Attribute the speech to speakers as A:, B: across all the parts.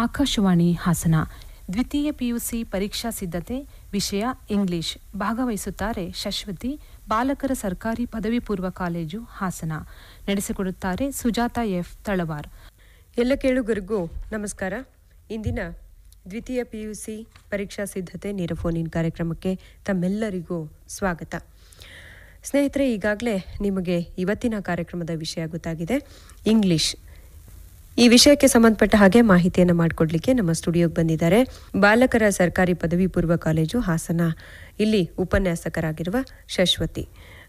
A: ಆಕಾಶವಾಣಿ ಹಾಸನ. ದ್ವಿತೀಯ ಪಿಯುಸಿ ಪರೀಕ್ಷಾ ಸಿದ್ಧತೆ, ವಿಷಯ ಇಂಗ್ಲಿಷ್. ಭಾಗವಹಿಸುತ್ತಾರೆ ಶಶ್ವತಿ, ಬಾಲಕರ ಸರ್ಕಾರಿ ಪದವಿ ಪೂರ್ವ ಕಾಲೇಜು ಹಾಸನ. ನಡೆಸಿಕೊಡುತ್ತಾರೆ ಸುಜಾತ ಎಫ್ ತಳವಾರ್.
B: ಎಲ್ಲ ಕೇಳುಗರಿಗೂ ನಮಸ್ಕಾರ. ಇಂದಿನ ದ್ವಿತೀಯ ಪಿಯುಸಿ ಪರೀಕ್ಷಾ ಸಿದ್ಧತೆ ನೇರ ಫೋನ್ ಕಾರ್ಯಕ್ರಮಕ್ಕೆ ತಮ್ಮೆಲ್ಲರಿಗೂ ಸ್ವಾಗತ. ಸ್ನೇಹಿತರೆ, ಈಗಾಗಲೇ ನಿಮಗೆ ಇವತ್ತಿನ ಕಾರ್ಯಕ್ರಮದ ವಿಷಯ ಗೊತ್ತಾಗಿದೆ, ಇಂಗ್ಲಿಷ್. ಈ ವಿಷಯಕ್ಕೆ ಸಂಬಂಧಪಟ್ಟ ಹಾಗೆ ಮಾಹಿತಿಯನ್ನು ಮಾಡಿಕೊಡ್ಲಿಕ್ಕೆ ನಮ್ಮ ಸ್ಟುಡಿಯೋಗೆ ಬಂದಿದ್ದಾರೆ ಬಾಲಕರ ಸರ್ಕಾರಿ ಪದವಿ ಪೂರ್ವ ಕಾಲೇಜು ಹಾಸನ, ಇಲ್ಲಿ ಉಪನ್ಯಾಸಕರಾಗಿರುವ ಶಶ್ವತಿ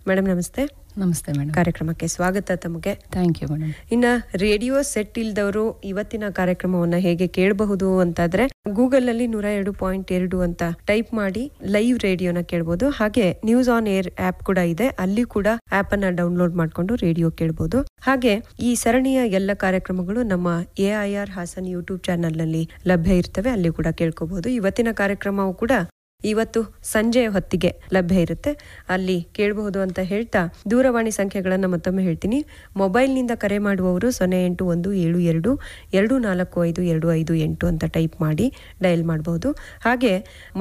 B: ಮೇಡಮ್. ನಮಸ್ತೆ.
C: ನಮಸ್ತೆ ಮೇಡಮ್.
B: ಕಾರ್ಯಕ್ರಮಕ್ಕೆ ಸ್ವಾಗತ ತಮಗೆ.
C: Thank you madam.
B: ಇನ್ನು ರೇಡಿಯೋ ಸೆಟ್ ಇಲ್ದವರು ಇವತ್ತಿನ ಕಾರ್ಯಕ್ರಮವನ್ನು ಹೇಗೆ ಕೇಳಬಹುದು ಅಂತಾದ್ರೆ ಗೂಗಲ್ ಅಲ್ಲಿ 102.2 ಅಂತ ಟೈಪ್ ಮಾಡಿ ಲೈವ್ ರೇಡಿಯೋನ ಕೇಳಬಹುದು. ಹಾಗೆ ನ್ಯೂಸ್ ಆನ್ ಏರ್ ಆಪ್ ಕೂಡ ಇದೆ, ಅಲ್ಲಿ ಕೂಡ ಆಪ್ ಅನ್ನ ಡೌನ್ಲೋಡ್ ಮಾಡ್ಕೊಂಡು ರೇಡಿಯೋ ಕೇಳಬಹುದು. ಹಾಗೆ ಈ ಸರಣಿಯ ಎಲ್ಲ ಕಾರ್ಯಕ್ರಮಗಳು ನಮ್ಮ AIR ಹಾಸನ್ ಯೂಟ್ಯೂಬ್ ಚಾನೆಲ್ ನಲ್ಲಿ ಲಭ್ಯ ಇರ್ತವೆ, ಅಲ್ಲಿ ಕೂಡ ಕೇಳ್ಕೋಬಹುದು. ಇವತ್ತಿನ ಕಾರ್ಯಕ್ರಮವು ಕೂಡ ಇವತ್ತು ಸಂಜೆ ಹೊತ್ತಿಗೆ ಲಭ್ಯ ಇರುತ್ತೆ, ಅಲ್ಲಿ ಕೇಳಬಹುದು ಅಂತ ಹೇಳ್ತಾ ದೂರವಾಣಿ ಸಂಖ್ಯೆಗಳನ್ನು ಮತ್ತೊಮ್ಮೆ ಹೇಳ್ತೀನಿ. ಮೊಬೈಲ್ನಿಂದ ಕರೆ ಮಾಡುವವರು 081722452558 ಅಂತ ಟೈಪ್ ಮಾಡಿ ಡಯಲ್ ಮಾಡಬಹುದು. ಹಾಗೆ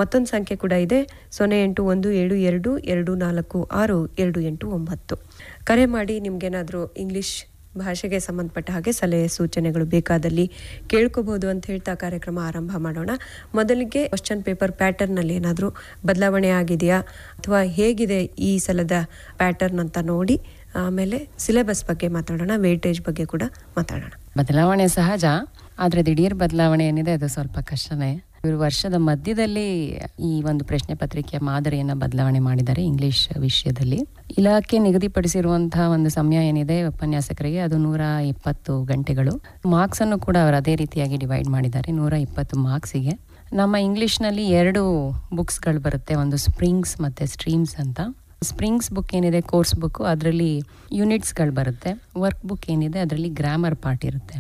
B: ಮತ್ತೊಂದು ಸಂಖ್ಯೆ ಕೂಡ ಇದೆ, 081722462829. ಕರೆ ಮಾಡಿ ನಿಮ್ಗೇನಾದರೂ ಇಂಗ್ಲಿಷ್ ಭಾಷೆಗೆ ಸಂಬಂಧಪಟ್ಟ ಹಾಗೆ ಸಲಹೆ ಸೂಚನೆಗಳು ಬೇಕಾದಲ್ಲಿ ಕೇಳ್ಕೋಬಹುದು ಅಂತ ಹೇಳ್ತಾ ಕಾರ್ಯಕ್ರಮ ಆರಂಭ ಮಾಡೋಣ. ಮೊದಲಿಗೆ ಕ್ವಶನ್ ಪೇಪರ್ ಪ್ಯಾಟರ್ನ್ ನಲ್ಲಿ ಏನಾದರೂ ಬದಲಾವಣೆ ಆಗಿದೆಯಾ ಅಥವಾ ಹೇಗಿದೆ ಈ ಸಲದ ಪ್ಯಾಟರ್ನ್ ಅಂತ ನೋಡಿ ಆಮೇಲೆ ಸಿಲೆಬಸ್ ಬಗ್ಗೆ ಮಾತಾಡೋಣ, ವೇಟೇಜ್ ಬಗ್ಗೆ ಕೂಡ ಮಾತಾಡೋಣ.
C: ಬದಲಾವಣೆ ಸಹಜ, ಆದರೆ ದಿಢೀರ್ ಬದಲಾವಣೆ ಏನಿದೆ ಅದು ಸ್ವಲ್ಪ ಕಷ್ಟನೇ. ಇವರು ವರ್ಷದ ಮಧ್ಯದಲ್ಲಿ ಈ ಒಂದು ಪ್ರಶ್ನೆ ಪತ್ರಿಕೆಯ ಮಾದರಿಯನ್ನು ಬದಲಾವಣೆ ಮಾಡಿದ್ದಾರೆ ಇಂಗ್ಲಿಷ್ ವಿಷಯದಲ್ಲಿ. ಇಲಾಖೆ ನಿಗದಿಪಡಿಸಿರುವಂತಹ ಒಂದು ಸಮಯ ಏನಿದೆ ಉಪನ್ಯಾಸಕರಿಗೆ, ಅದು 120 ಗಂಟೆಗಳು. ಮಾರ್ಕ್ಸ್ ಅನ್ನು ಕೂಡ ಅವರು ಅದೇ ರೀತಿಯಾಗಿ ಡಿವೈಡ್ ಮಾಡಿದ್ದಾರೆ, 120 ಮಾರ್ಕ್ಸಿಗೆ. ನಮ್ಮ ಇಂಗ್ಲಿಷ್ನಲ್ಲಿ 2 ಬುಕ್ಸ್ಗಳು ಬರುತ್ತೆ, ಒಂದು ಸ್ಪ್ರಿಂಗ್ಸ್ ಮತ್ತು ಸ್ಟ್ರೀಮ್ಸ್ ಅಂತ. ಸ್ಪ್ರಿಂಗ್ಸ್ ಬುಕ್ ಏನಿದೆ ಕೋರ್ಸ್ ಬುಕ್, ಅದರಲ್ಲಿ ಯೂನಿಟ್ಸ್ಗಳು ಬರುತ್ತೆ. ವರ್ಕ್ ಬುಕ್ ಏನಿದೆ ಅದರಲ್ಲಿ ಗ್ರಾಮರ್ ಪಾರ್ಟ್ ಇರುತ್ತೆ.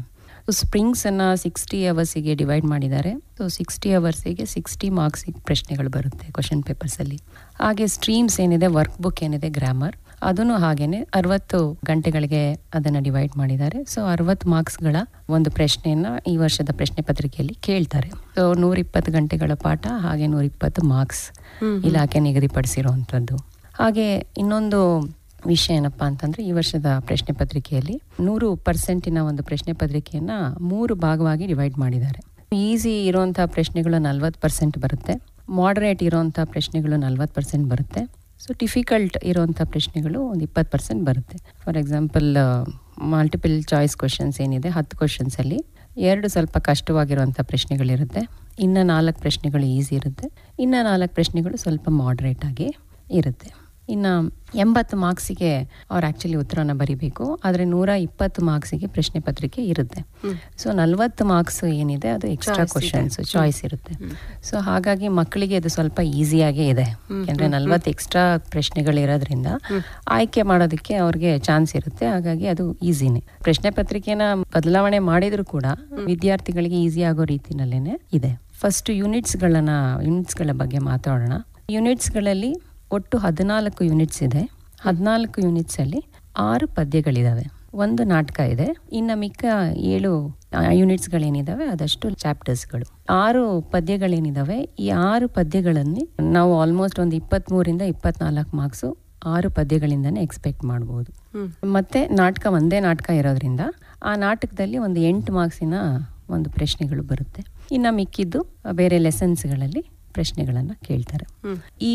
C: ಸ್ಪ್ರಿಂಗ್ಸ್ ಅನ್ನ 60 ಅವರ್ಸಿಗೆ ಡಿವೈಡ್ ಮಾಡಿದ್ದಾರೆ. ಸೊ 60 ಅವರ್ಸಿಗೆ 60 ಮಾರ್ಕ್ಸಿಗೆ ಪ್ರಶ್ನೆಗಳು ಬರುತ್ತೆ ಕ್ವಶನ್ ಪೇಪರ್ಸ್ ಅಲ್ಲಿ. ಹಾಗೆ ಸ್ಟ್ರೀಮ್ಸ್ ಏನಿದೆ ವರ್ಕ್ ಬುಕ್ ಏನಿದೆ ಗ್ರಾಮರ್, ಅದನ್ನು ಹಾಗೇನೆ 60 ಗಂಟೆಗಳಿಗೆ ಅದನ್ನ ಡಿವೈಡ್ ಮಾಡಿದ್ದಾರೆ. ಸೊ 60 ಮಾರ್ಕ್ಸ್ಗಳ ಒಂದು ಪ್ರಶ್ನೆಯನ್ನ ಈ ವರ್ಷದ ಪ್ರಶ್ನೆ ಪತ್ರಿಕೆಯಲ್ಲಿ ಕೇಳ್ತಾರೆ. ಸೊ 120 ಗಂಟೆಗಳ ಪಾಠ, ಹಾಗೆ 120 ಮಾರ್ಕ್ಸ್ ಇಲಾಖೆ ನಿಗದಿಪಡಿಸಿರುವಂತದ್ದು. ಹಾಗೆ ಇನ್ನೊಂದು ವಿಷಯ ಏನಪ್ಪಾ ಅಂತಂದ್ರೆ, ಈ ವರ್ಷದ ಪ್ರಶ್ನೆ ಪತ್ರಿಕೆಯಲ್ಲಿ 100% ಒಂದು ಪ್ರಶ್ನೆ ಪತ್ರಿಕೆಯನ್ನ 3 ಭಾಗವಾಗಿ ಡಿವೈಡ್ ಮಾಡಿದ್ದಾರೆ. ಈಸಿ ಇರುವಂತಹ ಪ್ರಶ್ನೆಗಳು 40% ಬರುತ್ತೆ, ಮಾಡರೇಟ್ ಇರುವಂತಹ ಪ್ರಶ್ನೆಗಳು 40% ಬರುತ್ತೆ. ಸೊ ಡಿಫಿಕಲ್ಟ್ ಇರುವಂಥ ಪ್ರಶ್ನೆಗಳು ಒಂದು 20% ಬರುತ್ತೆ. For example multiple choice questions ಏನಿದೆ 10 ಕ್ವಶನ್ಸಲ್ಲಿ 2 ಸ್ವಲ್ಪ ಕಷ್ಟವಾಗಿರುವಂಥ ಪ್ರಶ್ನೆಗಳಿರುತ್ತೆ, ಇನ್ನು 4 ಪ್ರಶ್ನೆಗಳು ಈಸಿ ಇರುತ್ತೆ, ಇನ್ನು 4 ಪ್ರಶ್ನೆಗಳು ಸ್ವಲ್ಪ ಮಾಡರೇಟ್ ಆಗಿ ಇರುತ್ತೆ. ಇನ್ನು 80 ಮಾರ್ಕ್ಸಿಗೆ ಅವ್ರು ಆ್ಯಕ್ಚುಲಿ ಉತ್ತರನ ಬರೀಬೇಕು, ಆದರೆ 120 ಮಾರ್ಕ್ಸಿಗೆ ಪ್ರಶ್ನೆ ಪತ್ರಿಕೆ ಇರುತ್ತೆ. ಸೊ 40 ಮಾರ್ಕ್ಸ್ ಏನಿದೆ ಅದು ಎಕ್ಸ್ಟ್ರಾ ಕ್ವಶನ್ಸ್ ಚಾಯ್ಸ್ ಇರುತ್ತೆ. ಸೊ ಹಾಗಾಗಿ ಮಕ್ಕಳಿಗೆ ಅದು ಸ್ವಲ್ಪ ಈಸಿಯಾಗೇ ಇದೆ, ಯಾಕೆಂದರೆ 40 ಎಕ್ಸ್ಟ್ರಾ ಪ್ರಶ್ನೆಗಳಿರೋದ್ರಿಂದ ಆಯ್ಕೆ ಮಾಡೋದಕ್ಕೆ ಅವ್ರಿಗೆ ಚಾನ್ಸ್ ಇರುತ್ತೆ. ಹಾಗಾಗಿ ಅದು ಈಸಿನೇ. ಪ್ರಶ್ನೆ ಪತ್ರಿಕೆನ ಬದಲಾವಣೆ ಮಾಡಿದ್ರು ಕೂಡ ವಿದ್ಯಾರ್ಥಿಗಳಿಗೆ ಈಸಿ ಆಗೋ ರೀತಿನಲ್ಲೇನೆ ಇದೆ. ಫಸ್ಟ್ ಯೂನಿಟ್ಸ್ಗಳ ಬಗ್ಗೆ ಮಾತಾಡೋಣ. ಯೂನಿಟ್ಸ್ಗಳಲ್ಲಿ ಒಟ್ಟು 14 ಯೂನಿಟ್ಸ್ ಇದೆ. 14 ಯೂನಿಟ್ಸಲ್ಲಿ 6 ಪದ್ಯಗಳಿದಾವೆ, 1 ನಾಟಕ ಇದೆ, ಇನ್ನು ಮಿಕ್ಕ 7 ಯೂನಿಟ್ಸ್ಗಳೇನಿದಾವೆ ಅದಷ್ಟು ಚಾಪ್ಟರ್ಸ್ಗಳು. 6 ಪದ್ಯಗಳೇನಿದಾವೆ, ಈ 6 ಪದ್ಯಗಳಲ್ಲಿ ನಾವು ಆಲ್ಮೋಸ್ಟ್ ಒಂದು 23ರಿಂದ 24 ಮಾರ್ಕ್ಸು 6 ಪದ್ಯಗಳಿಂದನೇ ಎಕ್ಸ್ಪೆಕ್ಟ್ ಮಾಡ್ಬೋದು. ಮತ್ತೆ ನಾಟಕ ಒಂದೇ ನಾಟಕ ಇರೋದ್ರಿಂದ ಆ ನಾಟಕದಲ್ಲಿ ಒಂದು 8 ಮಾರ್ಕ್ಸಿನ ಒಂದು ಪ್ರಶ್ನೆಗಳು ಬರುತ್ತೆ. ಇನ್ನು ಮಿಕ್ಕಿದ್ದು ಬೇರೆ ಲೆಸನ್ಸ್ಗಳಲ್ಲಿ ಪ್ರಶ್ನೆಗಳನ್ನು ಕೇಳ್ತಾರೆ. ಈ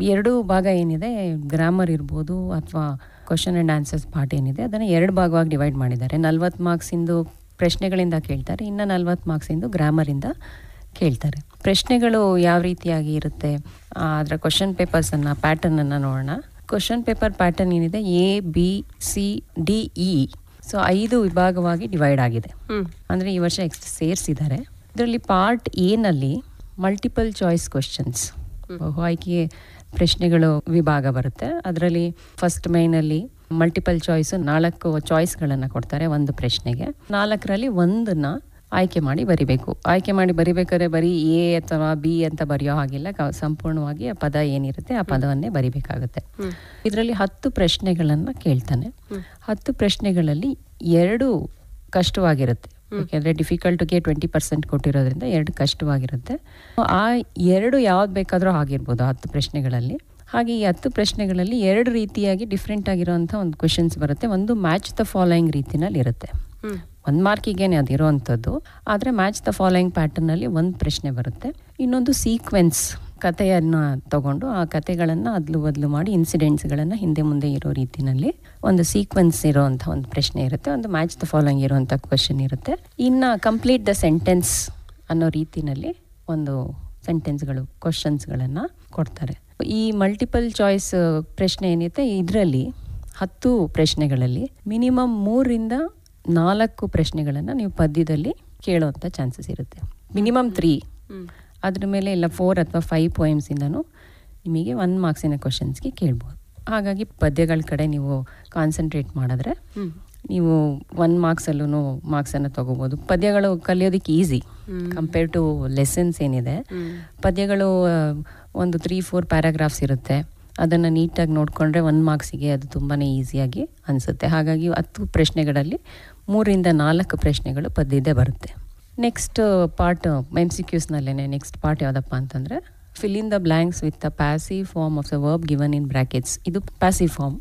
C: 2 ಭಾಗ ಏನಿದೆ, ಗ್ರಾಮರ್ ಇರ್ಬೋದು ಅಥವಾ ಕ್ವಶನ್ ಆ್ಯಂಡ್ ಆನ್ಸರ್ಸ್ ಪಾರ್ಟ್ ಏನಿದೆ ಅದನ್ನು 2 ಭಾಗವಾಗಿ ಡಿವೈಡ್ ಮಾಡಿದ್ದಾರೆ. 40 ಮಾರ್ಕ್ಸಿಂದು ಪ್ರಶ್ನೆಗಳಿಂದ ಕೇಳ್ತಾರೆ, ಇನ್ನು 40 ಮಾರ್ಕ್ಸಿಂದು ಗ್ರಾಮರಿಂದ ಕೇಳ್ತಾರೆ. ಪ್ರಶ್ನೆಗಳು ಯಾವ ರೀತಿಯಾಗಿ ಇರುತ್ತೆ, ಅದರ ಕ್ವಶನ್ ಪೇಪರ್ಸನ್ನು ಪ್ಯಾಟರ್ನನ್ನು ನೋಡೋಣ. ಕ್ವಶನ್ ಪೇಪರ್ ಪ್ಯಾಟರ್ನ್ ಏನಿದೆ ABCDE, ಸೊ 5 ವಿಭಾಗವಾಗಿ ಡಿವೈಡ್ ಆಗಿದೆ. ಅಂದರೆ ಈ ವರ್ಷ ಸೇರಿಸಿದ್ದಾರೆ. ಇದರಲ್ಲಿ ಪಾರ್ಟ್ ಎನಲ್ಲಿ ಮಲ್ಟಿಪಲ್ ಚಾಯ್ಸ್ ಕ್ವಶನ್ಸ್, ಬಹು ಆಯ್ಕೆ ಪ್ರಶ್ನೆಗಳು ವಿಭಾಗ ಬರುತ್ತೆ. ಅದರಲ್ಲಿ ಫಸ್ಟ್ ಮೈನಲ್ಲಿ ಮಲ್ಟಿಪಲ್ ಚಾಯ್ಸ್ 4 ಚಾಯ್ಸ್ಗಳನ್ನು ಕೊಡ್ತಾರೆ ಒಂದು ಪ್ರಶ್ನೆಗೆ. 4ರಲ್ಲಿ 1ನ್ನ ಆಯ್ಕೆ ಮಾಡಿ ಬರಿಬೇಕು. ಆಯ್ಕೆ ಮಾಡಿ ಬರಿಬೇಕಾದ್ರೆ ಬರೀ A ಅಥವಾ B ಅಂತ ಬರೆಯೋ ಹಾಗಿಲ್ಲ, ಸಂಪೂರ್ಣವಾಗಿ ಆ ಪದ ಏನಿರುತ್ತೆ ಆ ಪದವನ್ನೇ ಬರಿಬೇಕಾಗುತ್ತೆ. ಇದರಲ್ಲಿ 10 ಪ್ರಶ್ನೆಗಳನ್ನು ಕೇಳ್ತಾನೆ. 10 ಪ್ರಶ್ನೆಗಳಲ್ಲಿ 2 ಕಷ್ಟವಾಗಿರುತ್ತೆ. ಯಾಕೆಂದರೆ ಡಿಫಿಕಲ್ಟ್ಗೆ 20% ಕೊಟ್ಟಿರೋದ್ರಿಂದ 2 ಕಷ್ಟವಾಗಿರುತ್ತೆ. ಆ 2 ಯಾವ್ದು ಬೇಕಾದರೂ ಆಗಿರ್ಬೋದು 10 ಪ್ರಶ್ನೆಗಳಲ್ಲಿ. ಹಾಗೆ ಈ 10 ಪ್ರಶ್ನೆಗಳಲ್ಲಿ 2 ರೀತಿಯಾಗಿ ಡಿಫ್ರೆಂಟ್ ಆಗಿರೋಂಥ ಒಂದು ಕ್ವೆಶನ್ಸ್ ಬರುತ್ತೆ. ಒಂದು ಮ್ಯಾಚ್ ದ ಫಾಲೋಯಿಂಗ್ ರೀತಿನಲ್ಲಿ ಇರುತ್ತೆ. 1 ಮಾರ್ಕಿಗೇನೆ ಅದಿರೋವಂಥದ್ದು. ಆದರೆ ಮ್ಯಾಚ್ ದ ಫಾಲೋಯಿಂಗ್ ಪ್ಯಾಟರ್ನಲ್ಲಿ ಒಂದು ಪ್ರಶ್ನೆ ಬರುತ್ತೆ. ಇನ್ನೊಂದು ಸೀಕ್ವೆನ್ಸ್, ಕಥೆಯನ್ನು ತಗೊಂಡು ಆ ಕಥೆಗಳನ್ನು ಅದ್ಲು ಬದಲು ಮಾಡಿ ಇನ್ಸಿಡೆಂಟ್ಸ್ಗಳನ್ನು ಹಿಂದೆ ಮುಂದೆ ಇರೋ ರೀತಿಯಲ್ಲಿ ಒಂದು ಸೀಕ್ವೆನ್ಸ್ ಇರೋವಂಥ ಒಂದು ಪ್ರಶ್ನೆ ಇರುತ್ತೆ. ಒಂದು ಮ್ಯಾಚ್ ದ ಫಾಲೋಯಿಂಗ್ ಇರೋವಂಥ ಕ್ವೆಶನ್ ಇರುತ್ತೆ. ಇನ್ನು ಕಂಪ್ಲೀಟ್ ದ ಸೆಂಟೆನ್ಸ್ ಅನ್ನೋ ರೀತಿನಲ್ಲಿ ಒಂದು ಸೆಂಟೆನ್ಸ್ಗಳು, ಕ್ವಶನ್ಸ್ಗಳನ್ನು ಕೊಡ್ತಾರೆ. ಈ ಮಲ್ಟಿಪಲ್ ಚಾಯ್ಸ್ ಪ್ರಶ್ನೆ ಏನಿದೆ, ಇದರಲ್ಲಿ 10 ಪ್ರಶ್ನೆಗಳಲ್ಲಿ ಮಿನಿಮಮ್ 3 ರಿಂದ 4 ಪ್ರಶ್ನೆಗಳನ್ನು ನೀವು ಪದ್ಯದಲ್ಲಿ ಕೇಳೋವಂಥ ಚಾನ್ಸಸ್ ಇರುತ್ತೆ. ಮಿನಿಮಮ್ 3, ಅದ್ರ ಮೇಲೆ ಇಲ್ಲ 4 ಅಥವಾ 5 ಪೋಯಮ್ಸಿಂದನೂ ನಿಮಗೆ 1 ಮಾರ್ಕ್ಸಿನ ಕ್ವಶನ್ಸ್ಗೆ ಕೇಳ್ಬೋದು. ಹಾಗಾಗಿ ಪದ್ಯಗಳ ಕಡೆ ನೀವು ಕಾನ್ಸಂಟ್ರೇಟ್ ಮಾಡಿದ್ರೆ ನೀವು 1 ಮಾರ್ಕ್ಸಲ್ಲೂ ಮಾರ್ಕ್ಸನ್ನು ತೊಗೋಬೋದು. ಪದ್ಯಗಳು ಕಲಿಯೋದಕ್ಕೆ ಈಸಿ ಕಂಪೇರ್ ಟು ಲೆಸನ್ಸ್ ಏನಿದೆ. ಪದ್ಯಗಳು ಒಂದು 3-4 ಪ್ಯಾರಾಗ್ರಾಫ್ಸ್ ಇರುತ್ತೆ. ಅದನ್ನು ನೀಟಾಗಿ ನೋಡಿಕೊಂಡ್ರೆ 1 ಮಾರ್ಕ್ಸಿಗೆ ಅದು ತುಂಬಾ ಈಸಿಯಾಗಿ ಅನಿಸುತ್ತೆ. ಹಾಗಾಗಿ 10 ಪ್ರಶ್ನೆಗಳಲ್ಲಿ 3 ರಿಂದ 4 ಪ್ರಶ್ನೆಗಳು ಪದ್ಯದೇ ಬರುತ್ತೆ. ನೆಕ್ಸ್ಟ್ ಪಾರ್ಟ್ MCQsನಲ್ಲೇ ನೆಕ್ಸ್ಟ್ ಪಾರ್ಟ್ ಯಾವುದಪ್ಪ ಅಂತಂದರೆ fill in the blanks with the passive form of the verb given in brackets. ಇದು ಪ್ಯಾಸಿವ್ ಫಾರ್ಮ್.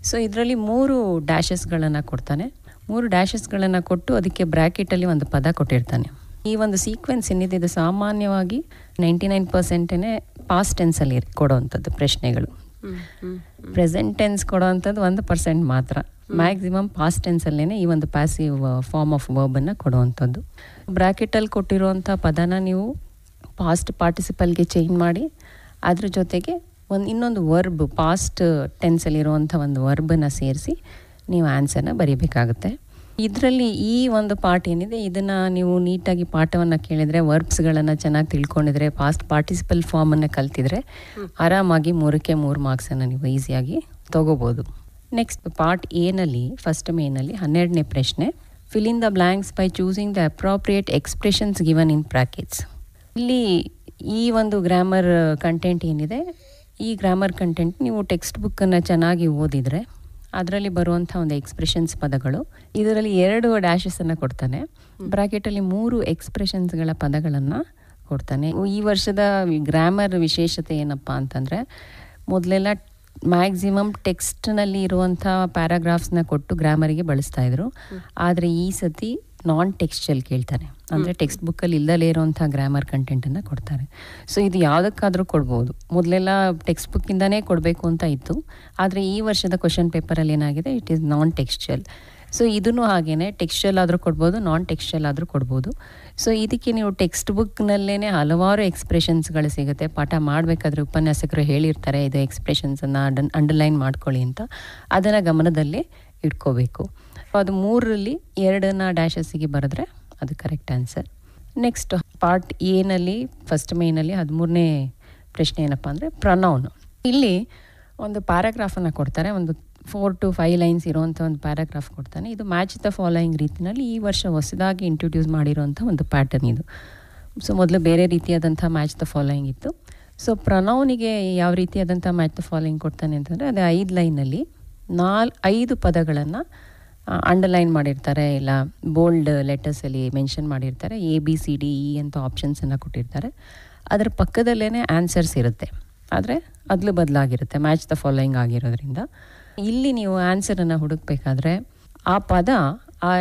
C: ಸೊ ಇದರಲ್ಲಿ 3 ಡ್ಯಾಶಸ್ಗಳನ್ನು ಕೊಡ್ತಾನೆ. 3 ಡ್ಯಾಶಸ್ಗಳನ್ನು ಕೊಟ್ಟು ಅದಕ್ಕೆ ಬ್ರ್ಯಾಕೆಟಲ್ಲಿ ಒಂದು ಪದ ಕೊಟ್ಟಿರ್ತಾನೆ. ಈ ಒಂದು ಸೀಕ್ವೆನ್ಸ್ ಏನಿದೆ ಇದು ಸಾಮಾನ್ಯವಾಗಿ 99% ಪಾಸ್ಟ್ ಟೆನ್ಸಲ್ಲಿ ಕೊಡೋವಂಥದ್ದು ಪ್ರಶ್ನೆಗಳು. ಪ್ರೆಸೆಂಟ್ ಟೆನ್ಸ್ ಕೊಡೋವಂಥದ್ದು 1% ಮಾತ್ರ. ಮ್ಯಾಕ್ಸಿಮಮ್ ಪಾಸ್ಟ್ ಟೆನ್ಸಲ್ಲೇ ಈ ಒಂದು ಪ್ಯಾಸಿವ್ ಫಾರ್ಮ್ ಆಫ್ ವರ್ಬನ್ನು ಕೊಡುವಂಥದ್ದು. ಬ್ರ್ಯಾಕೆಟಲ್ಲಿ ಕೊಟ್ಟಿರುವಂಥ ಪದನ ನೀವು ಪಾಸ್ಟ್ ಪಾರ್ಟಿಸಿಪಲ್ಗೆ ಚೇಂಜ್ ಮಾಡಿ ಅದ್ರ ಜೊತೆಗೆ ಇನ್ನೊಂದು ವರ್ಬ್, ಪಾಸ್ಟ್ ಟೆನ್ಸಲ್ಲಿರುವಂಥ ಒಂದು ವರ್ಬನ್ನು ಸೇರಿಸಿ ನೀವು ಆನ್ಸರ್ನ ಬರೀಬೇಕಾಗುತ್ತೆ. ಇದರಲ್ಲಿ ಈ ಒಂದು ಪಾರ್ಟ್ ಏನಿದೆ ಇದನ್ನು ನೀವು ನೀಟಾಗಿ ಪಾಠವನ್ನು ಕೇಳಿದರೆ, ವರ್ಬ್ಸ್ಗಳನ್ನು ಚೆನ್ನಾಗಿ ತಿಳ್ಕೊಂಡಿದ್ರೆ, ಪಾಸ್ಟ್ ಪಾರ್ಟಿಸಿಪಲ್ ಫಾರ್ಮನ್ನು ಕಲ್ತಿದ್ರೆ ಆರಾಮಾಗಿ 3ಕ್ಕೆ 3 ಮಾರ್ಕ್ಸನ್ನು ನೀವು ಈಸಿಯಾಗಿ ತೊಗೋಬೋದು. ನೆಕ್ಸ್ಟ್ ಪಾರ್ಟ್ ಎನಲ್ಲಿ, ಫಸ್ಟ್ ಮೇನಲ್ಲಿ 12ನೇ ಪ್ರಶ್ನೆ, fill in the blanks by choosing the appropriate expressions given in brackets. ಇಲ್ಲಿ ಈ ಒಂದು ಗ್ರಾಮರ್ ಕಂಟೆಂಟ್ ಏನಿದೆ, ಈ ಗ್ರಾಮರ್ ಕಂಟೆಂಟ್ ನೀವು ಟೆಕ್ಸ್ಟ್ ಬುಕ್ಕನ್ನು ಚೆನ್ನಾಗಿ ಓದಿದರೆ ಅದರಲ್ಲಿ ಬರುವಂಥ ಒಂದು ಎಕ್ಸ್ಪ್ರೆಷನ್ಸ್ ಪದಗಳು, ಇದರಲ್ಲಿ 2 ಡ್ಯಾಶಸನ್ನು ಕೊಡ್ತಾನೆ. ಬ್ರ್ಯಾಕೆಟಲ್ಲಿ 3 ಎಕ್ಸ್ಪ್ರೆಷನ್ಸ್ಗಳ ಪದಗಳನ್ನು ಕೊಡ್ತಾನೆ. ಈ ವರ್ಷದ ಗ್ರಾಮರ್ ವಿಶೇಷತೆ ಏನಪ್ಪ ಅಂತಂದರೆ, ಮೊದಲೆಲ್ಲ ಮ್ಯಾಕ್ಸಿಮಮ್ ಟೆಕ್ಸ್ಟ್ನಲ್ಲಿ ಇರುವಂಥ ಪ್ಯಾರಾಗ್ರಾಫ್ಸ್ನ ಕೊಟ್ಟು ಗ್ರಾಮರಿಗೆ ಬಳಸ್ತಾಯಿದ್ರು. ಆದರೆ ಈ ಸತಿ ನಾನ್ ಟೆಕ್ಸ್ಚುಯಲ್ ಕೇಳ್ತಾನೆ. ಅಂದರೆ ಟೆಕ್ಸ್ಟ್ ಬುಕ್ಕಲ್ಲಿ ಇಲ್ಲದಲೇ ಇರೋವಂಥ ಗ್ರಾಮರ್ ಕಂಟೆಂಟನ್ನು ಕೊಡ್ತಾರೆ. ಸೊ ಇದು ಯಾವುದಕ್ಕಾದರೂ ಕೊಡ್ಬೋದು. ಮೊದಲೆಲ್ಲ ಟೆಕ್ಸ್ಟ್ ಬುಕ್ಕಿಂದನೇ ಕೊಡಬೇಕು ಅಂತ ಇತ್ತು. ಆದರೆ ಈ ವರ್ಷದ ಕ್ವಶನ್ ಪೇಪರಲ್ಲಿ ಏನಾಗಿದೆ, it is non textual. So ಇದನ್ನು ಹಾಗೇ ಟೆಕ್ಸ್ಚುಯಲ್ ಆದರೂ ಕೊಡ್ಬೋದು, ನಾನ್ ಟೆಕ್ಸ್ಚುಯಲ್ ಆದರೂ ಕೊಡ್ಬೋದು. ಸೊ ಇದಕ್ಕೆ ನೀವು ಟೆಕ್ಸ್ಟ್ ಬುಕ್ನಲ್ಲೇ ಹಲವಾರು ಎಕ್ಸ್ಪ್ರೆಷನ್ಸ್ಗಳು ಸಿಗುತ್ತೆ. ಪಾಠ ಮಾಡಬೇಕಾದ್ರೆ ಉಪನ್ಯಾಸಕರು ಹೇಳಿರ್ತಾರೆ ಇದು ಎಕ್ಸ್ಪ್ರೆಷನ್ಸನ್ನು ಅಂಡರ್ಲೈನ್ ಮಾಡ್ಕೊಳ್ಳಿ ಅಂತ. ಅದನ್ನು ಗಮನದಲ್ಲಿ ಇಟ್ಕೋಬೇಕು. ಅದು 3ರಲ್ಲಿ 2 ಡ್ಯಾಶಸ್ಸಿಗೆ ಬರೆದ್ರೆ ಅದು ಕರೆಕ್ಟ್ ಆನ್ಸರ್. ನೆಕ್ಸ್ಟ್ ಪಾರ್ಟ್ ಎನಲ್ಲಿ, ಫಸ್ಟ್ ಮೇನಲ್ಲಿ 13ನೇ ಪ್ರಶ್ನೆ ಏನಪ್ಪ ಅಂದರೆ ಪ್ರನೌನ್. ಇಲ್ಲಿ ಒಂದು ಪ್ಯಾರಾಗ್ರಾಫನ್ನು ಕೊಡ್ತಾರೆ. ಒಂದು 4 to 5 ಲೈನ್ಸ್ ಇರುವಂಥ ಒಂದು ಪ್ಯಾರಾಗ್ರಾಫ್ ಕೊಡ್ತಾನೆ. ಇದು ಮ್ಯಾಚ್ ದ ಫಾಲೋಯಿಂಗ್ ರೀತಿಯಲ್ಲಿ ಈ ವರ್ಷ ಹೊಸದಾಗಿ ಇಂಟ್ರೊಡ್ಯೂಸ್ ಮಾಡಿರೋಂಥ ಒಂದು ಪ್ಯಾಟರ್ನ್ ಇದು. ಸೊ ಮೊದಲು ಬೇರೆ ರೀತಿಯಾದಂಥ ಮ್ಯಾಚ್ ದ ಫಾಲೋಯಿಂಗ್ ಇತ್ತು. ಸೊ ಪ್ರನೌನಿಗೆ ಯಾವ ರೀತಿಯಾದಂಥ ಮ್ಯಾಚ್ ದ ಫಾಲೋಯಿಂಗ್ ಕೊಡ್ತಾನೆ ಅಂತಂದರೆ, ಅದೇ 5 ಲೈನಲ್ಲಿ 5 ಪದಗಳನ್ನು ಅಂಡರ್ಲೈನ್ ಮಾಡಿರ್ತಾರೆ, ಇಲ್ಲ ಬೋಲ್ಡ್ ಲೆಟರ್ಸಲ್ಲಿ ಮೆನ್ಷನ್ ಮಾಡಿರ್ತಾರೆ. ABCDE ಅಂತ ಆಪ್ಷನ್ಸನ್ನು ಕೊಟ್ಟಿರ್ತಾರೆ. ಅದರ ಪಕ್ಕದಲ್ಲೇ ಆನ್ಸರ್ಸ್ ಇರುತ್ತೆ, ಆದರೆ ಅದಲು ಬದಲಾಗಿರುತ್ತೆ ಮ್ಯಾಚ್ ದ ಫಾಲೋಯಿಂಗ್ ಆಗಿರೋದ್ರಿಂದ. ಇಲ್ಲಿ ನೀವು ಆನ್ಸರನ್ನು ಹುಡುಕಬೇಕಾದ್ರೆ ಆ ಪದ ಆ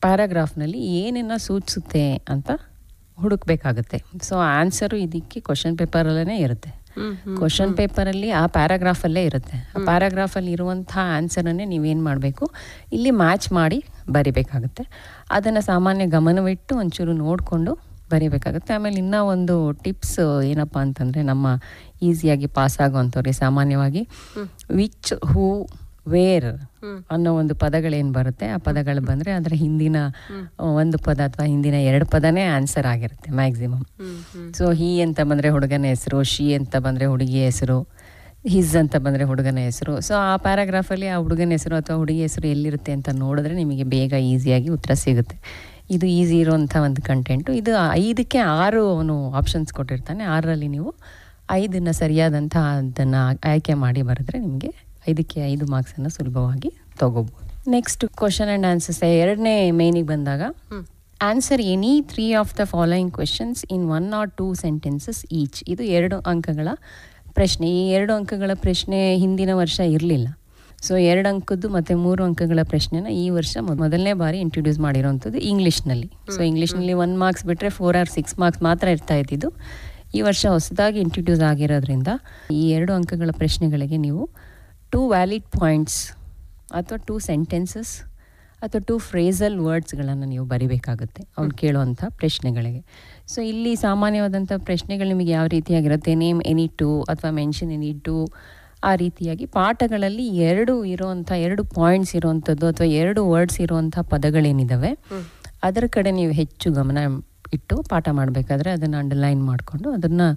C: ಪ್ಯಾರಾಗ್ರಾಫ್ನಲ್ಲಿ ಏನನ್ನು ಸೂಚಿಸುತ್ತೆ ಅಂತ ಹುಡುಕಬೇಕಾಗುತ್ತೆ. ಸೊ ಆನ್ಸರು ಇದಕ್ಕೆ ಕ್ವಶನ್ ಪೇಪರಲ್ಲೇ ಇರುತ್ತೆ. ಕ್ವಶನ್ ಪೇಪರಲ್ಲಿ ಆ ಪ್ಯಾರಾಗ್ರಾಫಲ್ಲೇ ಇರುತ್ತೆ. ಆ ಪ್ಯಾರಾಗ್ರಾಫಲ್ಲಿ ಇರುವಂಥ ಆನ್ಸರನ್ನೇ ನೀವೇನು ಮಾಡಬೇಕು, ಇಲ್ಲಿ ಮ್ಯಾಚ್ ಮಾಡಿ ಬರಿಬೇಕಾಗುತ್ತೆ. ಅದನ್ನು ಸಾಮಾನ್ಯ ಗಮನವಿಟ್ಟು ಒಂಚೂರು ನೋಡಿಕೊಂಡು ಬರಿಬೇಕಾಗುತ್ತೆ. ಆಮೇಲೆ ಇನ್ನೂ ಒಂದು ಟಿಪ್ಸ್ ಏನಪ್ಪ ಅಂತಂದರೆ, ನಮ್ಮ ಈಸಿಯಾಗಿ ಪಾಸ್ ಆಗೋವಂಥವ್ರಿಗೆ ಸಾಮಾನ್ಯವಾಗಿ ವಿಚ್, ಹೂ, ವೇರ್ ಅನ್ನೋ ಒಂದು ಪದಗಳೇನು ಬರುತ್ತೆ, ಆ ಪದಗಳು ಬಂದರೆ ಅದರ ಹಿಂದಿನ ಒಂದು ಪದ ಅಥವಾ ಹಿಂದಿನ 2 ಪದನೇ ಆನ್ಸರ್ ಆಗಿರುತ್ತೆ ಮ್ಯಾಕ್ಸಿಮಮ್. ಸೊ ಹೀ ಅಂತ ಬಂದರೆ ಹುಡುಗನ ಹೆಸರು, ಶಿ ಅಂತ ಬಂದರೆ ಹುಡುಗಿಯ ಹೆಸರು, ಹಿಸ್ ಅಂತ ಬಂದರೆ ಹುಡುಗನ ಹೆಸರು. ಸೊ ಆ ಪ್ಯಾರಾಗ್ರಾಫಲ್ಲಿ ಆ ಹುಡುಗನ ಹೆಸರು ಅಥವಾ ಹುಡುಗಿ ಹೆಸರು ಎಲ್ಲಿರುತ್ತೆ ಅಂತ ನೋಡಿದ್ರೆ ನಿಮಗೆ ಬೇಗ ಈಸಿಯಾಗಿ ಉತ್ತರ ಸಿಗುತ್ತೆ. ಇದು ಈಸಿ ಇರೋವಂಥ ಒಂದು ಕಂಟೆಂಟು. ಇದು 5ಕ್ಕೆ 6 ಅವನು ಆಪ್ಷನ್ಸ್ ಕೊಟ್ಟಿರ್ತಾನೆ. 6ರಲ್ಲಿ ನೀವು 5 ಸರಿಯಾದಂಥ ಅದನ್ನು ಆಯ್ಕೆ ಮಾಡಿ ಬರೆದ್ರೆ ನಿಮಗೆ 5ಕ್ಕೆ 5 ಮಾರ್ಕ್ಸನ್ನು ಸುಲಭವಾಗಿ ತಗೋಬೋದು. ನೆಕ್ಸ್ಟ್ ಕ್ವಶನ್ ಆ್ಯಂಡ್ ಆನ್ಸರ್ಸ್ 2ನೇ ಮೇನಿಗೆ ಬಂದಾಗ answer any 3 of the following questions in 1 or 2 sentences each. ಇದು 2 ಅಂಕಗಳ ಪ್ರಶ್ನೆ. ಈ 2 ಅಂಕಗಳ ಪ್ರಶ್ನೆ ಹಿಂದಿನ ವರ್ಷ ಇರಲಿಲ್ಲ. ಸೊ 2 ಅಂಕದ್ದು ಮತ್ತು 3 ಅಂಕಗಳ ಪ್ರಶ್ನೆನ ಈ ವರ್ಷ ಮೊದಲನೇ ಬಾರಿ ಇಂಟ್ರೊಡ್ಯೂಸ್ ಮಾಡಿರೋವಂಥದ್ದು ಇಂಗ್ಲೀಷ್ನಲ್ಲಿ. ಸೊ ಇಂಗ್ಲೀಷ್ನಲ್ಲಿ 1 marks ಬಿಟ್ಟರೆ 4 or 6 marks ಮಾತ್ರ ಇರ್ತಾ ಇದ್ದಿದ್ದು. ಈ ವರ್ಷ ಹೊಸದಾಗಿ ಇಂಟ್ರೊಡ್ಯೂಸ್ ಆಗಿರೋದ್ರಿಂದ ಈ 2 ಅಂಕಗಳ ಪ್ರಶ್ನೆಗಳಿಗೆ ನೀವು 2 ವ್ಯಾಲಿಡ್ ಪಾಯಿಂಟ್ಸ್ ಅಥವಾ 2 sentences ಅಥವಾ 2 phrasal ವರ್ಡ್ಸ್ಗಳನ್ನು ನೀವು ಬರಿಬೇಕಾಗುತ್ತೆ ಅವ್ನು ಕೇಳುವಂಥ ಪ್ರಶ್ನೆಗಳಿಗೆ. ಸೊ ಇಲ್ಲಿ ಸಾಮಾನ್ಯವಾದಂಥ ಪ್ರಶ್ನೆಗಳು ನಿಮಗೆ ಯಾವ ರೀತಿಯಾಗಿರುತ್ತೆ, ನೇಮ್ ಎನಿ ಟು ಅಥವಾ ಮೆನ್ಷನ್ ಎನಿ ಟು, ಆ ರೀತಿಯಾಗಿ ಪಾಠಗಳಲ್ಲಿ 2 ಪಾಯಿಂಟ್ಸ್ ಇರುವಂಥದ್ದು ಅಥವಾ 2 ವರ್ಡ್ಸ್ ಇರುವಂಥ ಪದಗಳೇನಿದ್ದಾವೆ ಅದರ ಕಡೆ ನೀವು ಹೆಚ್ಚು ಗಮನ ಇಟ್ಟು ಪಾಠ ಮಾಡಬೇಕಾದ್ರೆ ಅದನ್ನು ಅಂಡರ್ಲೈನ್ ಮಾಡಿಕೊಂಡು ಅದನ್ನು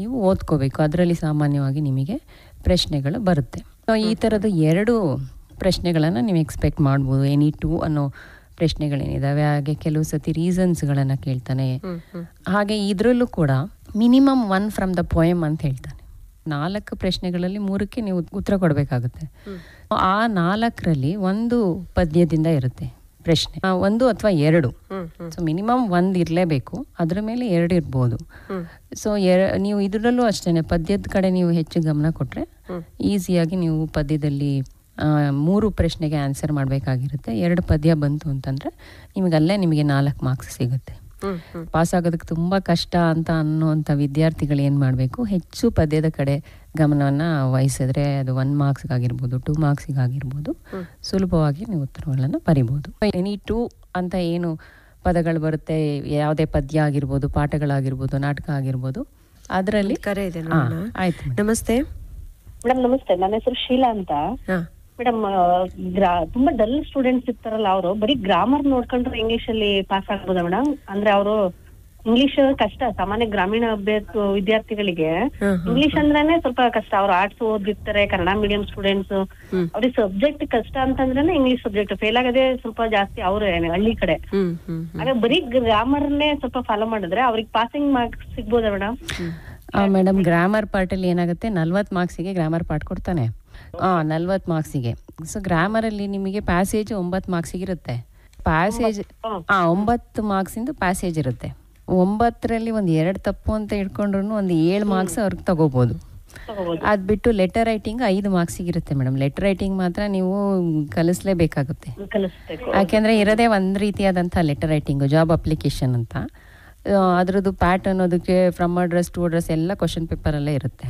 C: ನೀವು ಓದ್ಕೋಬೇಕು. ಅದರಲ್ಲಿ ಸಾಮಾನ್ಯವಾಗಿ ನಿಮಗೆ ಪ್ರಶ್ನೆಗಳು ಬರುತ್ತೆ. ಸೊ ಈ ಥರದ 2 ಪ್ರಶ್ನೆಗಳನ್ನು ನೀವು ಎಕ್ಸ್ಪೆಕ್ಟ್ ಮಾಡ್ಬೋದು. ಎನಿ ಟು ಅನ್ನೋ ಪ್ರಶ್ನೆಗಳೇನಿದ್ದಾವೆ, ಹಾಗೆ ಕೆಲವು ಸತಿ ರೀಸನ್ಸ್ಗಳನ್ನು ಕೇಳ್ತಾನೆ. ಹಾಗೆ ಇದರಲ್ಲೂ ಕೂಡ ಮಿನಿಮಮ್ 1 ಫ್ರಮ್ ದ ಪೋಯಮ್ ಅಂತ ಹೇಳ್ತಾನೆ. 4 ಪ್ರಶ್ನೆಗಳಲ್ಲಿ 3ಕ್ಕೆ ನೀವು ಉತ್ತರ ಕೊಡಬೇಕಾಗುತ್ತೆ. ಆ 4ರಲ್ಲಿ 1 ಪದ್ಯದಿಂದ ಇರುತ್ತೆ ಪ್ರಶ್ನೆ, 1 ಅಥವಾ 2. ಸೊ ಮಿನಿಮಮ್ 1 ಇರಲೇಬೇಕು, ಅದರ ಮೇಲೆ 2 ಇರ್ಬೋದು. ಸೊ ನೀವು ಇದರಲ್ಲೂ ಅಷ್ಟೇ ಪದ್ಯದ ಕಡೆ ನೀವು ಹೆಚ್ಚು ಗಮನ ಕೊಟ್ಟರೆ ಈಸಿಯಾಗಿ ನೀವು ಪದ್ಯದಲ್ಲಿ 3 ಪ್ರಶ್ನೆಗೆ ಆನ್ಸರ್ ಮಾಡಬೇಕಾಗಿರುತ್ತೆ. 2 ಪದ್ಯ ಬಂತು ಅಂತಂದರೆ ನಿಮಗೆ 4 ಮಾರ್ಕ್ಸ್ ಸಿಗುತ್ತೆ. ಪಾಸ್ ಆಗೋದಕ್ಕೆ ತುಂಬ ಕಷ್ಟ ಅಂತ ಅನ್ನೋವಂಥ ವಿದ್ಯಾರ್ಥಿಗಳು ಏನು ಮಾಡಬೇಕು, ಹೆಚ್ಚು ಪದ್ಯದ ಕಡೆ ಗಮನವನ್ನು ವಹಿಸಿದ್ರೆ ಅದು 1 ಮಾರ್ಕ್ಸ್ಗಾಗಿರ್ಬೋದು 2 ಮಾರ್ಕ್ಸಿಗಾಗಿರ್ಬೋದು ಸುಲಭವಾಗಿ ನೀವು ಉತ್ತರಗಳನ್ನು ಬರಿಬೋದು. ಎನಿ ಟು ಅಂತ ಏನು ಪದಗಳು ಬರುತ್ತೆ, ಯಾವುದೇ ಪದ್ಯ ಆಗಿರ್ಬೋದು, ಪಾಠಗಳಾಗಿರ್ಬೋದು, ನಾಟಕ ಆಗಿರ್ಬೋದು, ಅದರಲ್ಲಿ
B: ಕರೆ ಇದೆ.
C: ಆಯ್ತು.
B: ನಮಸ್ತೆ
D: ಮೇಡಮ್. ನಮಸ್ತೆ, ನನ್ನ ಹೆಸರು ಶೀಲಾ ಅಂತ. ಮೇಡಮ್, ತುಂಬಾ ಡಲ್ ಸ್ಟೂಡೆಂಟ್ಸ್ ಇರ್ತಾರಲ್ಲ, ಅವರು ಬರೀ ಗ್ರಾಮರ್ ನೋಡ್ಕೊಂಡ್ರೆ ಇಂಗ್ಲಿಷ್ ಅಲ್ಲಿ ಪಾಸ್ ಆಗ್ಬೋದಾ ಮೇಡಮ್? ಅಂದ್ರೆ ಅವರು ಇಂಗ್ಲಿಷ್ ಕಷ್ಟ, ಸಾಮಾನ್ಯ ಗ್ರಾಮೀಣ ವಿದ್ಯಾರ್ಥಿಗಳಿಗೆ ಇಂಗ್ಲಿಷ್ ಅಂದ್ರೇನೆ ಸ್ವಲ್ಪ ಕಷ್ಟ. ಅವ್ರು ಆರ್ಟ್ಸ್ ಓದಿರ್ತಾರೆ, ಕನ್ನಡ ಮೀಡಿಯಂ ಸ್ಟೂಡೆಂಟ್ಸ್, ಅವ್ರಿಗೆ ಸಬ್ಜೆಕ್ಟ್ ಕಷ್ಟ ಅಂತಂದ್ರೆ ಇಂಗ್ಲಿಷ್ ಸಬ್ಜೆಕ್ಟ್ ಫೇಲ್ ಆಗದೆ ಸ್ವಲ್ಪ ಜಾಸ್ತಿ ಅವ್ರ ಹಳ್ಳಿ ಕಡೆ. ಹಾಗೆ ಬರೀ ಗ್ರಾಮರ್ನೇ ಸ್ವಲ್ಪ ಫಾಲೋ ಮಾಡಿದ್ರೆ ಅವ್ರಿಗೆ ಪಾಸಿಂಗ್ ಮಾರ್ಕ್ಸ್ ಸಿಗ್ಬೋದಾ ಮೇಡಮ್?
C: ಮೇಡಮ್, ಗ್ರಾಮರ್ ಪಾರ್ಟಲ್ಲಿ ಏನಾಗುತ್ತೆ, 40 ಮಾರ್ಕ್ಸಿಗೆ ಗ್ರಾಮರ್ ಪಾರ್ಟ್ ಕೊಡ್ತಾನೆ. 40 ಮಾರ್ಕ್ಸಿಗೆ. ಸೊ ಗ್ರಾಮರಲ್ಲಿ ನಿಮಗೆ ಪ್ಯಾಸೇಜ್ 9 ಮಾರ್ಕ್ಸಿಗೆ ಇರುತ್ತೆ. ಪ್ಯಾಸೇಜ್ 9 ಮಾರ್ಕ್ಸಿಂದು ಪ್ಯಾಸೇಜ್ ಇರುತ್ತೆ. 9ರಲ್ಲಿ 2 ತಪ್ಪು ಅಂತ ಇಟ್ಕೊಂಡ್ರು 7 ಮಾರ್ಕ್ಸ್ ಅವ್ರಿಗೆ ತಗೋಬೋದು. ಅದು ಬಿಟ್ಟು ಲೆಟರ್ ರೈಟಿಂಗ್ 5 ಮಾರ್ಕ್ಸಿಗೆ ಇರುತ್ತೆ ಮೇಡಮ್. ಲೆಟರ್ ರೈಟಿಂಗ್ ಮಾತ್ರ ನೀವು ಕಲಿಸ್ಲೇಬೇಕಾಗುತ್ತೆ. ಯಾಕೆಂದರೆ ಇರೋದೇ ಒಂದು ರೀತಿಯಾದಂಥ ಲೆಟರ್ ರೈಟಿಂಗು, ಜಾಬ್ ಅಪ್ಲಿಕೇಶನ್ ಅಂತ. ಅದರದ್ದು ಪ್ಯಾಟರ್ನ್, ಅದಕ್ಕೆ ಫ್ರಮ್ ಅಡ್ರೆಸ್ ಟು ಅಡ್ರೆಸ್ ಎಲ್ಲ ಕ್ವಶನ್ ಪೇಪರಲ್ಲೇ ಇರುತ್ತೆ,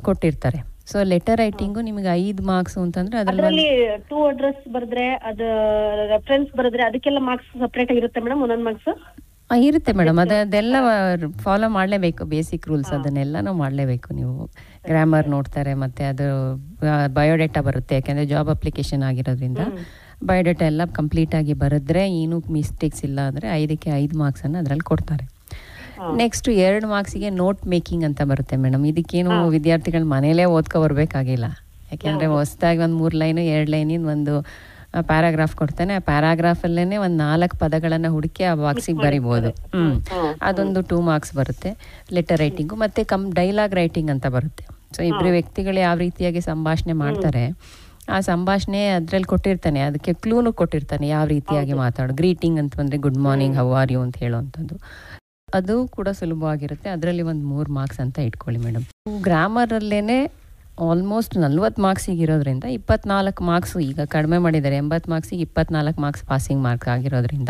C: ಕೊಟ್ಟಿರ್ತಾರೆ. ಸೊ ಲೆಟರ್ ರೈಟಿಂಗು ನಿಮಗೆ 5 ಮಾರ್ಕ್ಸ್ ಅಂತಂದ್ರೆ
D: ಅದರಲ್ಲಿ ಟು ಅಡ್ರೆಸ್ ಬರೆದ್ರೆ, ಅದು ರೆಫರೆನ್ಸ್ ಬರೆದ್ರೆ ಅದಕ್ಕೆಲ್ಲ ಮಾರ್ಕ್ಸ್ ಸಪರೇಟ್ ಆಗಿರುತ್ತೆ ಮೇಡಮ್, ಒಂದೊಂದು ಮಾರ್ಕ್ಸ್
C: ಇರುತ್ತೆ ಮೇಡಮ್. ಅದೆಲ್ಲ ಫಾಲೋ ಮಾಡಲೇಬೇಕು, ಬೇಸಿಕ್ ರೂಲ್ಸ್ ಅದನ್ನೆಲ್ಲನೂ ಮಾಡಲೇಬೇಕು. ನೀವು ಗ್ರಾಮರ್ ನೋಡ್ತಾರೆ, ಮತ್ತು ಅದು ಬಯೋಡೇಟಾ ಬರುತ್ತೆ. ಯಾಕೆಂದರೆ ಜಾಬ್ ಅಪ್ಲಿಕೇಶನ್ ಆಗಿರೋದ್ರಿಂದ ಬಯೋಡೇಟಾ ಎಲ್ಲ ಕಂಪ್ಲೀಟ್ ಆಗಿ ಬರೆದ್ರೆ ಏನೂ ಮಿಸ್ಟೇಕ್ಸ್ ಇಲ್ಲ ಅಂದರೆ 5ಕ್ಕೆ 5 ಮಾರ್ಕ್ಸನ್ನು ಅದರಲ್ಲಿ ಕೊಡ್ತಾರೆ. ನೆಕ್ಸ್ಟ್ 2 ಮಾರ್ಕ್ಸಿಗೆ ನೋಟ್ ಮೇಕಿಂಗ್ ಅಂತ ಬರುತ್ತೆ ಮೇಡಮ್. ಇದಕ್ಕೇನು ವಿದ್ಯಾರ್ಥಿಗಳು ಮನೇಲೇ ಓದ್ಕೊಬರ್ಬೇಕಾಗಿಲ್ಲ. ಯಾಕೆಂದರೆ ಹೊಸದಾಗಿ 3 ಲೈನು 2 ಲೈನಿಂದ ಒಂದು ಪ್ಯಾರಾಗ್ರಾಫ್ ಕೊಡ್ತಾನೆ. ಆ ಪ್ಯಾರಾಗ್ರಾಫಲ್ಲೇ 4 ಪದಗಳನ್ನು ಹುಡುಕಿ ಆ ಬಾಕ್ಸಿಗೆ ಬರಿಬೋದು. ಅದೊಂದು 2 ಮಾರ್ಕ್ಸ್ ಬರುತ್ತೆ. ಲೆಟರ್ ರೈಟಿಂಗು ಮತ್ತು ಡೈಲಾಗ್ ರೈಟಿಂಗ್ ಅಂತ ಬರುತ್ತೆ. ಸೊ ಇಬ್ಬರು ವ್ಯಕ್ತಿಗಳು ಯಾವ ರೀತಿಯಾಗಿ ಸಂಭಾಷಣೆ ಮಾಡ್ತಾರೆ, ಆ ಸಂಭಾಷಣೆ ಅದರಲ್ಲಿ ಕೊಟ್ಟಿರ್ತಾನೆ, ಅದಕ್ಕೆ ಕ್ಲೂನು ಕೊಟ್ಟಿರ್ತಾನೆ ಯಾವ ರೀತಿಯಾಗಿ ಮಾತಾಡೋ. ಗ್ರೀಟಿಂಗ್ ಅಂತ ಬಂದರೆ good morning, how are you ಅಂತ ಹೇಳುವಂಥದ್ದು, ಅದು ಕೂಡ ಸುಲಭವಾಗಿರುತ್ತೆ. ಅದರಲ್ಲಿ 3 ಮಾರ್ಕ್ಸ್ ಅಂತ ಇಟ್ಕೊಳ್ಳಿ ಮೇಡಮ್. ಗ್ರಾಮರಲ್ಲೇ ಆಲ್ಮೋಸ್ಟ್ 40 ಮಾರ್ಕ್ಸಿಗೆ ಇರೋದ್ರಿಂದ 24 ಮಾರ್ಕ್ಸು ಈಗ ಕಡಿಮೆ ಮಾಡಿದ್ದಾರೆ. 80 ಮಾರ್ಕ್ಸಿಗೆ 24 ಮಾರ್ಕ್ಸ್ ಪಾಸಿಂಗ್ ಮಾರ್ಕ್ ಆಗಿರೋದ್ರಿಂದ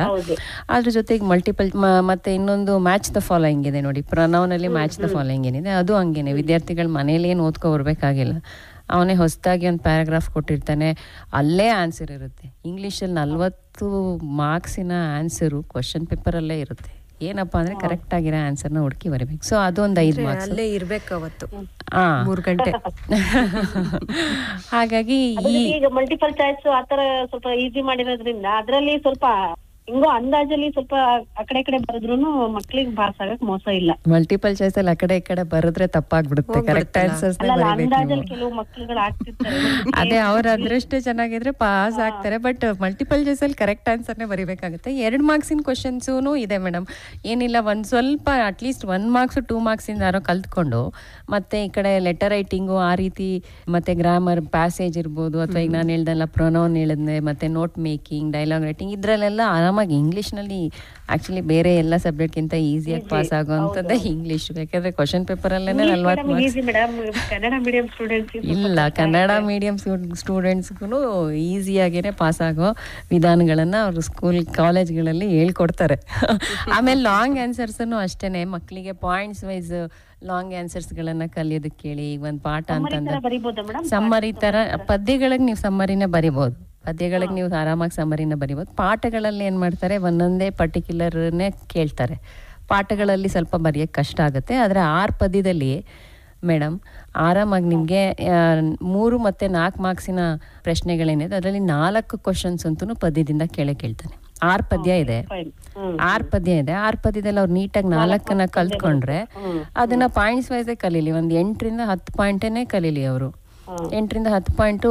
C: ಅದ್ರ ಜೊತೆಗೆ ಮಲ್ಟಿಪಲ್ ಮತ್ತೆ ಇನ್ನೊಂದು ಮ್ಯಾಚ್ ದ ಫಾಲೋಯಿಂಗ್ ಇದೆ ನೋಡಿ, ಪ್ರನೌನಲ್ಲಿ ಮ್ಯಾಚ್ ದ ಫಾಲೋಯಿಂಗ್ ಏನಿದೆ ಅದು ಹಂಗೇನೆ. ವಿದ್ಯಾರ್ಥಿಗಳು ಮನೇಲಿ ಏನು ಓದ್ಕೊಬರ್ಬೇಕಾಗಿಲ್ಲ, ಅವನೇ ಹೊಸದಾಗಿ ಒಂದು ಪ್ಯಾರಾಗ್ರಾಫ್ ಕೊಟ್ಟಿರ್ತಾನೆ, ಅಲ್ಲೇ ಆನ್ಸರ್ ಇರುತ್ತೆ. ಇಂಗ್ಲೀಷಲ್ಲಿ 40 ಮಾರ್ಕ್ಸಿನ ಆನ್ಸರು ಕ್ವಶನ್ ಪೇಪರಲ್ಲೇ ಇರುತ್ತೆ. ಏನಪ್ಪಾ ಅಂದ್ರೆ ಕರೆಕ್ಟ್ ಆಗಿರೋ ಆನ್ಸರ್ನ ಹುಡುಕಿ ಬರಬೇಕು. ಸೊ ಅದೊಂದು 5 ಮಾರ್ಕ್ಸ್
B: ಅಲ್ಲೇ ಇರ್ಬೇಕು ಅವತ್ತು
C: 3 ಗಂಟೆ. ಹಾಗಾಗಿ
D: ಈಗ ಮಲ್ಟಿಪಲ್ ಚಾಯ್ಸ್ ಆತರ ಸ್ವಲ್ಪ ಈಸಿ ಮಾಡಿರೋದ್ರಿಂದ ಅದರಲ್ಲಿ ಸ್ವಲ್ಪ ಹಿಂಗೋ ಅಂದಾಜಲ್ಲಿ ಸ್ವಲ್ಪ ಆ ಕಡೆ ಬರೆದ್ರುನು ಮಕ್ಳಿಗೆ ಪಾಸ್ ಆಗಕ್ ಮೋಸ ಇಲ್ಲ.
C: ಮಲ್ಟಿಪಲ್ ಚಾಯ್ಸ್ ಅಲ್ಲಿ ಆ ಕಡೆ ಬರೆದ್ರೆ ತಪ್ಪಾಗ್ಬಿಡುತ್ತೆ. ಕರೆಕ್ಟ್ ಆನ್ಸರ್ಸ್
D: ಕೆಲವು ಮಕ್ಳುಗಳು ಆಗ್ತಿರ್ತಾರೆ.
C: ಅದೇ ಅವ್ರ ಅದೃಷ್ಟ ಚೆನ್ನಾಗಿದ್ರೆ ಪಾಸ್ ಆಗ್ತಾರೆ. ಬಟ್ ಮಲ್ಟಿಪಲ್ ಚಾಯ್ಸ್ ಅಲ್ಲಿ ಕರೆಕ್ಟ್ ಆನ್ಸರ್ನೇ ಬರಿಬೇಕಾಗುತ್ತೆ. 2 ಮಾರ್ಕ್ಸಿನ ಕ್ವಶನ್ಸೂ ಇದೆ ಮೇಡಮ್. ಏನಿಲ್ಲ, ಒಂದ್ ಸ್ವಲ್ಪ ಅಟ್ಲೀಸ್ಟ್ 1 ಮಾರ್ಕ್ಸ್ 2 ಮಾರ್ಕ್ಸಿಂದ ಯಾರೋ ಕಲ್ತ್ಕೊಂಡು ಮತ್ತೆ ಈ ಕಡೆ ಲೆಟರ್ ರೈಟಿಂಗು ಆ ರೀತಿ, ಮತ್ತೆ ಗ್ರಾಮರ್ ಪ್ಯಾಸೇಜ್ ಇರ್ಬೋದು, ಅಥವಾ ಈಗ ನಾನು ಹೇಳ್ದಲ್ಲ ಪ್ರೊನೌನ್ ಹೇಳಿದ್ನೆ, ಮತ್ತೆ ನೋಟ್ ಮೇಕಿಂಗ್, ಡೈಲಾಗ್ ರೈಟಿಂಗ್, ಇದ್ರಲ್ಲೆಲ್ಲ ಆರಾಮಾಗಿ ಆರಾಮಾಗಿ ಇಂಗ್ಲೀಷ್ನಲ್ಲಿ ಆ್ಯಕ್ಚುಲಿ ಬೇರೆ ಎಲ್ಲ ಸಬ್ಜೆಕ್ಟ್ಗಿಂತ ಈಸಿಯಾಗಿ ಪಾಸ್ ಆಗುವಂಥದ್ದೇ ಇಂಗ್ಲೀಷ್. ಯಾಕಂದರೆ ಕ್ವಶನ್ ಪೇಪರಲ್ಲೇ 40 ಮಾರ್ಕ್ಸ್. ಇಲ್ಲ, ಕನ್ನಡ ಮೀಡಿಯಂ ಸ್ಟೂಡೆಂಟ್ಸ್ಗೂ ಈಸಿಯಾಗೇ ಪಾಸ್ ಆಗೋ ವಿಧಾನಗಳನ್ನು ಅವರು ಕಾಲೇಜ್ಗಳಲ್ಲಿ ಹೇಳ್ಕೊಡ್ತಾರೆ. ಆಮೇಲೆ ಲಾಂಗ್ ಆನ್ಸರ್ಸನ್ನು ಅಷ್ಟೇ, ಮಕ್ಕಳಿಗೆ ಪಾಯಿಂಟ್ಸ್ ವೈಸ್ ಲಾಂಗ್ ಆನ್ಸರ್ಸ್ಗಳನ್ನು ಕಲಿಯೋದಕ್ಕೆ ಹೇಳಿ. ಈಗ ಒಂದು ಪಾಠ ಅಂತಂದ್ರೆ ಸಮ್ಮರಿ ಥರ ಪದ್ಯಗಳಿಗೆ ನೀವು ಸಮ್ಮರಿನೇ ಬರಿಬೋದು. ಪದ್ಯಗಳಿಗೆ ನೀವು ಆರಾಮಾಗಿ ಸಮ್ಮರಿನ ಬರಿಬೋದು. ಪಾಠಗಳಲ್ಲಿ ಏನು ಮಾಡ್ತಾರೆ, ಒಂದೊಂದೇ ಪರ್ಟಿಕ್ಯುಲರ್ನೇ ಕೇಳ್ತಾರೆ. ಪಾಠಗಳಲ್ಲಿ ಸ್ವಲ್ಪ ಬರೆಯೋಕ್ಕೆ ಕಷ್ಟ ಆಗುತ್ತೆ. ಆದರೆ 6 ಪದ್ಯದಲ್ಲಿ ಮೇಡಮ್ ಆರಾಮಾಗಿ ನಿಮಗೆ 3 ಮತ್ತು 4 ಮಾರ್ಕ್ಸಿನ ಪ್ರಶ್ನೆಗಳೇನಿದೆ ಅದರಲ್ಲಿ 4 ಕ್ವಶನ್ಸ್ ಅಂತೂ ಪದ್ಯದಿಂದ ಕೇಳ್ತಾನೆ. 6 ಪದ್ಯ ಇದೆ. 6 ಪದ್ಯದಲ್ಲಿ ಅವ್ರು ನೀಟಾಗಿ 4 ಕಲ್ತ್ಕೊಂಡ್ರೆ ಅದನ್ನ ಪಾಯಿಂಟ್ಸ್ ವೈಸೇ ಕಲೀಲಿ. ಒಂದು 8ರಿಂದ 10 ಪಾಯಿಂಟೇ ಕಲೀಲಿ. ಅವರು 8ರಿಂದ 10 ಪಾಯಿಂಟು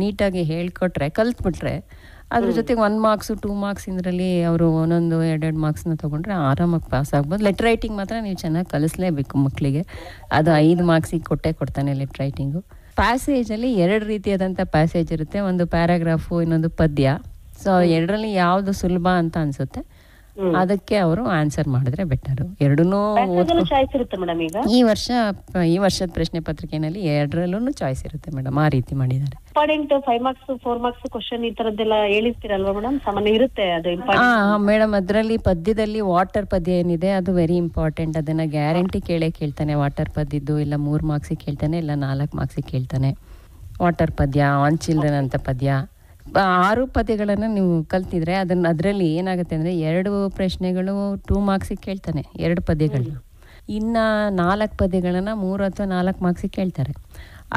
C: ನೀಟಾಗಿ ಹೇಳ್ಕೊಟ್ರೆ ಕಲ್ತ್ಬಿಟ್ರೆ ಅದ್ರ ಜೊತೆಗೆ 1 ಮಾರ್ಕ್ಸು 2 ಮಾರ್ಕ್ಸ್ ಇದರಲ್ಲಿ ಅವರು ಒಂದೊಂದು 2 ಮಾರ್ಕ್ಸ್ನ ತೊಗೊಂಡ್ರೆ ಆರಾಮಾಗಿ ಪಾಸ್ ಆಗ್ಬೋದು. ಲೆಟರ್ ರೈಟಿಂಗ್ ಮಾತ್ರ ನೀವು ಚೆನ್ನಾಗಿ ಕಲಿಸ್ಲೇಬೇಕು ಮಕ್ಕಳಿಗೆ. ಅದು 5 ಮಾರ್ಕ್ಸಿಗೆ ಕೊಡ್ತಾನೆ ಲೆಟರ್ ರೈಟಿಂಗು. ಪ್ಯಾಸೇಜಲ್ಲಿ 2 ರೀತಿಯಾದಂಥ ಪ್ಯಾಸೇಜ್ ಇರುತ್ತೆ. ಒಂದು ಪ್ಯಾರಾಗ್ರಾಫು, ಇನ್ನೊಂದು ಪದ್ಯ. ಸೊ 2ರಲ್ಲಿ ಯಾವುದು ಸುಲಭ ಅಂತ ಅನ್ಸುತ್ತೆ ಅದಕ್ಕೆ ಅವರು ಆನ್ಸರ್ ಮಾಡಿದ್ರೆ ಬೆಟರು. ಎರಡನ್ನೂ ಈ ವರ್ಷದ ಪ್ರಶ್ನೆ ಪತ್ರಿಕೆಯಲ್ಲಿ 2ರಲ್ಲೂ ಚಾಯ್ಸ್ ಇರುತ್ತೆ ಮೇಡಮ್. ಆ ರೀತಿ ಮಾಡಿದ್ದಾರೆ.
D: 5 ಮಾರ್ಕ್ಸ್ 4 ಮಾರ್ಕ್ಸ್ ಕ್ವಶನ್ ಈ ತರದ್ದೆಲ್ಲ ಹೇಳಿರ್ತೀರಲ್ವಾ ಮೇಡಮ್? ಸಾಮಾನ್ಯ ಇರುತ್ತೆ ಅದು.
C: ಮೇಡಮ್ ಅದರಲ್ಲಿ ಪದ್ಯದಲ್ಲಿ ವಾಟರ್ ಪದ್ಯ ಏನಿದೆ ಅದು ವೆರಿ ಇಂಪಾರ್ಟೆಂಟ್. ಅದನ್ನ ಗ್ಯಾರಂಟಿ ಕೇಳ್ತಾನೆ. ವಾಟರ್ ಪದ್ಯದ್ದು ಇಲ್ಲ 3 ಮಾರ್ಕ್ಸಿಗೆ ಕೇಳ್ತಾನೆ, ಇಲ್ಲ 4 ಮಾರ್ಕ್ಸಿಗೆ ಕೇಳ್ತಾನೆ. ವಾಟರ್ ಪದ್ಯ, ಆನ್ ಚಿಲ್ಡ್ರನ್ ಅಂತ ಪದ್ಯ. 6 ಪದ್ಯಗಳನ್ನು ನೀವು ಕಲ್ತಿದ್ರೆ ಅದರಲ್ಲಿ ಏನಾಗುತ್ತೆ ಅಂದರೆ 2 ಪ್ರಶ್ನೆಗಳು 2 ಮಾರ್ಕ್ಸಿಗೆ ಕೇಳ್ತಾನೆ, 2 ಪದ್ಯಗಳನ್ನ. ಇನ್ನು 4 ಪದ್ಯಗಳನ್ನು 3 ಅಥವಾ 4 ಮಾರ್ಕ್ಸಿಗೆ ಕೇಳ್ತಾರೆ.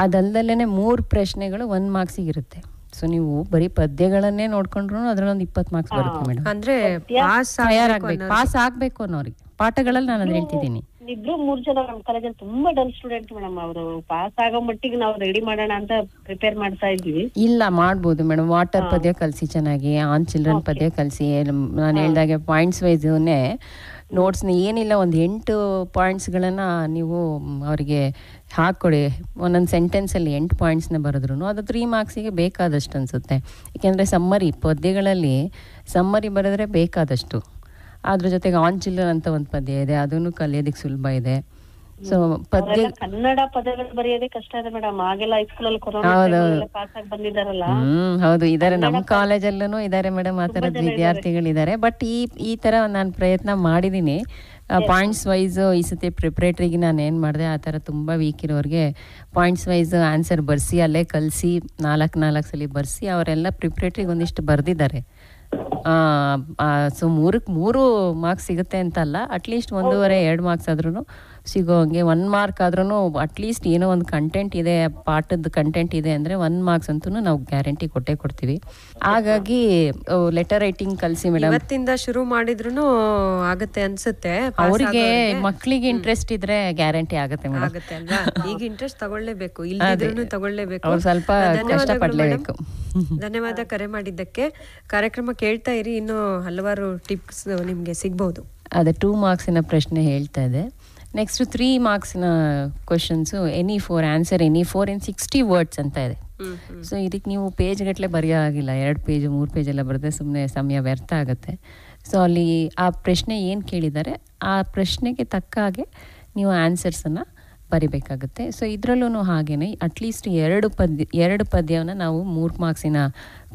C: ಅದಲ್ಲದಲ್ಲೇ 3 ಪ್ರಶ್ನೆಗಳು 1 ಮಾರ್ಕ್ಸಿಗೆ ಇರುತ್ತೆ. ಸೊ ನೀವು ಬರೀ ಪದ್ಯಗಳನ್ನೇ ನೋಡ್ಕೊಂಡ್ರು ಅದರಲ್ಲೊಂದು 20 ಮಾರ್ಕ್ಸ್ ಬರುತ್ತೆ ಮೇಡಮ್.
B: ಅಂದ್ರೆ
C: ಪಾಸ್ ಆಗ್ಬೇಕು ಅನ್ನೋರಿಗೆ ಪಾಠಗಳಲ್ಲಿ ನಾನು ಅದು ಹೇಳ್ತಿದ್ದೀನಿ.
D: 2-3 ಜನ ನಮ್ಮ ಕಾಲೇಜಲ್ಲಿ ತುಂಬಾ ಡಲ್ ಸ್ಟೂಡೆಂಟ್ ಮೇಡಮ್. ಅವರು ಪಾಸ್ ಆಗೋ ಮಟ್ಟಿಗೆ ನಾವು ರೆಡಿ ಮಾಡೋಣ ಅಂತ ಪ್ರಿಪೇರ್ ಮಾಡ್ತಾ ಇದ್ವಿ.
C: ಇಲ್ಲ, ಮಾಡ್ಬೋದು ಮೇಡಮ್. ವಾಟರ್ ಪದ್ಯ ಕಲಿಸಿ ಚೆನ್ನಾಗಿ, ಆನ್ ಚಿಲ್ಡ್ರನ್ ಪದ್ಯ ಕಲಿಸಿ. ನಾನು ಹೇಳ್ದಾಗೆ ಪಾಯಿಂಟ್ಸ್ ವೈಸ್ನೇ ನೋಟ್ಸ್ನ ಏನಿಲ್ಲ ಒಂದು 8 ಪಾಯಿಂಟ್ಸ್ಗಳನ್ನು ನೀವು ಅವರಿಗೆ ಹಾಕ್ಕೊಡಿ. ಒಂದೊಂದು ಸೆಂಟೆನ್ಸಲ್ಲಿ 8 ಪಾಯಿಂಟ್ಸ್ನ ಬರೆದ್ರು ಅದು 3 ಮಾರ್ಕ್ಸಿಗೆ ಬೇಕಾದಷ್ಟು ಅನಿಸುತ್ತೆ. ಏಕೆಂದರೆ ಸಮ್ಮರಿ ಪದ್ಯಗಳಲ್ಲಿ ಸಮ್ಮರಿ ಬರೆದ್ರೆ ಬೇಕಾದಷ್ಟು. ಅದ್ರ ಜೊತೆಗೆ ಆನ್ ಚಿಲ್ಡ್ರನ್ ಅಂತ ಒಂದು ಪದ್ಯ ಇದೆ, ಅದನ್ನು ಕಲಿಯೋದಕ್ಕೆ ಸುಲಭ ಇದೆ. ಸೊ ಪದ್ಯ
D: ಕನ್ನಡ ಪದಗಳು ಬರೆಯೋದೇ ಕಷ್ಟ ಇದೆ ಮೇಡಮ್. ಆಗೆಲ್ಲ ಹೈಸ್ಕೂಲಲ್ಲಿ ಪಾಸ್ ಆಗಿ ಬಂದಿದ್ದಾರಲ್ಲ.
C: ಹೌದು, ಇದಾರೆ ನಮ್ಮ ಕಾಲೇಜಲ್ಲೂ ಇದಾರೆ ಮೇಡಮ್. ಆ ಥರದ ವಿದ್ಯಾರ್ಥಿಗಳಿದ್ದಾರೆ. ಬಟ್ ಈ ಥರ ನಾನು ಪ್ರಯತ್ನ ಮಾಡಿದ್ದೀನಿ. ಪಾಯಿಂಟ್ಸ್ ವೈಸ್ ಈ ಸತಿ ಪ್ರಿಪ್ರೇಟ್ರಿಗೆ ನಾನು ಏನು ಮಾಡಿದೆ, ಆ ಥರ ತುಂಬ ವೀಕ್ ಇರೋರಿಗೆ ಪಾಯಿಂಟ್ಸ್ ವೈಸ್ ಆನ್ಸರ್ ಬರೆಸಿ ಅಲ್ಲೇ ಕಲಿಸಿ 4 ಸಲ ಬರೆಸಿ ಅವರೆಲ್ಲ ಪ್ರಿಪ್ರೇಟ್ರಿಗೆ ಒಂದಿಷ್ಟು ಬರೆದಿದ್ದಾರೆ. ಸೊ 3 ಮಾರ್ಕ್ಸ್ ಸಿಗುತ್ತೆ ಅಂತಲ್ಲ, ಅಟ್ಲೀಸ್ಟ್ 1.5-2 ಮಾರ್ಕ್ಸ್ ಆದ್ರೂ ಸಿಗೋ ಹಂಗೆ. 1 ಮಾರ್ಕ್ ಆದ್ರೂ ಅಟ್ಲೀಸ್ಟ್ ಏನೋ ಒಂದು ಕಂಟೆಂಟ್ ಇದೆ, ಪಾಠದ ಕಂಟೆಂಟ್ ಇದೆ ಅಂದರೆ 1 ಮಾರ್ಕ್ಸ್ ಅಂತೂ ನಾವು ಗ್ಯಾರಂಟಿ ಕೊಡ್ತೀವಿ. ಹಾಗಾಗಿ ಲೆಟರ್ ರೈಟಿಂಗ್ ಕಲಿಸಿ ಮೇಡಮ್.
B: ಇವತ್ತಿಂದ ಶುರು ಮಾಡಿದ್ರು ಆಗುತ್ತೆ ಅನ್ಸುತ್ತೆ.
C: ಅವರಿಗೆ ಮಕ್ಕಳಿಗೆ ಇಂಟ್ರೆಸ್ಟ್ ಇದ್ರೆ ಗ್ಯಾರಂಟಿ ಆಗುತ್ತೆ ಮೇಡಮ್.
B: ಆಗುತ್ತೆ ಅಲ್ವಾ? ಈಗ ಇಂಟ್ರೆಸ್ಟ್ ತಗೊಳ್ಳೇಬೇಕು, ಇಲ್ಲದಿದ್ರೂ ತಗೊಳ್ಳೇಬೇಕು.
C: ಅವ್ರು ಸ್ವಲ್ಪ ಕಷ್ಟ ಪಡ್ಲೇಬೇಕು.
B: ಧನ್ಯವಾದ ಕರೆ ಮಾಡಿದ್ದಕ್ಕೆ. ಕಾರ್ಯಕ್ರಮ ಕೇಳ್ತಾ ಇರಿ, ಇನ್ನು ಹಲವಾರು ಟಿಪ್ಸ್ ನಿಮ್ಗೆ ಸಿಗ್ಬಹುದು.
C: ಅದೇ 2 ಮಾರ್ಕ್ಸಿನ ಪ್ರಶ್ನೆ ಹೇಳ್ತಾ ಇದೆ. ನೆಕ್ಸ್ಟ್ 3 ಮಾರ್ಕ್ಸಿನ questions answer any 4 in 60 words ಅಂತ ಇದೆ. ಸೊ ಇದಕ್ಕೆ ನೀವು ಪೇಜ್ ಗಟ್ಟಲೆ ಬರೆಯೋ ಆಗಿಲ್ಲ. 2 ಪೇಜ್ 3 ಪೇಜ್ ಎಲ್ಲ ಬರೆದ್ರೆ ಸುಮ್ಮನೆ ಸಮಯ ವ್ಯರ್ಥ ಆಗುತ್ತೆ. ಸೊ ಅಲ್ಲಿ ಆ ಪ್ರಶ್ನೆ ಏನು ಕೇಳಿದ್ದಾರೆ ಆ ಪ್ರಶ್ನೆಗೆ ತಕ್ಕ ಹಾಗೆ ನೀವು ಆನ್ಸರ್ಸನ್ನು ಬರಿಬೇಕಾಗುತ್ತೆ. ಸೊ ಇದರಲ್ಲೂ ಹಾಗೇನೆ ಅಟ್ಲೀಸ್ಟ್ 2 ಪದ್ಯವನ್ನು ನಾವು 3 ಮಾರ್ಕ್ಸಿನ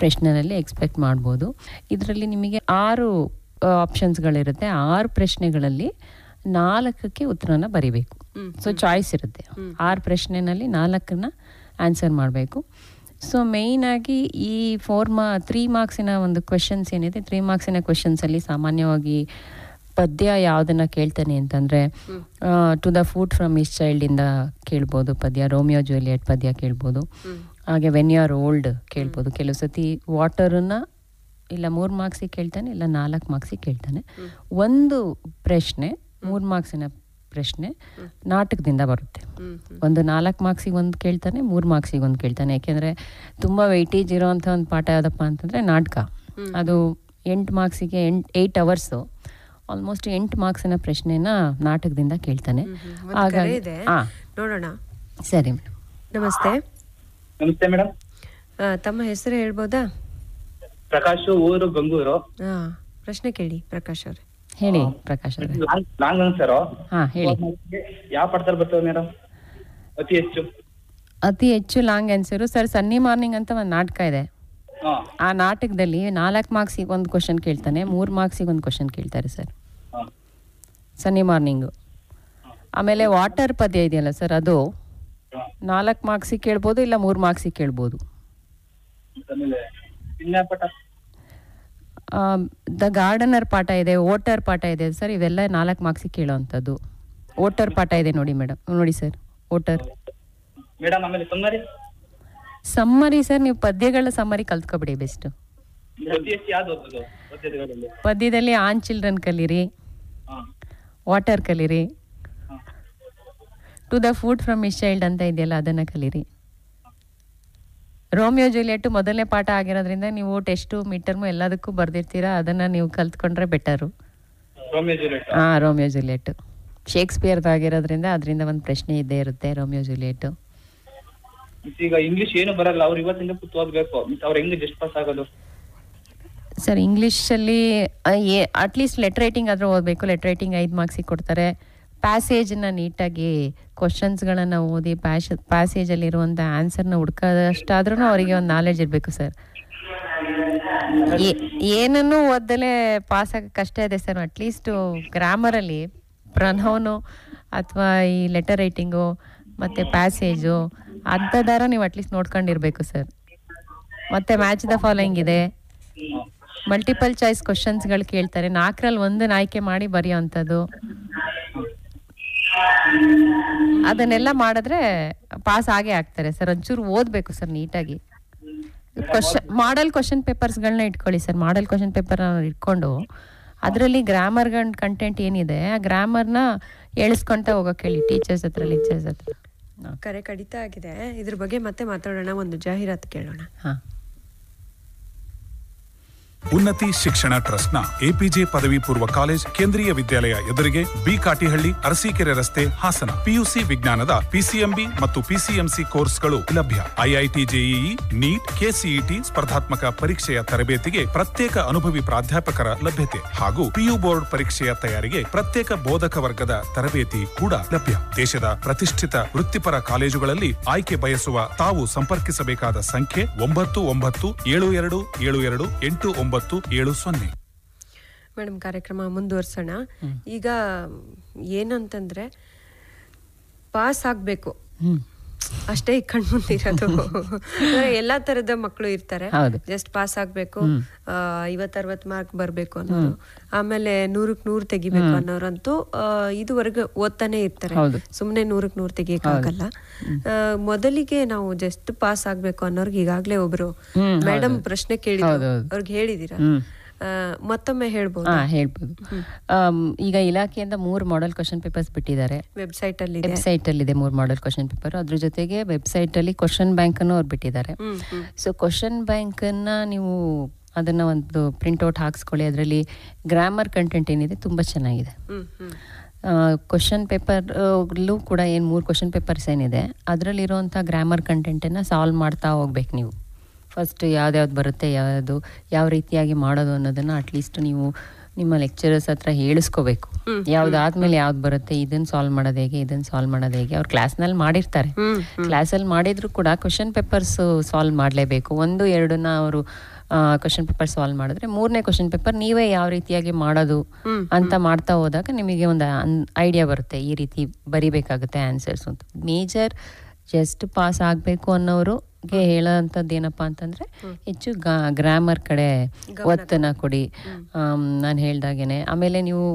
C: ಪ್ರಶ್ನೆಯಲ್ಲಿ ಎಕ್ಸ್ಪೆಕ್ಟ್ ಮಾಡ್ಬೋದು. ಇದರಲ್ಲಿ ನಿಮಗೆ 6 ಆಪ್ಷನ್ಸ್ಗಳಿರುತ್ತೆ. 6 ಪ್ರಶ್ನೆಗಳಲ್ಲಿ 4ಕ್ಕೆ ಉತ್ತರನ ಬರಿಬೇಕು. ಸೊ ಚಾಯ್ಸ್ ಇರುತ್ತೆ. 6 ಪ್ರಶ್ನೆನಲ್ಲಿ 4ನ್ನ ಆನ್ಸರ್ ಮಾಡಬೇಕು. ಸೊ ಮೇಯ್ನಾಗಿ ಈ 3 ಮಾರ್ಕ್ಸಿನ ಒಂದು ಕ್ವೆಶನ್ಸ್ ಏನಿದೆ, 3 ಮಾರ್ಕ್ಸಿನ ಕ್ವೆಶನ್ಸಲ್ಲಿ ಸಾಮಾನ್ಯವಾಗಿ ಪದ್ಯ ಯಾವುದನ್ನು ಕೇಳ್ತಾನೆ ಅಂತಂದರೆ to the food from his ಚೈಲ್ಡಿಂದ ಕೇಳ್ಬೋದು ಪದ್ಯ. ರೋಮಿಯೋ ಜೂಲಿಯಟ್ ಪದ್ಯ ಕೇಳ್ಬೋದು. ಹಾಗೆ ವೆನ್ ಯು ಆರ್ ಓಲ್ಡ್ ಕೇಳ್ಬೋದು. ಕೆಲವು ಸತಿ ವಾಟರನ್ನು ಇಲ್ಲ 3 ಮಾರ್ಕ್ಸಿಗೆ ಕೇಳ್ತಾನೆ, ಇಲ್ಲ 4 ಮಾರ್ಕ್ಸಿಗೆ ಕೇಳ್ತಾನೆ. ಒಂದು ಪ್ರಶ್ನೆ 3 ಮಾರ್ಕ್ಸಿನ ಪ್ರಶ್ನೆ ನಾಟಕದಿಂದ ಬರುತ್ತೆ. ಒಂದು 4 ಮಾರ್ಕ್ಸಿಗೆ ಒಂದು ಕೇಳ್ತಾನೆ, 3 ಮಾರ್ಕ್ಸಿಗೆ ಒಂದು ಕೇಳ್ತಾನೆ. ಯಾಕೆಂದರೆ ತುಂಬ ವೆಯ್ಟೇಜ್ ಇರೋವಂಥ ಒಂದು ಪಾಠ ಯಾವುದಪ್ಪ ಅಂತಂದರೆ ನಾಟಕ. ಅದು 8 ಮಾರ್ಕ್ಸಿಗೆ 8 ಅವರ್ಸು ಆಲ್ಮೋಸ್ಟ್ 8 ಮಾರ್ಕ್ಸಿನ ಪ್ರಶ್ನೆನ ನಾಟಕದಿಂದ ಕೇಳ್ತಾನೆ. ಹಾಗಾಗಿ
B: ನೋಡೋಣ.
C: ಸರಿ ಮೇಡಮ್.
B: ನಮಸ್ತೆ.
E: ನಮಸ್ತೆ ಮೇಡಮ್.
B: ತಮ್ಮ ಹೆಸರು ಹೇಳ್ಬೋದಾ?
E: ಪ್ರಕಾಶ್, ಊರು ಗಂಗೂರು.
B: ಪ್ರಶ್ನೆ ಕೇಳಿ ಪ್ರಕಾಶ್ ಅವ್ರೆ.
C: ಹೇಳಿ ಪ್ರಕಾಶ್ ಅವರೇ.
E: Long answer.
C: ಹಾ ಹೇಳಿ.
E: ಯಾವ ಪಾಠದಲ್ಲಿ ಬರ್ತದೆ ಮೇಡಮ್
C: ಅತಿ ಹೆಚ್ಚು ಲಾಂಗ್ ಆನ್ಸರು ಸರ್ ಸನ್ನಿ ಮಾರ್ನಿಂಗ್ ಅಂತ ಒಂದು ನಾಟಕ ಇದೆ. ಆ ನಾಟಕದಲ್ಲಿ 4 ಮಾರ್ಕ್ಸಿಗೆ ಒಂದು ಕ್ವಶನ್ ಕೇಳ್ತಾನೆ, 3 ಮಾರ್ಕ್ಸಿಗೆ ಒಂದು ಕ್ವಶನ್ ಕೇಳ್ತಾರೆ ಸರ್, ಸನ್ನಿ ಮಾರ್ನಿಂಗು. ಆಮೇಲೆ ವಾಟರ್ ಪದ್ಯ ಇದೆಯಲ್ಲ ಸರ್, ಅದು 4 ಮಾರ್ಕ್ಸಿಗೆ ಕೇಳ್ಬೋದು, ಇಲ್ಲ 3 ಮಾರ್ಕ್ಸಿಗೆ ಕೇಳ್ಬೋದು. ದ ಗಾರ್ಡನರ್ ಪಾಠ ಇದೆ, ಓಟರ್ ಪಾಠ ಇದೆ ಸರ್, ಇವೆಲ್ಲ 4 ಮಾರ್ಕ್ಸಿಗೆ ಕೇಳೋವಂಥದ್ದು. ಓಟರ್ ಪಾಠ ಇದೆ ನೋಡಿ ಮೇಡಮ್, ನೋಡಿ ಸರ್ ಓಟರ್. ಸಮ್ಮರಿ ಸರ್, ನೀವು ಪದ್ಯಗಳ ಸಮ್ಮರಿ ಕಲ್ತ್ಕೊಬಿಡಿ ಬೆಸ್ಟ್. ಪದ್ಯದಲ್ಲಿ ಆನ್ ಚಿಲ್ಡ್ರನ್ ಕಲೀರಿ, ವಾಟರ್ ಕಲೀರಿ, to the food from its child ಅಂತ ಇದೆಯಲ್ಲ ಅದನ್ನ ಕಲೀರಿ. ರೋಮಿಯೋ ಜೂಲಿಯಟ್ ಮೊದಲನೇ ಪಾಠ ಆಗಿರೋದ್ರಿಂದ ನೀವು ಟೆಸ್ಟು ಮಿಡ್-ಟರ್ಮು ಎಲ್ಲದಕ್ಕೂ ಬರ್ದಿರ್ತೀರಾ, ಅದನ್ನ ನೀವು ಕಲ್ತ್ಕೊಂಡ್ರೆ ಬೆಟರು. ರೋಮಿಯೋ ಜೂಲಿಯಟ್ ಶೇಕ್ಸ್ಪಿಯರ್ದಾಗಿರೋದ್ರಿಂದ ಅದರಿಂದ ಒಂದು ಪ್ರಶ್ನೆ ಇದ್ದೇ ಇರುತ್ತೆ ರೋಮಿಯೋ ಜೂಲಿಯಟ್.
E: ಈಗ ಇಂಗ್ಲಿಷ್ ಏನು ಬರಲ್ಲ, ಅವ್ರು ಇವತ್ತಿಂದ ಓದ್ಬೇಕು, ಅವ್ರು ಹೆಂಗೆ ಜಸ್ಟ್ ಪಾಸ್ ಆಗೋದು
C: ಸರ್? ಇಂಗ್ಲೀಷಲ್ಲಿ ಅಟ್ಲೀಸ್ಟ್ ಲೆಟರ್ ರೈಟಿಂಗ್ ಆದರೂ ಓದಬೇಕು. ಲೆಟರ್ ರೈಟಿಂಗ್ 5 ಮಾರ್ಕ್ಸಿಗೆ ಕೊಡ್ತಾರೆ. ಪ್ಯಾಸೇಜನ್ನ ನೀಟಾಗಿ ಕ್ವಶನ್ಸ್ಗಳನ್ನು ಓದಿ ಪ್ಯಾಸೇಜಲ್ಲಿರುವಂಥ ಆನ್ಸರ್ನ ಹುಡ್ಕೋದಷ್ಟಾದ್ರೂ ಅವರಿಗೆ ಒಂದು ನಾಲೆಡ್ಜ್ ಇರಬೇಕು ಸರ್. ಏನನ್ನೂ ಓದ್ದಲೇ ಪಾಸ್ ಆಗೋಕ್ಕೆ ಕಷ್ಟ ಇದೆ ಸರ್. ಅಟ್ಲೀಸ್ಟು ಗ್ರಾಮರಲ್ಲಿ ಪ್ರನೌನು ಅಥವಾ ಈ ಲೆಟರ್ ರೈಟಿಂಗು ಮತ್ತು ಪ್ಯಾಸೇಜು ಅಂಥದ್ದಾರ ನೀವು ಅಟ್ಲೀಸ್ಟ್ ನೋಡ್ಕೊಂಡಿರ್ಬೇಕು ಸರ್. ಮತ್ತು ಮ್ಯಾಚ್ ದ ಫಾಲೋಯಿಂಗ್ ಇದೆ, ಮಲ್ಟಿಪಲ್ ಚಾಯ್ಸ್ ಕ್ವಶನ್ಸ್ಗಳು ಕೇಳ್ತಾರೆ, 4ರಲ್ಲಿ 1 ಆಯ್ಕೆ ಮಾಡಿ ಬರೆಯೋವಂಥದ್ದು. ಅದನ್ನೆಲ್ಲ ಮಾಡಿದ್ರೆ ಪಾಸ್ ಆಗೇ ಆಗ್ತಾರೆ ಸರ್. ಒಂಚೂರು ಓದಬೇಕು ಸರ್ ನೀಟಾಗಿ. ಮಾಡಲ್ ಕ್ವಶನ್ ಪೇಪರ್ಸ್ಗಳನ್ನ ಇಟ್ಕೊಳ್ಳಿ ಸರ್. ಮಾಡಲ್ ಕ್ವಶನ್ ಪೇಪರ್ ಇಟ್ಕೊಂಡು ಅದರಲ್ಲಿ ಗ್ರಾಮರ್ ಕಂಟೆಂಟ್ ಏನಿದೆ ಆ ಗ್ರಾಮರ್ನ ಎಳಿಸ್ಕೊಂತ ಹೋಗೋಕೆ ಹೇಳಿ ಟೀಚರ್ಸ್ ಹತ್ರ, ಲೆಕ್ಚರ್ಸ್ ಹತ್ರ.
B: ಕರೆ ಕಡಿತ ಆಗಿದೆ, ಇದ್ರ ಬಗ್ಗೆ ಮತ್ತೆ ಮಾತಾಡೋಣ. ಒಂದು ಜಾಹೀರಾತು ಕೇಳೋಣ.
F: ಉನ್ನತಿ ಶಿಕ್ಷಣ ಟ್ರಸ್ಟ್ನ ಎಪಿಜೆ ಪದವಿ ಪೂರ್ವ ಕಾಲೇಜ್ ಕೇಂದ್ರೀಯ ವಿದ್ಯಾಲಯ ಎದುರಿಗೆ ಬಿ ಕಾಟಿಹಳ್ಳಿ, ಅರಸೀಕೆರೆ ರಸ್ತೆ, ಹಾಸನ. ಪಿಯುಸಿ ವಿಜ್ಞಾನದ ಪಿಸಿಎಂಬಿ ಮತ್ತು ಪಿಸಿಎಂಸಿ ಕೋರ್ಸ್ಗಳು ಲಭ್ಯ. ಐಐಟಿ ಜೆಇಇ, ನೀಟ್, ಕೆಸಿಇಟಿ ಸ್ಪರ್ಧಾತ್ಮಕ ಪರೀಕ್ಷೆಯ ತರಬೇತಿಗೆ ಪ್ರತ್ಯೇಕ ಅನುಭವಿ ಪ್ರಾಧ್ಯಾಪಕರ ಲಭ್ಯತೆ ಹಾಗೂ ಪಿಯು ಬೋರ್ಡ್ ಪರೀಕ್ಷೆಯ ತಯಾರಿಗೆ ಪ್ರತ್ಯೇಕ ಬೋಧಕ ವರ್ಗದ ತರಬೇತಿ ಕೂಡ ಲಭ್ಯ. ದೇಶದ ಪ್ರತಿಷ್ಠಿತ ವೃತ್ತಿಪರ ಕಾಲೇಜುಗಳಲ್ಲಿ ಆಯ್ಕೆ ಬಯಸುವ ತಾವು ಸಂಪರ್ಕಿಸಬೇಕಾದ ಸಂಖ್ಯೆ 99722728 970.
B: ಮೇಡಮ್, ಕಾರ್ಯಕ್ರಮ ಮುಂದುವರ್ಸೋಣ. ಈಗ ಏನಂತಂದ್ರೆ ಪಾಸ್ ಆಗ್ಬೇಕು ಅಷ್ಟೇ ಈ ಕಣ್ಮುಂದಿರೋದು. ಎಲ್ಲಾ ತರದ ಮಕ್ಕಳು ಇರ್ತಾರೆ, ಜಸ್ಟ್ ಪಾಸ್ ಆಗ್ಬೇಕು, 50-60 ಮಾರ್ಕ್ ಬರ್ಬೇಕು ಅನ್ನೋರು, ಆಮೇಲೆ 100ಕ್ಕೆ 100 ತೆಗಿಬೇಕು ಅನ್ನೋರಂತೂ ಇದುವರೆಗೆ ಓದ್ತಾನೆ ಇರ್ತಾರೆ. ಸುಮ್ನೆ 100ಕ್ಕೆ 100 ತೆಗಿಯಕ್ ಆಗಲ್ಲ. ಮೊದಲಿಗೆ ನಾವು ಜಸ್ಟ್ ಪಾಸ್ ಆಗ್ಬೇಕು ಅನ್ನೋರ್ಗೆ ಈಗಾಗ್ಲೇ ಒಬ್ರು ಮೇಡಮ್ ಪ್ರಶ್ನೆ ಕೇಳಿದ್ರು, ಅವ್ರಿಗೆ ಹೇಳಿದೀರಾ? ಮತ್ತೊಮ್ಮೆ ಹೇಳ್ಬೋದು.
C: ಈಗ ಇಲಾಖೆಯಿಂದ 3 ಮಾಡೆಲ್ ಕ್ವಶನ್ ಪೇಪರ್ಸ್ ಬಿಟ್ಟಿದ್ದಾರೆ. ವೆಬ್ಸೈಟ್ ಅಲ್ಲಿ ಇದೆ 3 ಮಾಡೆಲ್ ಕ್ವಶನ್ ಪೇಪರ್. ಅದ್ರ ಜೊತೆಗೆ ವೆಬ್ಸೈಟ್ ಅಲ್ಲಿ ಕ್ವಶನ್ ಬ್ಯಾಂಕ್ ಅನ್ನು ಅವ್ರು ಬಿಟ್ಟಿದ್ದಾರೆ. ಸೊ ಕ್ವಶನ್ ಬ್ಯಾಂಕ್ ಅನ್ನ ನೀವು ಅದನ್ನ ಒಂದು ಪ್ರಿಂಟ್ಔಟ್ ಹಾಕ್ಸ್ಕೊಳ್ಳಿ. ಅದರಲ್ಲಿ ಗ್ರಾಮರ್ ಕಂಟೆಂಟ್ ಏನಿದೆ ತುಂಬಾ ಚೆನ್ನಾಗಿದೆ. ಕ್ವಶನ್ ಪೇಪರ್ಲೂ ಕೂಡ 3 ಕ್ವಶನ್ ಪೇಪರ್ಸ್ ಏನಿದೆ ಅದರಲ್ಲಿರುವಂಥ ಗ್ರಾಮರ್ ಕಂಟೆಂಟನ್ನು ಸಾಲ್ವ್ ಮಾಡ್ತಾ ಹೋಗ್ಬೇಕು ನೀವು. ಫಸ್ಟ್ ಯಾವ್ದು ಬರುತ್ತೆ, ಯಾವ ರೀತಿಯಾಗಿ ಮಾಡೋದು ಅನ್ನೋದನ್ನು ಅಟ್ಲೀಸ್ಟ್ ನೀವು ನಿಮ್ಮ ಲೆಕ್ಚರರ್ಸ್ ಹತ್ರ ಹೇಳಿಸ್ಕೋಬೇಕು. ಯಾವ್ದಾದ್ಮೇಲೆ ಯಾವ್ದು ಬರುತ್ತೆ, ಇದನ್ನು ಸಾಲ್ವ್ ಮಾಡೋದು ಹೇಗೆ ಅವ್ರು ಕ್ಲಾಸ್ನಲ್ಲಿ ಮಾಡಿರ್ತಾರೆ. ಕ್ಲಾಸಲ್ಲಿ ಮಾಡಿದ್ರು ಕೂಡ ಕ್ವಶನ್ ಪೇಪರ್ಸ್ ಸಾಲ್ವ್ ಮಾಡಲೇಬೇಕು. 1-2 ಅವರು ಕ್ವಶನ್ ಪೇಪರ್ ಸಾಲ್ವ್ ಮಾಡಿದ್ರೆ 3ನೇ ಕ್ವಶನ್ ಪೇಪರ್ ನೀವೇ ಯಾವ ರೀತಿಯಾಗಿ ಮಾಡೋದು ಅಂತ ಮಾಡ್ತಾ ಹೋದಾಗ ನಿಮಗೆ ಒಂದು ಐಡಿಯಾ ಬರುತ್ತೆ, ಈ ರೀತಿ ಬರಿಬೇಕಾಗುತ್ತೆ ಆನ್ಸರ್ಸ್ ಅಂತ. ಮೇಜರ್ ಜಸ್ಟ್ ಪಾಸ್ ಆಗಬೇಕು ಅನ್ನೋರಿಗೆ ಹೇಳೋಂಥದ್ದು ಏನಪ್ಪಾ ಅಂತಂದ್ರೆ ಹೆಚ್ಚು ಗ್ರಾಮರ್ ಕಡೆ ಒತ್ತನ್ನ ಕೊಡಿ, ನಾನು ಹೇಳ್ದಾಗೇನೆ. ಆಮೇಲೆ ನೀವು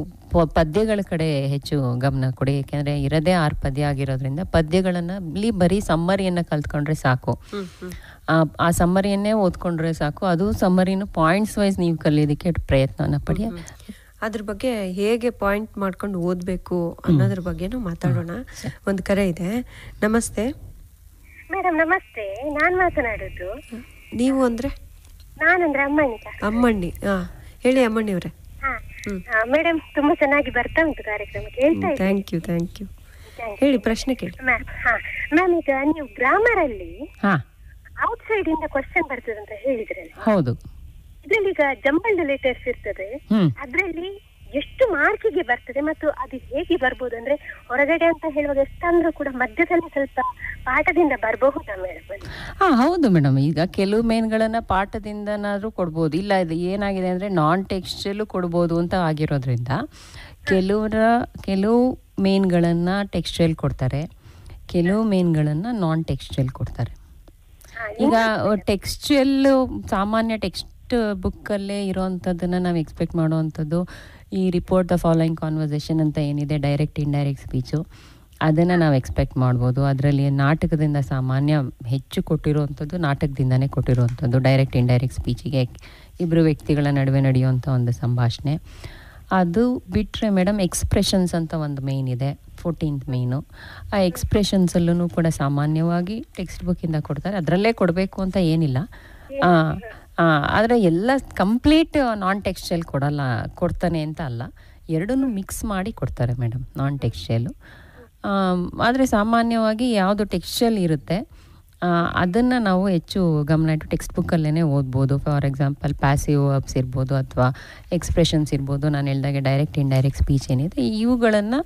C: ಪದ್ಯಗಳ ಕಡೆ ಹೆಚ್ಚು ಗಮನ ಕೊಡಿ, ಯಾಕೆಂದ್ರೆ ಇರೋದೇ 6 ಪದ್ಯ ಆಗಿರೋದ್ರಿಂದ ಪದ್ಯಗಳಲ್ಲಿ ಬರೀ ಸಮ್ಮರಿಯನ್ನ ಕಲ್ತ್ಕೊಂಡ್ರೆ ಸಾಕು. ಆ ಸಮ್ಮರಿಯನ್ನೇ ಓದ್ಕೊಂಡ್ರೆ ಸಾಕು. ಅದು ಸಮ್ಮರಿನ ಪಾಯಿಂಟ್ಸ್ ವೈಸ್ ನೀವು ಕಲಿಯೋದಕ್ಕೆ ಪ್ರಯತ್ನವನ್ನ ಪಡಿ.
B: ಅದ್ರ ಬಗ್ಗೆ ಹೇಗೆ ಪಾಯಿಂಟ್ ಮಾಡ್ಕೊಂಡು ಓದ್ಬೇಕು ಅನ್ನೋದ್ರ ಬಗ್ಗೆನೂ ಮಾತಾಡೋಣ. ಒಂದು ಕರೆ ಇದೆ. ನಮಸ್ತೆ
G: ಮೇಡಮ್. ನಮಸ್ತೆ, ನಾನ್ ಮಾತನಾಡೋದು.
B: ನೀವು ಅಂದ್ರೆ?
G: ನಾನಂದ್ರೆ
B: ಅಮ್ಮಣ್ಣಿ. ಹೇಳಿ ಅಮ್ಮಣ್ಣಿ ಅವರೇ.
G: ಮೇಡಮ್, ತುಂಬಾ ಚೆನ್ನಾಗಿ ಬರ್ತಾ ಉಂಟು ಕಾರ್ಯಕ್ರಮ, ಕೇಳ್ತಾ ಇದ್ದೀನಿ.
B: Thank you. ಹೇಳಿ, ಪ್ರಶ್ನೆ ಕೇಳಿ.
G: ಮ್ಯಾಮ್, ಈಗ ನೀವು ಗ್ರಾಮರ್ ಅಲ್ಲಿ ಔಟ್ಸೈಡ್ ಇಂದ ಕ್ವಶನ್ ಬರ್ತದೆ ಅಂತ ಹೇಳಿದ್ರಲ್ಲ,
C: ಹೌದು.
G: ಇದ್ರಲ್ಲಿ ಈಗ ಜಂಬಲ್ಡ್ ಲೆಟರ್ಸ್ ಇರ್ತದೆ, ಅದ್ರಲ್ಲಿ ಎಷ್ಟು ಮಾರ್ಕಿಗೆ ಬರ್ತದೆ ಮತ್ತು ಅದು ಹೇಗೆ ಬರ್ಬೋದು? ಅಂದ್ರೆ ಹೊರಗಡೆ ಅಂತ ಹೇಳುವಾಗ ಎಷ್ಟಂದ್ರೂ ಕೂಡ ಮಧ್ಯದಲ್ಲಿ ಸ್ವಲ್ಪ ಪಾಠದಿಂದ ಬರಬಹುದಾ ಮೇಡಮ್?
C: ಹೌದು ಮೇಡಮ್. ಈಗ ಕೆಲವು ಮೇನ್ಗಳನ್ನ ಪಾಠದಿಂದನಾದ್ರೂ ಕೊಡ್ಬೋದು. ಇಲ್ಲ ಇದು ಏನಾಗಿದೆ ಅಂದ್ರೆ ನಾನ್ ಟೆಕ್ಸ್ಟಲ್ಲೂ ಕೊಡ್ಬೋದು ಅಂತ ಆಗಿರೋದ್ರಿಂದ ಕೆಲವು ಮೇನ್ಗಳನ್ನ ಟೆಕ್ಸ್ಟೈಲ್ ಕೊಡ್ತಾರೆ, ಕೆಲವು ಮೇನ್ಗಳನ್ನ ನಾನ್ ಟೆಕ್ಸ್ಟೈಲ್ ಕೊಡ್ತಾರೆ. ಈಗ ಟೆಕ್ಸ್ಟೈಲ್ ಸಾಮಾನ್ಯ ಟೆಕ್ಸ್ಟ್ ಬುಕ್ಕಲ್ಲೇ ಇರೋವಂಥದ್ದನ್ನು ನಾವು ಎಕ್ಸ್ಪೆಕ್ಟ್ ಮಾಡುವಂಥದ್ದು ಈ ರಿಪೋರ್ಟ್ ದ ಫಾಲೋಯಿಂಗ್ ಕಾನ್ವರ್ಸೇಷನ್ ಅಂತ ಏನಿದೆ, ಡೈರೆಕ್ಟ್ ಇಂಡೈರೆಕ್ಟ್ ಸ್ಪೀಚು, ಅದನ್ನು ನಾವು ಎಕ್ಸ್ಪೆಕ್ಟ್ ಮಾಡ್ಬೋದು. ಅದರಲ್ಲಿ ನಾಟಕದಿಂದ ಸಾಮಾನ್ಯ ಹೆಚ್ಚು ಕೊಟ್ಟಿರುವಂಥದ್ದು ನಾಟಕದಿಂದನೇ ಕೊಟ್ಟಿರುವಂಥದ್ದು. ಡೈರೆಕ್ಟ್ ಇಂಡೈರೆಕ್ಟ್ ಸ್ಪೀಚಿಗೆ ಇಬ್ಬರು ವ್ಯಕ್ತಿಗಳ ನಡುವೆ ನಡೆಯುವಂಥ ಒಂದು ಸಂಭಾಷಣೆ. ಅದು ಬಿಟ್ಟರೆ ಮೇಡಮ್ ಎಕ್ಸ್ಪ್ರೆಷನ್ಸ್ ಅಂತ ಒಂದು ಮೇನ್ ಇದೆ, 14th ಮೇನು. ಆ ಎಕ್ಸ್ಪ್ರೆಷನ್ಸಲ್ಲೂ ಕೂಡ ಸಾಮಾನ್ಯವಾಗಿ ಟೆಕ್ಸ್ಟ್ ಬುಕ್ಕಿಂದ ಕೊಡ್ತಾರೆ. ಅದರಲ್ಲೇ ಕೊಡಬೇಕು ಅಂತ ಏನಿಲ್ಲ. ಆದರೆ ಎಲ್ಲ ಕಂಪ್ಲೀಟ್ ನಾನ್ ಟೆಕ್ಸ್ಟೈಲ್ ಕೊಡ್ತಾನೆ ಅಂತ ಅಲ್ಲ, ಎರಡನ್ನೂ ಮಿಕ್ಸ್ ಮಾಡಿ ಕೊಡ್ತಾರೆ ಮೇಡಮ್ ನಾನ್ ಟೆಕ್ಸ್ಟೈಲು. ಆದರೆ ಸಾಮಾನ್ಯವಾಗಿ ಯಾವುದು ಟೆಕ್ಸ್ಟೈಲ್ ಇರುತ್ತೆ ಅದನ್ನು ನಾವು ಹೆಚ್ಚು ಗಮನ ಇಟ್ಟು ಟೆಕ್ಸ್ಟ್ ಬುಕ್ಕಲ್ಲೇ ಓದ್ಬೋದು. ಫಾರ್ ಎಕ್ಸಾಂಪಲ್ ಪ್ಯಾಸಿವ್ ವರ್ಬ್ಸ್ ಇರ್ಬೋದು ಅಥವಾ ಎಕ್ಸ್ಪ್ರೆಷನ್ಸ್ ಇರ್ಬೋದು. ನಾನು ಹೇಳಿದಾಗೆ ಡೈರೆಕ್ಟ್ ಇಂಡೈರೆಕ್ಟ್ ಸ್ಪೀಚ್ ಏನಿದೆ ಇವುಗಳನ್ನು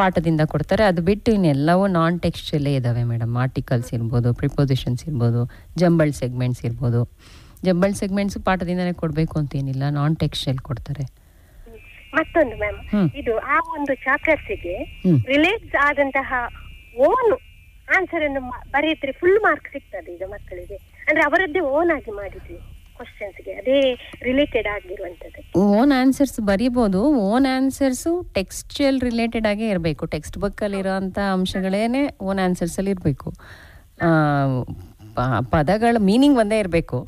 C: ಪಾಠದಿಂದ ಕೊಡ್ತಾರೆ. ಅದು ಬಿಟ್ಟು ಇನ್ನೆಲ್ಲವೂ ನಾನ್ ಟೆಕ್ಸ್ಟಲ್ಲೇ ಇದ್ದಾವೆ ಮೇಡಮ್. ಆರ್ಟಿಕಲ್ಸ್ ಇರ್ಬೋದು, ಪ್ರಿಪೋಸಿಷನ್ಸ್ ಇರ್ಬೋದು, ಜಂಬಲ್ಡ್ ಸೆಗ್ಮೆಂಟ್ಸ್ ಇರ್ಬೋದು. ಜಂಬಲ್ಡ್ ಸೆಗ್ಮೆಂಟ್ಸ್ ಪಾಠದಿಂದನೇ ಕೊಡಬೇಕು ಅಂತ ಏನಿಲ್ಲ, ನಾನ್ ಟೆಕ್ಸ್ಟೈಲ್ ಕೊಡ್ತಾರೆ.
G: ಮತ್ತೊಂದು ಮ್ಯಾಮ್, ಇದು ಆ ಒಂದು ಚಾಪ್ಟರ್ಸ್ಗೆ ರಿಲೇಟ್ಸ್ ಆದಂತಹ ಓನ್ ಆನ್ಸರ್ ಅನ್ನು ಬರೆಯಿದ್ರೆ ಫುಲ್ ಮಾರ್ಕ್ ಸಿಗ್ತದೆ ಈಗ ಮಕ್ಕಳಿಗೆ. ಅಂದ್ರೆ ಅವರದ್ದೇ ಓನ್ ಆಗಿ ಮಾಡಿದ್ವಿ ಕ್ವಶನ್ಸ್ಗೆ ಅದೇ ರಿಲೇಟೆಡ್ ಆಗಿರುವಂತದ್ದು.
C: ಓನ್ ಆನ್ಸರ್ಸ್ ಬರೀಬಹುದು. ಓನ್ ಆನ್ಸರ್ಸು ಟೆಕ್ಸ್ಟೈಲ್ ರಿಲೇಟೆಡ್ ಆಗೇ ಇರಬೇಕು. ಟೆಕ್ಸ್ಟ್ ಬುಕ್ಕಲ್ಲಿ ಇರೋಂಥ ಅಂಶಗಳೇನೆ ಓನ್ ಆನ್ಸರ್ಸಲ್ಲಿ ಇರಬೇಕು. ಪದಗಳ ಮೀನಿಂಗ್ ಒಂದೇ ಇರಬೇಕು,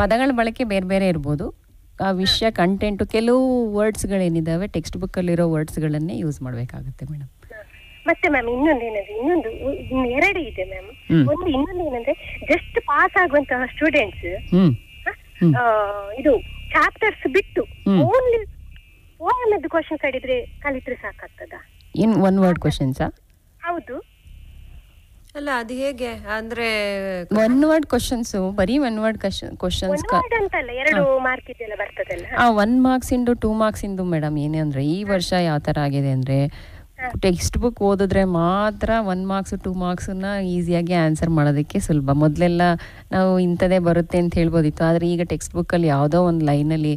C: ಪದಗಳ ಬಳಕೆ ಬೇರೆ ಬೇರೆ ಇರ್ಬೋದು. ಆ ವಿಷಯ ಕಂಟೆಂಟು ಕೆಲವು ವರ್ಡ್ಸ್ಗಳೇನಿದ್ದಾವೆ ಟೆಕ್ಸ್ಟ್ ಬುಕ್ಕಲ್ಲಿರೋ ವರ್ಡ್ಸ್ಗಳನ್ನೇ ಯೂಸ್ ಮಾಡಬೇಕಾಗುತ್ತೆ ಮೇಡಮ್.
G: ಮತ್ತೆ ಮ್ಯಾಮ್ ಇನ್ನೊಂದು ಎರಡು ಇದೆ ಮ್ಯಾಮ್. ಒಂದು ಇನ್ನೊಂದು ಏನಂದ್ರೆ ಜಸ್ಟ್ ಪಾಸ್ ಆಗುವಂತಹ ಸ್ಟೂಡೆಂಟ್ಸ್ ಇದು ಚಾಪ್ಟರ್ಸ್ ಬಿಟ್ಟು ಓನ್ಲಿ ಓಎಂಎದ್ ಕ್ವಶನ್ ಕಲಿತ್ರೆ ಸಾಕಾಗ್ತದ?
C: ಇನ್ ಒನ್ ವರ್ಡ್ ಕ್ವಶನ್ಸಾ?
G: ಹೌದು.
B: ಅಲ್ಲ ಅದು ಹೇಗೆ ಅಂದ್ರೆ
C: ಒನ್ ವರ್ಡ್ ಕ್ವಶನ್ಸ್ ಬರೀ ಒನ್ ವರ್ಡ್ ಕ್ವಶನ್ಸ್
G: ಅಂತಲ್ಲ, 2 ಮಾರ್ಕ್ ಇದೆಲ್ಲ ಬರ್ತದಲ್ಲ.
C: 1 ಮಾರ್ಕ್ಸ್ ಇಂದು 2 ಮಾರ್ಕ್ಸ್ ಇಂದು ಮೇಡಮ್ ಏನೇ ಅಂದ್ರೆ ಈ ವರ್ಷ ಯಾವ ತರ ಆಗಿದೆ ಅಂದ್ರೆ ಟೆಕ್ಸ್ಟ್ ಬುಕ್ ಓದಿದ್ರೆ ಮಾತ್ರ 1 ಮಾರ್ಕ್ಸ್ 2 ಮಾರ್ಕ್ಸನ್ನ ಈಸಿಯಾಗಿ ಆನ್ಸರ್ ಮಾಡೋದಕ್ಕೆ ಸುಲಭ. ಮೊದಲೆಲ್ಲ ನಾವು ಇಂಥದೇ ಬರುತ್ತೆ ಅಂತ ಹೇಳ್ಬೋದಿತ್ತು, ಆದರೆ ಈಗ ಟೆಕ್ಸ್ಟ್ ಬುಕ್ಕಲ್ಲಿ ಯಾವುದೋ ಒಂದು ಲೈನಲ್ಲಿ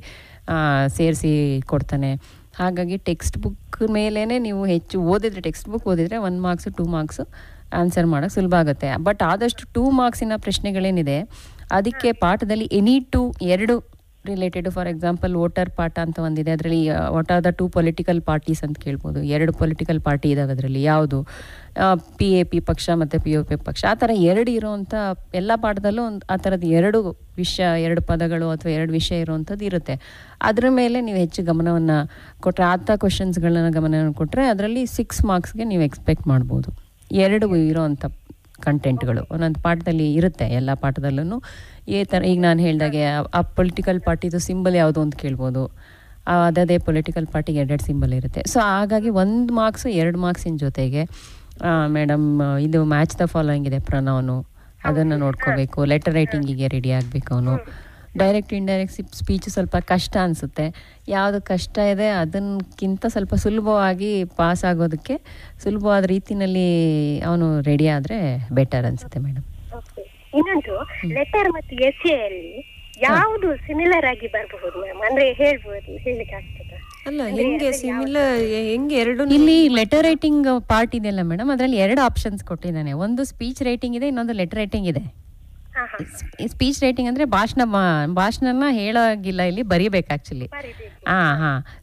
C: ಸೇರಿಸಿ ಕೊಡ್ತಾನೆ. ಹಾಗಾಗಿ ಟೆಕ್ಸ್ಟ್ ಬುಕ್ ಮೇಲೇ ನೀವು ಹೆಚ್ಚು ಓದಿದ್ರೆ, ಟೆಕ್ಸ್ಟ್ ಬುಕ್ ಓದಿದ್ರೆ 1 ಮಾರ್ಕ್ಸ್ 2 ಮಾರ್ಕ್ಸು ಆನ್ಸರ್ ಮಾಡೋಕ್ಕೆ ಸುಲಭ ಆಗುತ್ತೆ. ಬಟ್ ಆದಷ್ಟು 2 ಮಾರ್ಕ್ಸಿನ ಪ್ರಶ್ನೆಗಳೇನಿದೆ ಅದಕ್ಕೆ ಪಾಠದಲ್ಲಿ any 2 related. For example voter ಪಾಠ ಅಂತ ಒಂದಿದೆ, ಅದರಲ್ಲಿ what are the 2 political parties ಅಂತ ಕೇಳ್ಬೋದು. 2 ಪೊಲಿಟಿಕಲ್ ಪಾರ್ಟಿ ಇದಾವೆ ಅದರಲ್ಲಿ, ಯಾವುದು PAP ಪಕ್ಷ ಮತ್ತು POP ಪಕ್ಷ. ಆ ಥರ 2 ಇರೋವಂಥ ಎಲ್ಲ ಪಾಠದಲ್ಲೂ ಒಂದು ಆ ಥರದ್ದು 2 ವಿಷಯ, 2 ಪದಗಳು ಅಥವಾ 2 ವಿಷಯ ಇರುವಂಥದ್ದು ಇರುತ್ತೆ. ಅದರ ಮೇಲೆ ನೀವು ಹೆಚ್ಚು ಗಮನವನ್ನು ಕೊಟ್ಟರೆ, ಆತ ಕ್ವಶನ್ಸ್ಗಳನ್ನ ಗಮನವನ್ನು ಕೊಟ್ಟರೆ ಅದರಲ್ಲಿ 6 ಮಾರ್ಕ್ಸ್ಗೆ ನೀವು ಎಕ್ಸ್ಪೆಕ್ಟ್ ಮಾಡ್ಬೋದು. 2 ಇರೋವಂಥ ಕಂಟೆಂಟ್ಗಳು ಒಂದೊಂದು ಪಾಠದಲ್ಲಿ ಇರುತ್ತೆ. ಎಲ್ಲ ಪಾಠದಲ್ಲೂ ಈ ಥರ ಈಗ ನಾನು ಹೇಳಿದಾಗೆ ಆ ಪೊಲಿಟಿಕಲ್ ಪಾರ್ಟಿದು ಸಿಂಬಲ್ ಯಾವುದು ಅಂತ ಕೇಳ್ಬೋದು. ಅದೇ ಪೊಲಿಟಿಕಲ್ ಪಾರ್ಟಿಗೆ 2 ಸಿಂಬಲ್ ಇರುತ್ತೆ. ಸೊ ಹಾಗಾಗಿ 1 ಮಾರ್ಕ್ಸು 2 ಮಾರ್ಕ್ಸಿನ ಜೊತೆಗೆ ಮೇಡಮ್ ಇದು ಮ್ಯಾಚ್ ದ ಫಾಲೋಯಿಂಗ್ ಇದೆ, ಪ್ರನೌನು ಅದನ್ನು ನೋಡ್ಕೋಬೇಕು. ಲೆಟರ್ ರೈಟಿಂಗಿಗೆ ರೆಡಿ ಆಗಬೇಕು ಅವನು. ಡೈರೆಕ್ಟ್ ಇಂಡೈರೆಕ್ಟ್ ಸ್ಪೀಚ್ ಸ್ವಲ್ಪ ಕಷ್ಟ ಅನಿಸುತ್ತೆ. ಯಾವುದು ಕಷ್ಟ ಇದೆ ಅದಕ್ಕಿಂತ ಸ್ವಲ್ಪ ಸುಲಭವಾಗಿ ಪಾಸ್ ಆಗೋದಕ್ಕೆ ಸುಲಭವಾದ ರೀತಿನಲ್ಲಿ ಅವನು ರೆಡಿ ಆದರೆ ಬೆಟರ್ ಅನಿಸುತ್ತೆ ಮೇಡಮ್.
G: ಇನ್ನೊಂದು ಲೆಟರ್ ಮತ್ತು ಎಸ್ಎ ಅಲ್ಲಿ ಯಾವುದು ಸಿಮಿಲರ್ ಆಗಿ ಬರಬಹುದು ಮ್ಯಾಮ್? ಅಂದ್ರೆ ಹೇಳ್ಬೋದು, ಹೇಳಲಿಕ್ಕೆ ಆಗ್ತದ?
B: ಅಲ್ಲ ಹೆಂಗೆ ಸಿಮಿಲರ್, ಹೆಂಗೆ ಎರಡು?
C: ಇಲ್ಲಿ ಲೆಟರ್ ರೈಟಿಂಗ್ ಪಾರ್ಟ್ ಇದೆಯಲ್ಲ ಮೇಡಮ್, ಅದರಲ್ಲಿ 2 ಆಪ್ಷನ್ಸ್ ಕೊಟ್ಟಿದ್ದಾನೆ. ಒಂದು ಸ್ಪೀಚ್ ರೈಟಿಂಗ್ ಇದೆ, ಇನ್ನೊಂದು ಲೆಟರ್ ರೈಟಿಂಗ್ ಇದೆ. ಸ್ಪೀಚ್ ರೈಟಿಂಗ್ ಅಂದ್ರೆ ಭಾಷಣನ ಹೇಳೋಗಿಲ್ಲ, ಇಲ್ಲಿ ಬರೀಬೇಕು ಆಕ್ಚುಲಿ.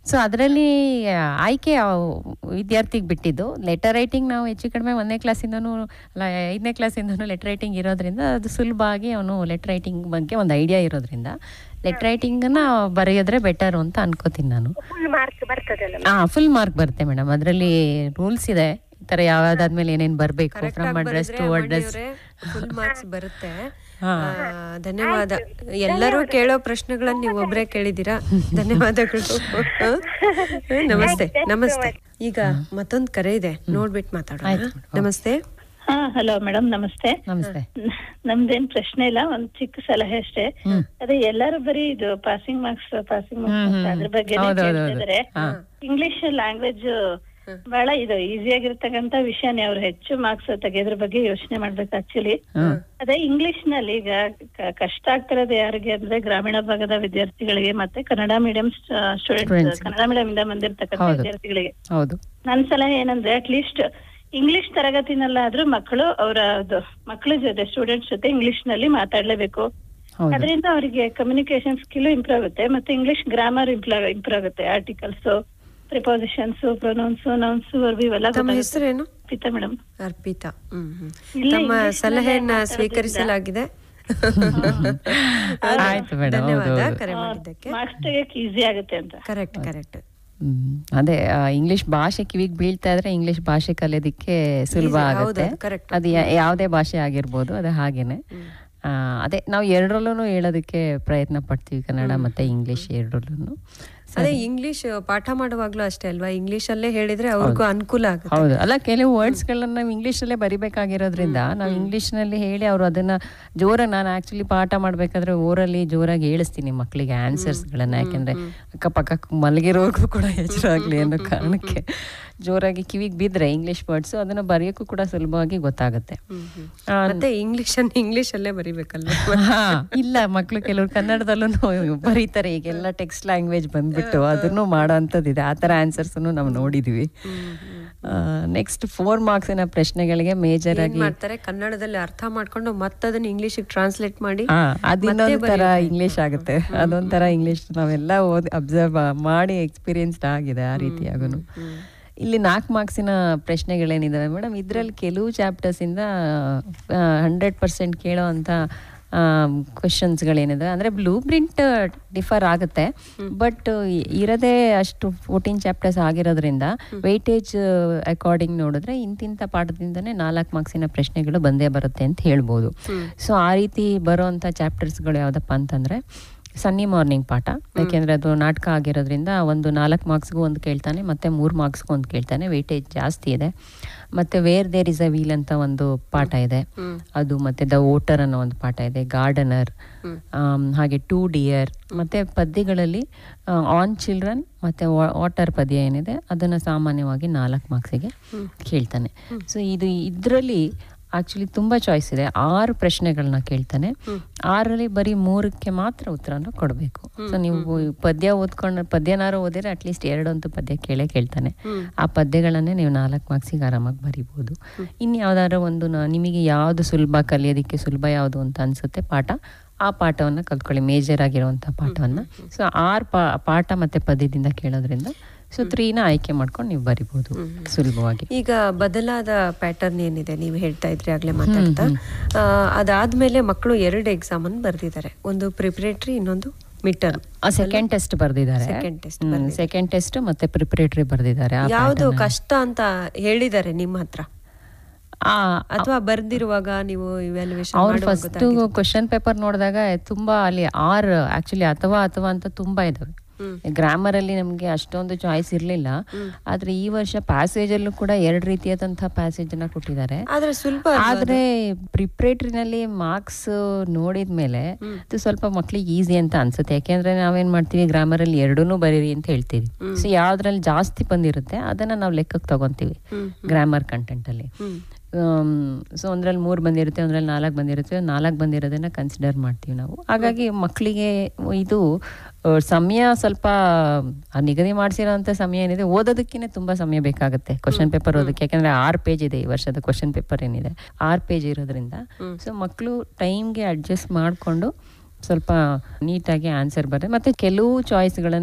C: ಸೊ ಅದರಲ್ಲಿ ಆಯ್ಕೆ ವಿದ್ಯಾರ್ಥಿಗೆ ಬಿಟ್ಟಿದ್ದು. ಲೆಟರ್ ರೈಟಿಂಗ್ ನಾವು ಹೆಚ್ಚು ಕಡಿಮೆ 1ನೇ ಕ್ಲಾಸಿಂದನೂ ಅಲ್ಲ 5ನೇ ಕ್ಲಾಸಿಂದನೂ ಲೆಟರ್ ರೈಟಿಂಗ್ ಇರೋದ್ರಿಂದ ಅದು ಸುಲಭವಾಗಿ ಅವನು ಲೆಟರ್ ರೈಟಿಂಗ್ ಬಗ್ಗೆ ಒಂದು ಐಡಿಯಾ ಇರೋದ್ರಿಂದ ಲೆಟರ್ ರೈಟಿಂಗನ್ನ ಬರೆಯೋದ್ರೆ ಬೆಟರ್ ಅಂತ ಅನ್ಕೋತೀನಿ ನಾನು. ಫುಲ್ ಮಾರ್ಕ್ ಬರುತ್ತೆ ಮೇಡಮ್. ಅದರಲ್ಲಿ ರೂಲ್ಸ್ ಇದೆ, ಈ ತರ ಯಾವ್ದಾದ್ಮೇಲೆ ಏನೇನ್ ಬರ್ಬೇಕು, from address to address
B: full marks ಬರುತ್ತೆ. ಧನ್ಯವಾದ. ಎಲ್ಲರೂ ಕೇಳೋ ಪ್ರಶ್ನೆಗಳನ್ನ ನೀವು ಒಬ್ರೇ ಕೇಳಿದ್ದೀರಾ, ಧನ್ಯವಾದಗಳು. ನಮಸ್ತೆ. ಈಗ ಮತ್ತೊಂದು ಕರೆ ಇದೆ, ನೋಡ್ಬಿಟ್ಟು ಮಾತಾಡೋಣ. ನಮಸ್ತೆ.
H: ಹಲೋ ಮೇಡಮ್, ನಮಸ್ತೆ.
C: ನಮಸ್ತೆ.
H: ನಮ್ದೇನ್ ಪ್ರಶ್ನೆ ಇಲ್ಲ, ಒಂದ್ ಚಿಕ್ಕ ಸಲಹೆ ಅಷ್ಟೇ. ಅದೇ ಎಲ್ಲರೂ ಬರೀ ಇದು ಪಾಸಿಂಗ್ ಮಾರ್ಕ್ಸ್ ಅದ್ರ ಬಗ್ಗೆ ಹೇಳ್ತಿದಾರೆ. ಇಂಗ್ಲಿಷ್ ಲ್ಯಾಂಗ್ವೇಜ್ ಬಹಳ ಇದು ಈಸಿ ಆಗಿರ್ತಕ್ಕಂತ ವಿಷಯನೇ. ಅವ್ರು ಹೆಚ್ಚು ಮಾರ್ಕ್ಸ್ ತೆಗೆಯೋದ್ರ ಬಗ್ಗೆ ಯೋಚನೆ ಮಾಡ್ಬೇಕು ಆಕ್ಚುಲಿ. ಅದೇ ಇಂಗ್ಲಿಷ್ ನಲ್ಲಿ ಈಗ ಕಷ್ಟ ಆಗ್ತಿರೋದು ಯಾರಿಗೆ ಅಂದ್ರೆ ಗ್ರಾಮೀಣ ಭಾಗದ ವಿದ್ಯಾರ್ಥಿಗಳಿಗೆ ಮತ್ತೆ Kannada medium students, Kannada medium ಇಂದ ಬಂದಿರ್ತಕ್ಕಂಥ ವಿದ್ಯಾರ್ಥಿಗಳಿಗೆ ನನ್ ಸಲಹೆ ಏನಂದ್ರೆ ಅಟ್ಲೀಸ್ಟ್ ಇಂಗ್ಲಿಷ್ ತರಗತಿನಲ್ಲಾದ್ರೂ ಮಕ್ಕಳ ಜೊತೆ ಸ್ಟೂಡೆಂಟ್ಸ್ ಜೊತೆ ಇಂಗ್ಲಿಷ್ ನಲ್ಲಿ ಮಾತಾಡ್ಲೇಬೇಕು. ಅದರಿಂದ ಅವರಿಗೆ ಕಮ್ಯುನಿಕೇಶನ್ ಸ್ಕಿಲ್ ಇಂಪ್ರೂವ್ ಆಗುತ್ತೆ, ಮತ್ತೆ ಇಂಗ್ಲಿಷ್ ಗ್ರಾಮರ್ ಇಂಪ್ರೂವ್ ಆಗುತ್ತೆ. Articles, prepositions, pronouns, nouns, verb ಇವೆಲ್ಲ.
B: ತಮ್ಮ ಹೆಸರೇನು?
H: ಅರ್ಪಿತಾ ಮೇಡಮ್.
B: ಅರ್ಪಿತಾ. ತಮ್ಮ ಸಲಹೆಯನ್ನ ಸ್ವೀಕರಿಸಲಾಗಿದೆ. ಧನ್ಯವಾದ ಕರೆ ಮಾಡಿದ್ದಕ್ಕೆ.
H: ಮಾರ್ಕ್ಸ್ ತೆಗೆಯಕ್ಕೆ ಈಸಿ ಆಗುತ್ತೆ ಅಂತ.
B: ಕರೆಕ್ಟ್.
C: ಅದೇ ಇಂಗ್ಲಿಷ್ ಭಾಷೆ ಕಿವಿಗೆ ಬೀಳ್ತಾ ಇದ್ರೆ ಇಂಗ್ಲಿಷ್ ಭಾಷೆ ಕಲಿಯೋದಿಕ್ಕೆ ಸುಲಭ ಆಗುತ್ತೆ. ಅದು ಯಾವುದೇ ಭಾಷೆ ಆಗಿರ್ಬೋದು, ಅದು ಹಾಗೇನೆ. ಅದೇ ನಾವು ಎರಡರಲ್ಲೂ ಹೇಳೋದಕ್ಕೆ ಪ್ರಯತ್ನ ಪಡ್ತೀವಿ, ಕನ್ನಡ ಮತ್ತೆ ಇಂಗ್ಲಿಷ್ ಎರಡರಲ್ಲೂ.
B: ಅದೇ ಇಂಗ್ಲಿಷ್ ಪಾಠ ಮಾಡುವಾಗ್ಲೂ ಅಷ್ಟೇ ಅಲ್ವಾ, ಇಂಗ್ಲಿಷ್ ಅಲ್ಲೇ ಹೇಳಿದ್ರೆ ಅವ್ರಿಗೂ ಅನುಕೂಲ ಆಗುತ್ತೆ.
C: ಹೌದು, ಅಲ್ಲ ಕೆಲವು ವರ್ಡ್ಸ್ ಗಳನ್ನ ನಾವು ಇಂಗ್ಲಿಷ್ ಅಲ್ಲೇ ಬರಿಬೇಕಾಗಿರೋದ್ರಿಂದ ನಾವು ಇಂಗ್ಲಿಷ್ ನಲ್ಲಿ ಹೇಳಿ ಅವರು ಅದನ್ನ ಜೋರಾಗಿ, ನಾನು ಆಕ್ಚುಲಿ ಪಾಠ ಮಾಡ್ಬೇಕಾದ್ರೆ ಓರಲ್ಲಿ ಜೋರಾಗಿ ಹೇಳಿಸ್ತೀನಿ ಮಕ್ಕಳಿಗೆ ಆನ್ಸರ್ಸ್ ಗಳನ್ನ. ಯಾಕೆಂದ್ರೆ ಅಕ್ಕಪಕ್ಕ ಮಲಗಿರೋರ್ಗೂ ಕೂಡ ಎಚ್ಚರಾಗ್ಲಿ ಅನ್ನೋ ಕಾರಣಕ್ಕೆ ಜೋರಾಗಿ ಕಿವಿಗೆ ಬಿದ್ರೆ ಇಂಗ್ಲಿಷ್ ವರ್ಡ್ಸ್ ಅದನ್ನ ಬರೆಯೋಕ್ಕೂ ಕೂಡ ಸುಲಭವಾಗಿ ಗೊತ್ತಾಗುತ್ತೆ.
B: ಮತ್ತೆ ಇಂಗ್ಲಿಷ್ ಅಲ್ಲೇ ಬರಿಬೇಕಲ್ವ?
C: ಇಲ್ಲ, ಮಕ್ಳು ಕೆಲವರು ಕನ್ನಡದಲ್ಲೂ ಬರೀತಾರೆ. ಈಗೆಲ್ಲ ಟೆಕ್ಸ್ಟ್ ಲ್ಯಾಂಗ್ವೇಜ್ ಬಂದ್ಬಿಟ್ಟು ಅದನ್ನು ಮಾಡೋ ಅಂಥದ್ದಿದೆ. ಆ ಥರ ಆನ್ಸರ್ಸ್ ನಾವು ನೋಡಿದ್ವಿ. ನೆಕ್ಸ್ಟ್ 4 ಮಾರ್ಕ್ಸಿನ ಪ್ರಶ್ನೆಗಳಿಗೆ ಮೇಜರ್ ಆಗಿ
B: ಮಾಡ್ತಾರೆ, ಕನ್ನಡದಲ್ಲಿ ಅರ್ಥ ಮಾಡ್ಕೊಂಡು ಮತ್ತದನ್ನ ಇಂಗ್ಲಿಷಿಗೆ ಟ್ರಾನ್ಸ್ಲೇಟ್ ಮಾಡಿ
C: ಅದನ್ನೊಂದು ತರ ಇಂಗ್ಲಿಷ್ ಆಗುತ್ತೆ. ಅದೊಂಥರ ಇಂಗ್ಲಿಷ್ ನಾವೆಲ್ಲ ಅಬ್ಸರ್ವ್ ಮಾಡಿ ಎಕ್ಸ್ಪೀರಿಯನ್ಸ್ಡ್ ಆಗಿದೆ ಆ ರೀತಿಯಾಗೂ. ಇಲ್ಲಿ 4 ಮಾರ್ಕ್ಸಿನ ಪ್ರಶ್ನೆಗಳೇನಿದಾವೆ ಮೇಡಮ್, ಇದರಲ್ಲಿ ಕೆಲವು ಚಾಪ್ಟರ್ಸ್ ಇಂದ 100% ಕೇಳೋ ಅಂತ ಕ್ವೆಶನ್ಸ್ಗಳೇನಿದೆ ಅಂದರೆ ಬ್ಲೂ ಪ್ರಿಂಟ್ ಡಿಫರ್ ಆಗುತ್ತೆ. ಬಟ್ ಇರೋದೇ ಅಷ್ಟು 14 ಚಾಪ್ಟರ್ಸ್ ಆಗಿರೋದ್ರಿಂದ ವೆಯ್ಟೇಜ್ ಅಕಾರ್ಡಿಂಗ್ ನೋಡಿದ್ರೆ ಇಂತಿಂಥ ಪಾಠದಿಂದನೇ 4 ಮಾರ್ಕ್ಸಿನ ಪ್ರಶ್ನೆಗಳು ಬಂದೇ ಬರುತ್ತೆ ಅಂತ ಹೇಳ್ಬೋದು. ಸೊ ಆ ರೀತಿ ಬರೋವಂಥ ಚಾಪ್ಟರ್ಸ್ಗಳು ಯಾವುದಪ್ಪ ಅಂತಂದರೆ ಸನ್ನಿ ಮಾರ್ನಿಂಗ್ ಪಾಠ, ಯಾಕೆಂದರೆ ಅದು ನಾಟಕ ಆಗಿರೋದ್ರಿಂದ ಒಂದು 4 ಮಾರ್ಕ್ಸ್ಗೂ ಒಂದು ಕೇಳ್ತಾನೆ, ಮತ್ತು 3 ಮಾರ್ಕ್ಸ್ಗೂ ಒಂದು ಕೇಳ್ತಾನೆ, ವೆಯ್ಟೇಜ್ ಜಾಸ್ತಿ ಇದೆ. ಮತ್ತು where there is a wheel ಅಂತ ಒಂದು ಪಾಠ ಇದೆ ಅದು, ಮತ್ತು ದ ವೋಟರ್ ಅನ್ನೋ ಒಂದು ಪಾಠ ಇದೆ, ಗಾರ್ಡನರ್, ಹಾಗೆ 2 ಡಿಯರ್, ಮತ್ತು ಪದ್ಯಗಳಲ್ಲಿ ಆನ್ ಚಿಲ್ಡ್ರನ್ ಮತ್ತು ವಾಟರ್ ಪದ್ಯ ಏನಿದೆ ಅದನ್ನು ಸಾಮಾನ್ಯವಾಗಿ 4 ಮಾರ್ಕ್ಸಿಗೆ ಕೇಳ್ತಾನೆ. ಸೊ ಇದರಲ್ಲಿ ಆಕ್ಚುಲಿ ತುಂಬ ಚಾಯ್ಸ್ ಇದೆ. 6 ಪ್ರಶ್ನೆಗಳನ್ನ ಕೇಳ್ತಾನೆ, 6ರಲ್ಲಿ ಬರೀ 3ಕ್ಕೆ ಮಾತ್ರ ಉತ್ತರನ ಕೊಡಬೇಕು. ಸೊ ನೀವು ಪದ್ಯನಾರು ಓದಿದ್ರೆ ಅಟ್ಲೀಸ್ಟ್ 2 ಅಂತೂ ಪದ್ಯ ಕೇಳ್ತಾನೆ. ಆ ಪದ್ಯಗಳನ್ನೇ ನೀವು 4 ಮಾರ್ಕ್ಸಿಗೆ ಆರಾಮಾಗಿ ಬರಿಬೋದು. ಇನ್ನು ಯಾವ್ದಾದ್ರು ಒಂದು ನಿಮಗೆ ಯಾವುದು ಸುಲಭ, ಕಲಿಯೋದಕ್ಕೆ ಸುಲಭ ಯಾವುದು ಅಂತ ಅನ್ಸುತ್ತೆ ಪಾಠ, ಆ ಪಾಠವನ್ನು ಕಲ್ತ್ಕೊಳ್ಳಿ, ಮೇಜರ್ ಆಗಿರುವಂಥ ಪಾಠವನ್ನು. ಸೊ 6 ಪಾಠ ಮತ್ತು ಪದ್ಯದಿಂದ ಕೇಳೋದ್ರಿಂದ ಸೊ 3ನ ಆಯ್ಕೆ ಮಾಡ್ಕೊಂಡು ನೀವು ಬರಿಬೋದು ಸುಲಭವಾಗಿ.
B: ಈಗ ಬದಲಾದ ಪ್ಯಾಟರ್ನ್ ಏನಿದೆ ನೀವು ಹೇಳ್ತಾ ಇದ್ರಿ ಆಗ್ಲೇ ಮಾತಾಡ್ತಾ, ಅದಾದ್ಮೇಲೆ ಮಕ್ಕಳು 2 ಎಕ್ಸಾಮ್ ಅನ್ನು ಬರ್ದಿದ್ದಾರೆ, ಒಂದು ಪ್ರಿಪರೇಟರಿ, ಇನ್ನೊಂದು ಮಿಡ್ ಟರ್ಮ್.
C: ಸೆಕೆಂಡ್ ಟೆಸ್ಟ್ ಬರ್ದಿದ್ದಾರೆ, ಸೆಕೆಂಡ್ ಟೆಸ್ಟ್ ಮತ್ತೆ ಪ್ರಿಪರೇಟರಿ ಬರ್ದಿದ್ದಾರೆ.
B: ಯಾವುದು ಕಷ್ಟ ಅಂತ ಹೇಳಿದ್ದಾರೆ ನಿಮ್ಮ ಹತ್ರ, ಅಥವಾ ಬರ್ದಿರುವಾಗ ನೀವು ಇವ್ಯಾಲ್ಯೂಯೇಷನ್
C: ಅವ್ರು ಫಸ್ಟ್ ಕ್ವಶನ್ ಪೇಪರ್ ನೋಡಿದಾಗ ತುಂಬಾ ಅಲ್ಲಿ 6 ಆಕ್ಚುಲಿ ಅಥವಾ ಅಂತ ತುಂಬಾ ಇದಾವೆ. ಗ್ರಾಮರ್ ಅಲ್ಲಿ ನಮ್ಗೆ ಅಷ್ಟೊಂದು ಚಾಯ್ಸ್ ಇರ್ಲಿಲ್ಲ, ಆದ್ರೆ ಈ ವರ್ಷ ಪ್ಯಾಸೇಜ್ ಅಲ್ಲೂ ಕೂಡ 2 ರೀತಿಯಾದಂತಹ ಪ್ಯಾಸೇಜ್ ಅನ್ನ ಕೊಟ್ಟಿದ್ದಾರೆ. ಆದ್ರೆ ಪ್ರಿಪರೇಟರಿನಲ್ಲಿ ಮಾರ್ಕ್ಸ್ ನೋಡಿದ್ಮೇಲೆ ಇದು ಸ್ವಲ್ಪ ಮಕ್ಳಿಗೆ ಈಸಿ ಅಂತ ಅನ್ಸುತ್ತೆ. ಯಾಕೆಂದ್ರೆ ನಾವೇನ್ ಮಾಡ್ತೀವಿ, ಗ್ರಾಮರ್ ಅಲ್ಲಿ 2ನೂ ಬರೀರಿ ಅಂತ ಹೇಳ್ತೀವಿ. ಸೊ ಯಾವ್ದ್ರಲ್ಲಿ ಜಾಸ್ತಿ ಬಂದಿರುತ್ತೆ ಅದನ್ನ ನಾವು ಲೆಕ್ಕಕ್ಕೆ ತಗೊಂತೀವಿ ಗ್ರಾಮರ್ ಕಂಟೆಂಟ್ ಅಲ್ಲಿ. ಸೊ ಒಂದ್ರಲ್ಲಿ 3 ಬಂದಿರುತ್ತೆ, ಒಂದ್ರಲ್ಲಿ 4 ಬಂದಿರುತ್ತೆ, 4 ಬಂದಿರೋದನ್ನ ಕನ್ಸಿಡರ್ ಮಾಡ್ತೀವಿ ನಾವು. ಹಾಗಾಗಿ ಮಕ್ಕಳಿಗೆ ಇದು ಸಮಯ ಸ್ವಲ್ಪ ನಿಗದಿ ಮಾಡಿಸಿರೋಂಥ ಸಮಯ ಏನಿದೆ ಓದೋದಕ್ಕೇ ತುಂಬಾ ಸಮಯ ಬೇಕಾಗುತ್ತೆ ಕ್ವಶನ್ ಪೇಪರ್ ಓದೋಕ್ಕೆ. ಯಾಕಂದ್ರೆ 6 ಪೇಜ್ ಇದೆ ಈ ವರ್ಷದ ಕ್ವಶನ್ ಪೇಪರ್ ಏನಿದೆ, 6 ಪೇಜ್ ಇರೋದ್ರಿಂದ ಸೊ ಮಕ್ಕಳು ಟೈಮ್ಗೆ ಅಡ್ಜಸ್ಟ್ ಮಾಡಿಕೊಂಡು ಸ್ವಲ್ಪ ನೀಟಾಗಿ ಆನ್ಸರ್ ಬರುತ್ತೆ. ಮತ್ತೆ ಕೆಲವು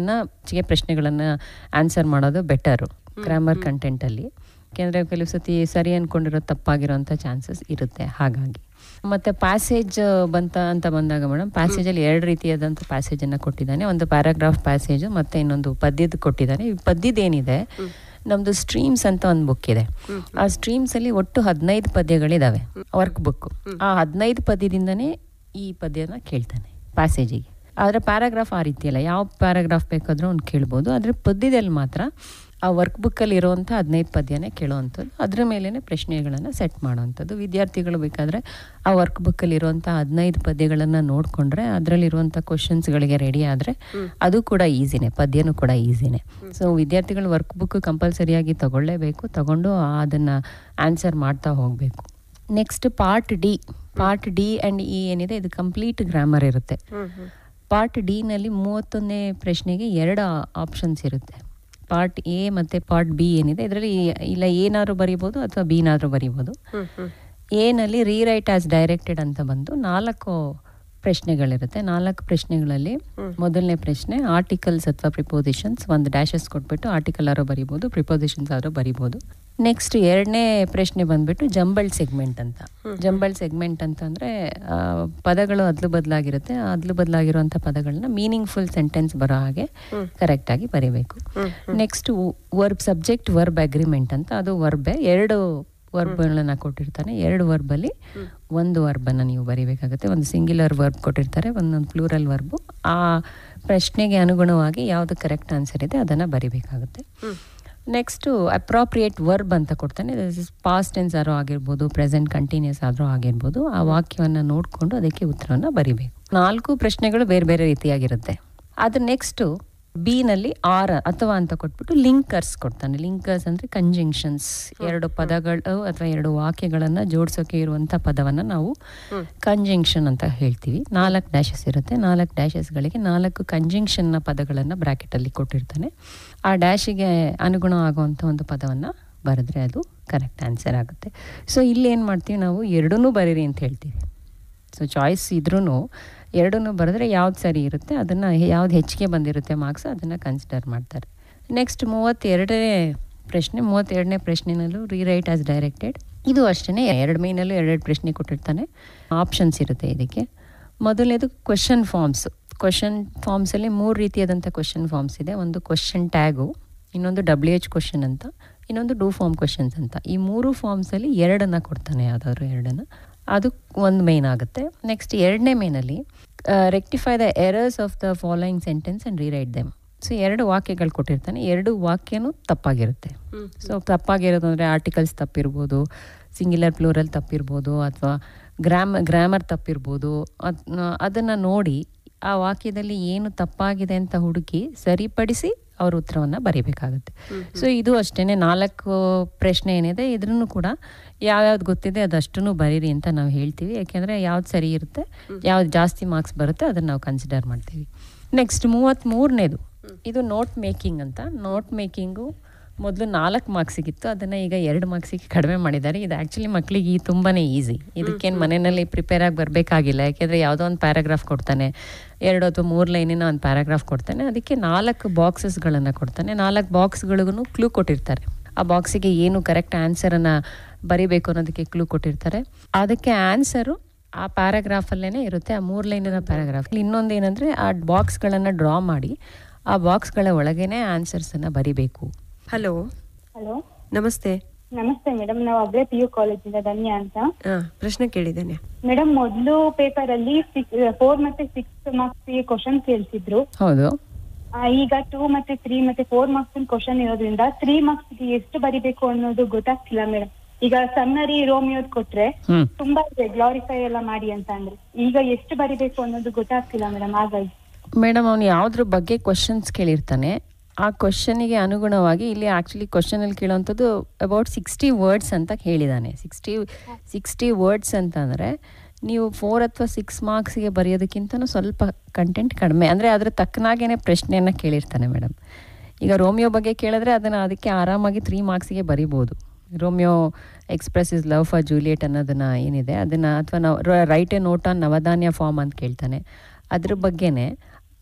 C: ಪ್ರಶ್ನೆಗಳನ್ನ ಆನ್ಸರ್ ಮಾಡೋದು ಬೆಟರು ಗ್ರಾಮರ್ ಕಂಟೆಂಟಲ್ಲಿ. ಯಾಕೆಂದರೆ ಕೆಲವು ಸತಿ ಸರಿ ಅಂದ್ಕೊಂಡಿರೋ ತಪ್ಪಾಗಿರೋಂಥ ಚಾನ್ಸಸ್ ಇರುತ್ತೆ. ಹಾಗಾಗಿ ಮತ್ತು ಪ್ಯಾಸೇಜ್ ಅಂತ ಬಂದಾಗ ಮೇಡಮ್, ಪ್ಯಾಸೇಜಲ್ಲಿ 2 ರೀತಿಯಾದಂಥ ಪ್ಯಾಸೇಜನ್ನು ಕೊಟ್ಟಿದ್ದಾನೆ. ಒಂದು ಪ್ಯಾರಾಗ್ರಾಫ್ ಪ್ಯಾಸೇಜು ಮತ್ತು ಇನ್ನೊಂದು ಪದ್ಯದ ಕೊಟ್ಟಿದ್ದಾನೆ. ಈ ಪದ್ಯದೇನಿದೆ, ನಮ್ಮದು ಸ್ಟ್ರೀಮ್ಸ್ ಅಂತ ಒಂದು ಬುಕ್ ಇದೆ. ಆ ಸ್ಟ್ರೀಮ್ಸಲ್ಲಿ ಒಟ್ಟು 15 ಪದ್ಯಗಳಿದ್ದಾವೆ, ವರ್ಕ್ ಬುಕ್ಕು. ಆ 15 ಪದ್ಯದಿಂದನೇ ಈ ಪದ್ಯನ ಕೇಳ್ತಾನೆ ಪ್ಯಾಸೇಜಿಗೆ. ಆದರೆ ಪ್ಯಾರಾಗ್ರಾಫ್ ಆ ರೀತಿ ಅಲ್ಲ, ಯಾವ ಪ್ಯಾರಾಗ್ರಾಫ್ ಬೇಕಾದರೂ ಅವ್ನು ಕೇಳ್ಬೋದು. ಆದರೆ ಪದ್ಯದಲ್ಲಿ ಮಾತ್ರ ಆ ವರ್ಕ್ ಬುಕ್ಕಲ್ಲಿ ಇರೋವಂಥ 15 ಪದ್ಯನೇ ಕೇಳೋವಂಥದ್ದು, ಅದರ ಮೇಲೇ ಪ್ರಶ್ನೆಗಳನ್ನು ಸೆಟ್ ಮಾಡೋವಂಥದ್ದು. ವಿದ್ಯಾರ್ಥಿಗಳು ಬೇಕಾದರೆ ಆ ವರ್ಕ್ ಬುಕ್ಕಲ್ಲಿ ಇರುವಂಥ 15 ಪದ್ಯಗಳನ್ನು ನೋಡಿಕೊಂಡ್ರೆ ಅದರಲ್ಲಿರುವಂಥ ಕ್ವಶನ್ಸ್ಗಳಿಗೆ ರೆಡಿ ಆದರೆ ಅದು ಕೂಡ ಈಸಿನೇ, ಪದ್ಯನೂ ಕೂಡ ಈಸಿನೇ. ಸೊ ವಿದ್ಯಾರ್ಥಿಗಳು ವರ್ಕ್ ಬುಕ್ ಕಂಪಲ್ಸರಿಯಾಗಿ ತಗೊಳ್ಳೇಬೇಕು, ತಗೊಂಡು ಅದನ್ನು ಆನ್ಸರ್ ಮಾಡ್ತಾ ಹೋಗಬೇಕು. Next part D and E ಏನಿದೆ ಇದು ಕಂಪ್ಲೀಟ್ ಗ್ರಾಮರ್ ಇರುತ್ತೆ. ಪಾರ್ಟ್ ಡಿನಲ್ಲಿ 31ನೇ ಪ್ರಶ್ನೆಗೆ 2 ಆಪ್ಷನ್ಸ್ ಇರುತ್ತೆ. ಪಾರ್ಟ್ ಎ ಮತ್ತು ಪಾರ್ಟ್ ಬಿ ಏನಿದೆ ಇದರಲ್ಲಿ ಇಲ್ಲ ಏನಾದರೂ ಬರಿಬೋದು ಅಥವಾ ಬಿನಾದರೂ ಬರಿಬೋದು. ಎನಲ್ಲಿ ರೀರೈಟ್ ಆಸ್ ಡೈರೆಕ್ಟೆಡ್ ಅಂತ ಬಂದು 4 ಪ್ರಶ್ನೆಗಳಿರುತ್ತೆ. 4 ಪ್ರಶ್ನೆಗಳಲ್ಲಿ ಮೊದಲನೇ ಪ್ರಶ್ನೆ ಆರ್ಟಿಕಲ್ಸ್ ಅಥವಾ ಪ್ರಿಪೋಸಿಷನ್ಸ್, 1 ಡ್ಯಾಶಸ್ ಕೊಟ್ಬಿಟ್ಟು ಆರ್ಟಿಕಲ್ ಆರೋ ಬರಿಬೋದು, ಪ್ರಿಪೋಸಿಷನ್ಸ್ ಆರೋ ಬರಿಬೋದು. ನೆಕ್ಸ್ಟ್ 2ನೇ ಪ್ರಶ್ನೆ ಬಂದ್ಬಿಟ್ಟು ಜಂಬಲ್ಡ್ ಸೆಗ್ಮೆಂಟ್ ಅಂತ. ಜಂಬಲ್ಡ್ ಸೆಗ್ಮೆಂಟ್ ಅಂತಂದರೆ ಪದಗಳು ಅದ್ಲು ಬದಲಾಗಿರುತ್ತೆ, ಅದ್ಲು ಬದಲಾಗಿರುವಂಥ ಪದಗಳನ್ನ ಮೀನಿಂಗ್ಫುಲ್ ಸೆಂಟೆನ್ಸ್ ಬರೋ ಹಾಗೆ ಕರೆಕ್ಟಾಗಿ ಬರಿಬೇಕು. Next verb subject verb agreement ಅಂತ, ಅದು ವರ್ಬೇ 2 ವರ್ಬ್ಗಳನ್ನ ಕೊಟ್ಟಿರ್ತಾನೆ. 2 ವರ್ಬಲ್ಲಿ 1 ವರ್ಬನ್ನು ನೀವು ಬರಿಬೇಕಾಗುತ್ತೆ. ಒಂದು ಸಿಂಗ್ಯುಲರ್ ವರ್ಬ್ ಕೊಟ್ಟಿರ್ತಾರೆ, ಒಂದೊಂದು ಪ್ಲೂರಲ್ ವರ್ಬು. ಆ ಪ್ರಶ್ನೆಗೆ ಅನುಗುಣವಾಗಿ ಯಾವುದು ಕರೆಕ್ಟ್ ಆನ್ಸರ್ ಇದೆ ಅದನ್ನು ಬರಿಬೇಕಾಗುತ್ತೆ. ನೆಕ್ಸ್ಟು ಅಪ್ರಾಪ್ರಿಯೇಟ್ ವರ್ಬ್ ಅಂತ ಕೊಡ್ತಾನೆ. ಪಾಸ್ಟ್ ಟೆನ್ಸ್ ಆದರೂ ಆಗಿರ್ಬೋದು, ಪ್ರೆಸೆಂಟ್ ಕಂಟಿನ್ಯೂಸ್ ಆದರೂ ಆಗಿರ್ಬೋದು. ಆ ವಾಕ್ಯವನ್ನು ನೋಡಿಕೊಂಡು ಅದಕ್ಕೆ ಉತ್ತರವನ್ನು ಬರಿಬೇಕು. 4 ಪ್ರಶ್ನೆಗಳು ಬೇರೆ ಬೇರೆ ರೀತಿಯಾಗಿರುತ್ತೆ. ಅದು ನೆಕ್ಸ್ಟು ಬಿನಲ್ಲಿ ಆರ್ ಅಥವಾ ಅಂತ ಕೊಟ್ಬಿಟ್ಟು ಲಿಂಕರ್ಸ್ ಕೊಡ್ತಾನೆ. ಲಿಂಕರ್ಸ್ ಅಂದರೆ ಕಂಜಂಕ್ಷನ್ಸ್, 2 ಪದಗಳು ಅಥವಾ 2 ವಾಕ್ಯಗಳನ್ನು ಜೋಡಿಸೋಕೆ ಇರುವಂಥ ಪದವನ್ನು ನಾವು ಕಂಜಂಕ್ಷನ್ ಅಂತ ಹೇಳ್ತೀವಿ. 4 ಡ್ಯಾಶಸ್ ಇರುತ್ತೆ. 4 ಡ್ಯಾಶಸ್ಗಳಿಗೆ 4 ಕಂಜಂಕ್ಷನ್ನ ಪದಗಳನ್ನು ಬ್ರ್ಯಾಕೆಟಲ್ಲಿ ಕೊಟ್ಟಿರ್ತಾನೆ. ಆ ಡ್ಯಾಶಿಗೆ ಅನುಗುಣ ಆಗುವಂಥ ಒಂದು ಪದವನ್ನು ಬರೆದ್ರೆ ಅದು ಕರೆಕ್ಟ್ ಆನ್ಸರ್ ಆಗುತ್ತೆ. ಸೊ ಇಲ್ಲಿ ಏನು ಮಾಡ್ತೀವಿ ನಾವು, 2 ಬರೀರಿ ಅಂತ ಹೇಳ್ತೀವಿ. ಸೊ ಚಾಯ್ಸ್ ಇದ್ರೂ 2 ಬರೆದ್ರೆ ಯಾವ್ದು ಸರಿ ಇರುತ್ತೆ ಅದನ್ನು, ಯಾವ್ದು ಹೆಚ್ಚಿಗೆ ಬಂದಿರುತ್ತೆ ಮಾರ್ಕ್ಸ್ ಅದನ್ನು ಕನ್ಸಿಡರ್ ಮಾಡ್ತಾರೆ. ನೆಕ್ಸ್ಟ್ 32ನೇ ಪ್ರಶ್ನೆನಲ್ಲೂ ರೀರೈಟ್ ಆಸ್ ಡೈರೆಕ್ಟೆಡ್. ಇದು ಅಷ್ಟೇ, 2 ಮೇನಲ್ಲೂ 2 ಪ್ರಶ್ನೆ ಕೊಟ್ಟಿರ್ತಾನೆ. ಆಪ್ಷನ್ಸ್ ಇರುತ್ತೆ ಇದಕ್ಕೆ. ಮೊದಲನೇದು ಕ್ವೆಶನ್ ಫಾರ್ಮ್ಸಲ್ಲಿ 3 ರೀತಿಯಾದಂಥ ಕ್ವೆಶನ್ ಫಾರ್ಮ್ಸ್ ಇದೆ. ಒಂದು ಕ್ವೆಶನ್ ಟ್ಯಾಗು, ಇನ್ನೊಂದು WH ಕ್ವೆಶನ್ ಅಂತ, ಇನ್ನೊಂದು ಡೂ ಫಾರ್ಮ್ ಕ್ವೆಶನ್ಸ್ ಅಂತ. ಈ 3 ಫಾರ್ಮ್ಸಲ್ಲಿ 2 ಕೊಡ್ತಾನೆ, ಯಾವುದಾದ್ರು 2. ಅದು ಒಂದು ಮೇನ್ ಆಗುತ್ತೆ. ನೆಕ್ಸ್ಟ್ 2ನೇ ಮೇನಲ್ಲಿ rectify the errors of the following sentence and rewrite them. So 2 ವಾಕ್ಯಗಳು ಕೊಟ್ಟಿರ್ತಾನೆ, 2 ವಾಕ್ಯನೂ ತಪ್ಪಾಗಿರುತ್ತೆ. ಸೊ ತಪ್ಪಾಗಿರೋದು ಅಂದರೆ ಆರ್ಟಿಕಲ್ಸ್ ತಪ್ಪಿರ್ಬೋದು, ಸಿಂಗ್ಯುಲರ್ ಪ್ಲೂರಲ್ ತಪ್ಪಿರ್ಬೋದು, ಅಥವಾ ಗ್ರಾಮರ್ ತಪ್ಪಿರ್ಬೋದು. ಅದನ್ನು ನೋಡಿ ಆ ವಾಕ್ಯದಲ್ಲಿ ಏನು ತಪ್ಪಾಗಿದೆ ಅಂತ ಹುಡುಕಿ ಸರಿಪಡಿಸಿ ಅವ್ರ ಉತ್ತರವನ್ನು ಬರೀಬೇಕಾಗುತ್ತೆ. ಸೊ ಇದು ಅಷ್ಟೇ, 4 ಪ್ರಶ್ನೆ ಏನಿದೆ ಇದ್ರೂ ಕೂಡ ಯಾವ್ಯಾವ್ದು ಗೊತ್ತಿದೆ ಅದಷ್ಟೂ ಬರೀರಿ ಅಂತ ನಾವು ಹೇಳ್ತೀವಿ. ಯಾಕೆಂದರೆ ಯಾವ್ದು ಸರಿ ಇರುತ್ತೆ, ಯಾವ್ದು ಜಾಸ್ತಿ ಮಾರ್ಕ್ಸ್ ಬರುತ್ತೆ ಅದನ್ನು ನಾವು ಕನ್ಸಿಡರ್ ಮಾಡ್ತೀವಿ. ನೆಕ್ಸ್ಟ್ 33ನೇದು ಇದು ನೋಟ್ ಮೇಕಿಂಗ್ ಅಂತ. ನೋಟ್ ಮೇಕಿಂಗು ಮೊದಲು 4 ಮಾರ್ಕ್ಸಿಗಿತ್ತು, ಅದನ್ನು ಈಗ 2 ಮಾರ್ಕ್ಸಿಗೆ ಕಡಿಮೆ ಮಾಡಿದ್ದಾರೆ. ಇದು ಆ್ಯಕ್ಚುಲಿ ಮಕ್ಕಳಿಗೆ ತುಂಬಾ ಈಸಿ. ಇದಕ್ಕೇನು ಮನೆಯಲ್ಲಿ ಪ್ರಿಪೇರ್ ಆಗಿ ಬರಬೇಕಾಗಿಲ್ಲ. ಯಾಕೆಂದರೆ ಯಾವುದೋ ಒಂದು ಪ್ಯಾರಾಗ್ರಾಫ್ ಕೊಡ್ತಾನೆ, 2 ಅಥವಾ 3 ಲೈನಿನ ಒಂದು ಪ್ಯಾರಾಗ್ರಾಫ್ ಕೊಡ್ತಾನೆ. ಅದಕ್ಕೆ 4 ಬಾಕ್ಸಸ್ಗಳನ್ನು ಕೊಡ್ತಾನೆ. 4 ಬಾಕ್ಸ್ಗಳಿಗೂ ಕ್ಲೂ ಕೊಟ್ಟಿರ್ತಾರೆ. ಆ ಬಾಕ್ಸಿಗೆ ಏನು ಕರೆಕ್ಟ್ ಆನ್ಸರನ್ನು ಬರಿಬೇಕು ಅನ್ನೋದಕ್ಕೆ ಕ್ಲೂ ಕೊಟ್ಟಿರ್ತಾರೆ. ಅದಕ್ಕೆ ಆನ್ಸರು ಆ ಪ್ಯಾರಾಗ್ರಾಫಲ್ಲೇ ಇರುತ್ತೆ, ಆ 3 ಲೈನಿನ ಪ್ಯಾರಾಗ್ರಾಫ್. ಇನ್ನೊಂದು ಏನಂದರೆ ಆ ಬಾಕ್ಸ್ಗಳನ್ನು ಡ್ರಾ ಮಾಡಿ ಆ ಬಾಕ್ಸ್ಗಳ ಒಳಗೇನೆ ಆನ್ಸರ್ಸನ್ನು ಬರಿಬೇಕು.
B: ಹಲೋ ನಮಸ್ತೆ.
I: ನಮಸ್ತೆ ಮೇಡಮ್, ನಾವು ಅಬ್ರೆ PU ಕಾಲೇಜಿಂದ ಧನ್ಯ ಅಂತ.
B: ಪ್ರಶ್ನೆ ಕೇಳಿದ್ದೇನೆ
I: ಮೇಡಮ್. ಮೊದಲು ಪೇಪರ್ ಅಲ್ಲಿ 4 ಮತ್ತೆ 6 ಮಾರ್ಕ್ಸ್ ಕ್ವಶನ್ ಕೇಳ್ತಿದ್ರು.
C: ಹೌದು.
I: ಈಗ 2 ಮತ್ತೆ 3 ಮತ್ತೆ 4 ಮಾರ್ಕ್ಸ್ ಕ್ವಶನ್ ಇರೋದ್ರಿಂದ 3 ಮಾರ್ಕ್ಸ್ ಎಷ್ಟು ಬರಿಬೇಕು ಅನ್ನೋದು ಗೊತ್ತಾಗ್ತಿಲ್ಲ ಮೇಡಮ್. ಈಗ ಸಮ್ಮರಿ ರೋಮಿಯೋದ್ ಕೊಟ್ರೆ ತುಂಬಾ ಇದೆ, ಗ್ಲಾರಿಫೈ ಎಲ್ಲ ಮಾಡಿ ಅಂತ ಅಂದ್ರೆ ಈಗ ಎಷ್ಟು ಬರಿಬೇಕು ಅನ್ನೋದು ಗೊತ್ತಾಗ್ತಿಲ್ಲ ಮೇಡಮ್. ಹಾಗಾಗಿ
C: ಮೇಡಮ್ ಅವನು ಯಾವ್ದ್ರ ಬಗ್ಗೆ ಕ್ವಶನ್ಸ್ ಕೇಳಿರ್ತಾನೆ ಆ ಕ್ವಶನಿಗೆ ಅನುಗುಣವಾಗಿ ಇಲ್ಲಿ ಆ್ಯಕ್ಚುಲಿ ಕ್ವಶನಲ್ಲಿ ಕೇಳೋವಂಥದ್ದು ಅಬೌಟ್ 60 ವರ್ಡ್ಸ್ ಅಂತ ಹೇಳಿದ್ದಾನೆ. 60 ವರ್ಡ್ಸ್ ಅಂತಂದರೆ ನೀವು 4 ಅಥವಾ 6 ಮಾರ್ಕ್ಸಿಗೆ ಬರೆಯೋದಕ್ಕಿಂತನೂ ಸ್ವಲ್ಪ ಕಂಟೆಂಟ್ ಕಡಿಮೆ, ಅಂದರೆ ಅದರ ತಕ್ಕನಾಗೇ ಪ್ರಶ್ನೆಯನ್ನು ಕೇಳಿರ್ತಾನೆ ಮೇಡಮ್. ಈಗ ರೋಮಿಯೋ ಬಗ್ಗೆ ಕೇಳಿದ್ರೆ ಅದಕ್ಕೆ ಆರಾಮಾಗಿ 3 ಮಾರ್ಕ್ಸಿಗೆ ಬರಿಬೋದು. Romeo express is love for Juliet ಅನ್ನೋದನ್ನು ಏನಿದೆ ಅದನ್ನು, ಅಥವಾ ನಾವು write a note on Navadhanya farm ಅಂತ ಕೇಳ್ತಾನೆ. ಅದ್ರ ಬಗ್ಗೆನೇ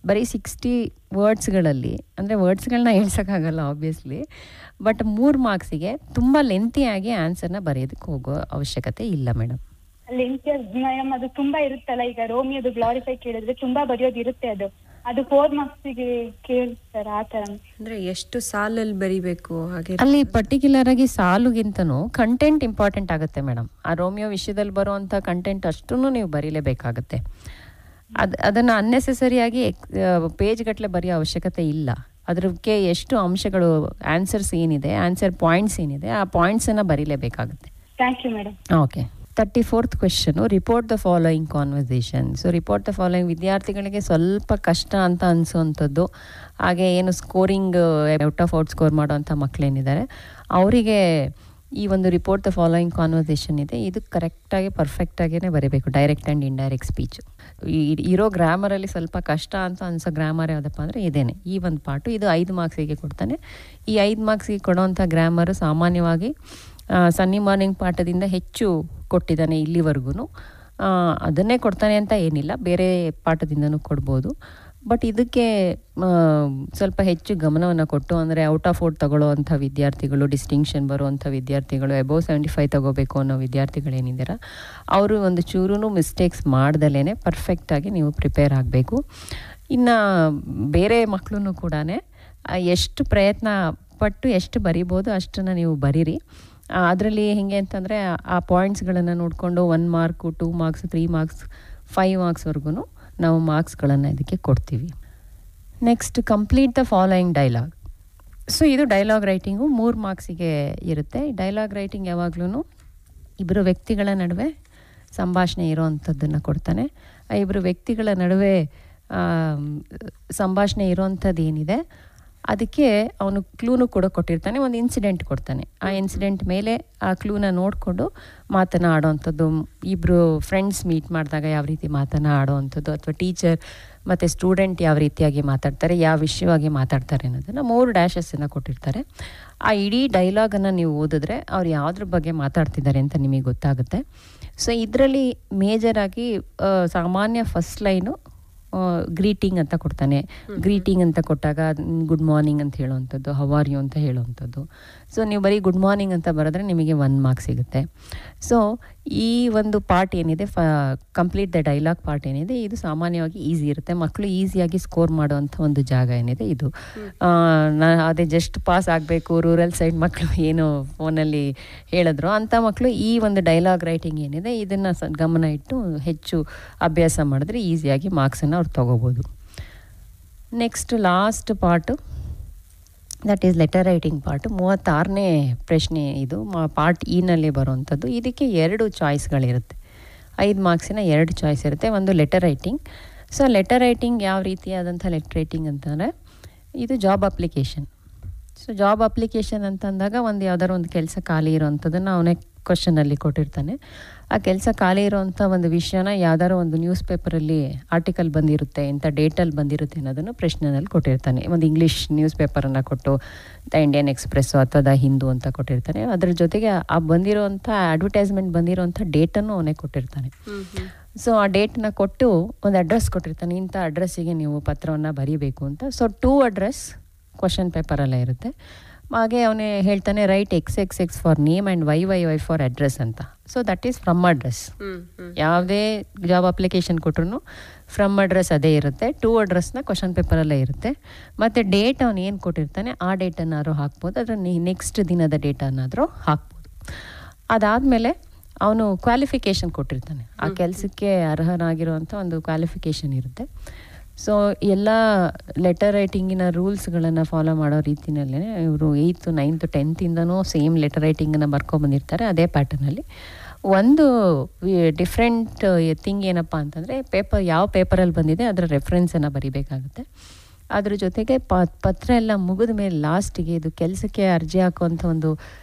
C: ಬರೀ 60 ವರ್ಡ್ಸ್ಗಳಲ್ಲಿ, ಅಂದರೆ ವರ್ಡ್ಸ್ಗಳನ್ನ ಹೇಳ್ಸೋಕ್ಕಾಗಲ್ಲ ಆಬ್ವಿಯಸ್ಲಿ, ಬಟ್ 3 ಮಾರ್ಕ್ಸಿಗೆ ತುಂಬ ಲೆಂತಿಯಾಗಿ ಆನ್ಸರ್ನ ಬರೆಯೋದಕ್ಕೆ ಹೋಗೋ ಅವಶ್ಯಕತೆ ಇಲ್ಲ ಮೇಡಮ್.
I: ಮೇಡಮ್ ಅದು ತುಂಬಾ ಇರುತ್ತಲ್ಲ, ಈಗ ರೋಮಿಯೋದು ಗ್ಲಾರಿಫೈ ಕೇಳಿದ್ರೆ ತುಂಬಾ ಬರೆಯೋದು ಇರುತ್ತೆ, ಅದು 4 ಮಾರ್ಕ್ಸಿಗೆ ಕೇಳ್ತಾರೆ ಆ ತರ.
B: ಅಂದ್ರೆ ಎಷ್ಟು ಸಾಲಲ್ಲಿ ಬರಿಬೇಕು ಹಾಗೆ
C: ಅಲ್ಲಿ ಪರ್ಟಿಕ್ಯುಲರ್ ಆಗಿ ಸಾಲುಗಿಂತನೂ ಕಂಟೆಂಟ್ ಇಂಪಾರ್ಟೆಂಟ್ ಆಗುತ್ತೆ ಮೇಡಮ್. ಆ ರೋಮಿಯೋ ವಿಷಯದಲ್ಲಿ ಬರುವಂಥ ಕಂಟೆಂಟ್ ಅಷ್ಟೂ ನೀವು ಬರೀಲೇಬೇಕಾಗುತ್ತೆ. ಅದನ್ನು ಅನ್ನೆಸೆಸರಿಯಾಗಿ ಪೇಜ್ ಗಟ್ಟಲೆ ಬರೆಯೋ ಅವಶ್ಯಕತೆ ಇಲ್ಲ. ಅದಕ್ಕೆ ಎಷ್ಟು ಅಂಶಗಳು, ಆನ್ಸರ್ಸ್ ಏನಿದೆ, ಆನ್ಸರ್ ಪಾಯಿಂಟ್ಸ್ ಏನಿದೆ, ಆ ಪಾಯಿಂಟ್ಸನ್ನು ಬರೀಲೇಬೇಕಾಗುತ್ತೆ.
I: Thank you madam.
C: Okay. 34th question, report the following conversation. So report the following ವಿದ್ಯಾರ್ಥಿಗಳಿಗೆ ಸ್ವಲ್ಪ ಕಷ್ಟ ಅಂತ ಅನಿಸೋವಂಥದ್ದು. ಹಾಗೆ ಏನು scoring out of out score ಮಾಡೋವಂಥ ಮಕ್ಕಳೇನಿದ್ದಾರೆ ಅವರಿಗೆ ಈ ಒಂದು ರಿಪೋರ್ಟ್ ದ ಫಾಲೋಯಿಂಗ್ ಕಾನ್ವರ್ಸೇಷನ್ ಇದೆ, ಇದು ಕರೆಕ್ಟಾಗಿ ಪರ್ಫೆಕ್ಟಾಗೇ ಬರೀಬೇಕು. Direct and indirect speech. ಇರೋ ಗ್ರಾಮರಲ್ಲಿ ಸ್ವಲ್ಪ ಕಷ್ಟ ಅಂತ ಅನಿಸೋ ಗ್ರಾಮರ್ ಯಾವುದಪ್ಪ ಅಂದರೆ ಇದೇನೆ, ಈ ಒಂದು ಪಾರ್ಟು. ಇದು 5 ಮಾರ್ಕ್ಸಿಗೆ ಕೊಡ್ತಾನೆ. ಈ 5 ಮಾರ್ಕ್ಸಿಗೆ ಕೊಡೋವಂಥ ಗ್ರಾಮರು ಸಾಮಾನ್ಯವಾಗಿ ಸನ್ನಿ ಮಾರ್ನಿಂಗ್ ಪಾಠದಿಂದ ಹೆಚ್ಚು ಕೊಟ್ಟಿದ್ದಾನೆ ಇಲ್ಲಿವರೆಗೂ. ಅದನ್ನೇ ಕೊಡ್ತಾನೆ ಅಂತ ಏನಿಲ್ಲ, ಬೇರೆ ಪಾಠದಿಂದನೂ ಕೊಡ್ಬೋದು. ಬಟ್ ಇದಕ್ಕೆ ಸ್ವಲ್ಪ ಹೆಚ್ಚು ಗಮನವನ್ನು ಕೊಟ್ಟು, ಅಂದರೆ ಔಟ್ ಆಫ್ ಔಟ್ ತಗೊಳ್ಳೋವಂಥ ವಿದ್ಯಾರ್ಥಿಗಳು, ಡಿಸ್ಟಿಂಕ್ಷನ್ ಬರುವಂಥ ವಿದ್ಯಾರ್ಥಿಗಳು, ಅಬೋವ್ 75 ತಗೋಬೇಕು ಅನ್ನೋ ವಿದ್ಯಾರ್ಥಿಗಳೇನಿದ್ದೀರ ಅವರು ಒಂದು ಚೂರೂ ಮಿಸ್ಟೇಕ್ಸ್ ಮಾಡ್ದಲೇ ಪರ್ಫೆಕ್ಟಾಗಿ ನೀವು ಪ್ರಿಪೇರ್ ಆಗಬೇಕು. ಇನ್ನು ಬೇರೆ ಮಕ್ಕಳು ಕೂಡ ಎಷ್ಟು ಪ್ರಯತ್ನ ಪಟ್ಟು ಎಷ್ಟು ಬರಿಬೋದು ಅಷ್ಟನ್ನು ನೀವು ಬರೀರಿ. ಅದರಲ್ಲಿ ಹೇಗೆ ಅಂತಂದರೆ ಆ ಪಾಯಿಂಟ್ಸ್ಗಳನ್ನು ನೋಡಿಕೊಂಡು 1 ಮಾರ್ಕು, 2 ಮಾರ್ಕ್ಸ್, 3 ಮಾರ್ಕ್ಸ್, 5 ಮಾರ್ಕ್ಸ್ವರೆಗೂ ನಾವು ಮಾರ್ಕ್ಸ್ಗಳನ್ನು ಇದಕ್ಕೆ ಕೊಡ್ತೀವಿ. Next, complete the following dialogue. So ಇದು ಡೈಲಾಗ್ ರೈಟಿಂಗು 3 ಮಾರ್ಕ್ಸಿಗೆ ಇರುತ್ತೆ. ಡೈಲಾಗ್ ರೈಟಿಂಗ್ ಯಾವಾಗಲೂ ಇಬ್ಬರು ವ್ಯಕ್ತಿಗಳ ನಡುವೆ ಸಂಭಾಷಣೆ ಇರೋವಂಥದ್ದನ್ನು ಕೊಡ್ತಾನೆ. ಆ ಇಬ್ಬರು ವ್ಯಕ್ತಿಗಳ ನಡುವೆ ಸಂಭಾಷಣೆ ಇರೋವಂಥದ್ದು ಏನಿದೆ ಅದಕ್ಕೆ ಅವನು ಕ್ಲೂನು ಕೂಡ ಕೊಟ್ಟಿರ್ತಾನೆ, ಒಂದು ಇನ್ಸಿಡೆಂಟ್ ಕೊಡ್ತಾನೆ. ಆ ಇನ್ಸಿಡೆಂಟ್ ಮೇಲೆ ಆ ಕ್ಲೂನ ನೋಡಿಕೊಂಡು ಮಾತನಾಡೋವಂಥದ್ದು, ಇಬ್ಬರು ಫ್ರೆಂಡ್ಸ್ ಮೀಟ್ ಮಾಡಿದಾಗ ಯಾವ ರೀತಿ ಮಾತನಾಡೋವಂಥದ್ದು, ಅಥವಾ ಟೀಚರ್ ಮತ್ತು ಸ್ಟೂಡೆಂಟ್ ಯಾವ ರೀತಿಯಾಗಿ ಮಾತಾಡ್ತಾರೆ, ಯಾವ ವಿಷಯವಾಗಿ ಮಾತಾಡ್ತಾರೆ ಅನ್ನೋದನ್ನು 3 ಡ್ಯಾಶಸ್ಸನ್ನು ಕೊಟ್ಟಿರ್ತಾರೆ. ಆ ಇಡೀ ಡೈಲಾಗನ್ನು ನೀವು ಓದಿದ್ರೆ ಅವ್ರು ಯಾವುದ್ರ ಬಗ್ಗೆ ಮಾತಾಡ್ತಿದ್ದಾರೆ ಅಂತ ನಿಮಗೆ ಗೊತ್ತಾಗುತ್ತೆ. ಸೊ ಇದರಲ್ಲಿ ಮೇಜರಾಗಿ ಸಾಮಾನ್ಯ ಫಸ್ಟ್ ಲೈನು ಗ್ರೀಟಿಂಗ್ ಅಂತ ಕೊಡ್ತಾನೆ. ಗ್ರೀಟಿಂಗ್ ಅಂತ ಕೊಟ್ಟಾಗ ಗುಡ್ ಮಾರ್ನಿಂಗ್ ಅಂತ ಹೇಳೋವಂಥದ್ದು, ಹೌ ಆರ್ ಯು ಅಂತ ಹೇಳೋವಂಥದ್ದು. ಸೊ ನೀವು ಬರೀ ಗುಡ್ ಮಾರ್ನಿಂಗ್ ಅಂತ ಬರೆದ್ರೆ ನಿಮಗೆ 1 ಮಾರ್ಕ್ಸ್ ಸಿಗುತ್ತೆ. ಸೊ ಈ ಒಂದು ಪಾರ್ಟ್ ಏನಿದೆ, ಕಂಪ್ಲೀಟ್ ದ ಡೈಲಾಗ್ ಪಾರ್ಟ್ ಏನಿದೆ, ಇದು ಸಾಮಾನ್ಯವಾಗಿ ಈಸಿ ಇರುತ್ತೆ. ಮಕ್ಕಳು ಈಸಿಯಾಗಿ ಸ್ಕೋರ್ ಮಾಡುವಂಥ ಒಂದು ಜಾಗ ಏನಿದೆ ಇದು. ಅದೇ ಜಸ್ಟ್ ಪಾಸ್ ಆಗಬೇಕು, ರೂರಲ್ ಸೈಡ್ ಮಕ್ಕಳು ಏನು ಫೋನಲ್ಲಿ ಹೇಳಿದ್ರು ಅಂಥ ಮಕ್ಕಳು ಈ ಒಂದು ಡೈಲಾಗ್ ರೈಟಿಂಗ್ ಏನಿದೆ ಇದನ್ನು ಗಮನ ಇಟ್ಟು ಹೆಚ್ಚು ಅಭ್ಯಾಸ ಮಾಡಿದ್ರೆ ಈಸಿಯಾಗಿ ಮಾರ್ಕ್ಸನ್ನು ಅವ್ರು ತೊಗೋಬೋದು. Next last part, that is letter writing part. 36ನೇ ಪ್ರಶ್ನೆ ಇದು, ಪಾರ್ಟ್ ಇನಲ್ಲಿ ಬರುವಂಥದ್ದು. ಇದಕ್ಕೆ 2 ಚಾಯ್ಸ್ಗಳಿರುತ್ತೆ. 5 ಮಾರ್ಕ್ಸಿನ 2 ಚಾಯ್ಸ್ ಇರುತ್ತೆ. ಒಂದು letter writing. So letter writing ಯಾವ ರೀತಿಯಾದಂಥ ಲೆಟರ್ ರೈಟಿಂಗ್ ಅಂತಂದರೆ ಇದು job application. So job application ಅಂತಂದಾಗ ಒಂದು ಯಾವ್ದಾದ್ರು ಒಂದು ಕೆಲಸ ಖಾಲಿ ಇರೋವಂಥದ್ದನ್ನು ಅವನೇ ಕ್ವಶನಲ್ಲಿ ಕೊಟ್ಟಿರ್ತಾನೆ. ಆ ಕೆಲಸ ಖಾಲಿ ಇರೋವಂಥ ಒಂದು ವಿಷಯನ ಯಾವ್ದಾದ್ರು ಒಂದು ನ್ಯೂಸ್ ಪೇಪರಲ್ಲಿ ಆರ್ಟಿಕಲ್ ಬಂದಿರುತ್ತೆ, ಇಂಥ ಡೇಟಲ್ಲಿ ಬಂದಿರುತ್ತೆ ಅನ್ನೋದನ್ನು ಪ್ರಶ್ನೆನಲ್ಲಿ ಕೊಟ್ಟಿರ್ತಾನೆ. ಒಂದು ಇಂಗ್ಲೀಷ್ ನ್ಯೂಸ್ ಪೇಪರನ್ನು ಕೊಟ್ಟು ದ ಇಂಡಿಯನ್ ಎಕ್ಸ್ಪ್ರೆಸ್ಸು ಅಥವಾ ದ ಹಿಂದೂ ಅಂತ ಕೊಟ್ಟಿರ್ತಾನೆ. ಅದ್ರ ಜೊತೆಗೆ ಆ ಬಂದಿರೋವಂಥ ಅಡ್ವರ್ಟೈಸ್ಮೆಂಟ್ ಬಂದಿರೋವಂಥ ಡೇಟನ್ನು ಅವನೇ ಕೊಟ್ಟಿರ್ತಾನೆ. ಸೊ ಆ ಡೇಟನ್ನ ಕೊಟ್ಟು ಒಂದು ಅಡ್ರೆಸ್ ಕೊಟ್ಟಿರ್ತಾನೆ, ಇಂಥ ಅಡ್ರೆಸ್ಸಿಗೆ ನೀವು ಪತ್ರವನ್ನು ಬರೀಬೇಕು ಅಂತ. ಸೊ 2 ಅಡ್ರೆಸ್ ಕ್ವಶನ್ ಪೇಪರಲ್ಲೇ ಇರುತ್ತೆ. ಹಾಗೆ ಅವನೇ ಹೇಳ್ತಾನೆ write XXX for name and YYY for address ಅಂತ. So that is from address. ಯಾವುದೇ ಜಾಬ್ ಅಪ್ಲಿಕೇಶನ್ ಕೊಟ್ರು ಫ್ರಮ್ ಅಡ್ರೆಸ್ ಅದೇ ಇರುತ್ತೆ. 2 ಅಡ್ರೆಸ್ನ ಕ್ವಶನ್ ಪೇಪರಲ್ಲೇ ಇರುತ್ತೆ. ಮತ್ತು ಡೇಟ್ ಅವನು ಏನು ಕೊಟ್ಟಿರ್ತಾನೆ ಆ ಡೇಟನ್ನಾದ್ರೂ ಹಾಕ್ಬೋದು, ಅದರ ನೆಕ್ಸ್ಟ್ ದಿನದ ಡೇಟನ್ನಾದರೂ ಹಾಕ್ಬೋದು. ಅದಾದಮೇಲೆ ಅವನು ಕ್ವಾಲಿಫಿಕೇಷನ್ ಕೊಟ್ಟಿರ್ತಾನೆ, ಆ ಕೆಲಸಕ್ಕೆ ಅರ್ಹನಾಗಿರುವಂಥ ಒಂದು ಕ್ವಾಲಿಫಿಕೇಷನ್ ಇರುತ್ತೆ. ಸೊ ಎಲ್ಲ ಲೆಟರ್ ರೈಟಿಂಗಿನ ರೂಲ್ಸ್ಗಳನ್ನು ಫಾಲೋ ಮಾಡೋ ರೀತಿಯಲ್ಲೇ ಇವರು 8th, 9th, 10th same letter ರೈಟಿಂಗನ್ನು ಬರ್ಕೊಂಬಂದಿರ್ತಾರೆ ಅದೇ ಪ್ಯಾಟರ್ನಲ್ಲಿ. ಒಂದು ಡಿಫ್ರೆಂಟ್ ಥಿಂಗ್ ಏನಪ್ಪ ಅಂತಂದರೆ ಯಾವ ಪೇಪರಲ್ಲಿ ಬಂದಿದೆ ಅದರ ರೆಫರೆನ್ಸನ್ನು ಬರಿಬೇಕಾಗುತ್ತೆ. ಅದ್ರ ಜೊತೆಗೆ ಪತ್ರ ಎಲ್ಲ ಮುಗಿದ ಮೇಲೆ ಲಾಸ್ಟಿಗೆ ಇದು ಕೆಲಸಕ್ಕೆ ಅರ್ಜಿ ಹಾಕುವಂಥ ಒಂದು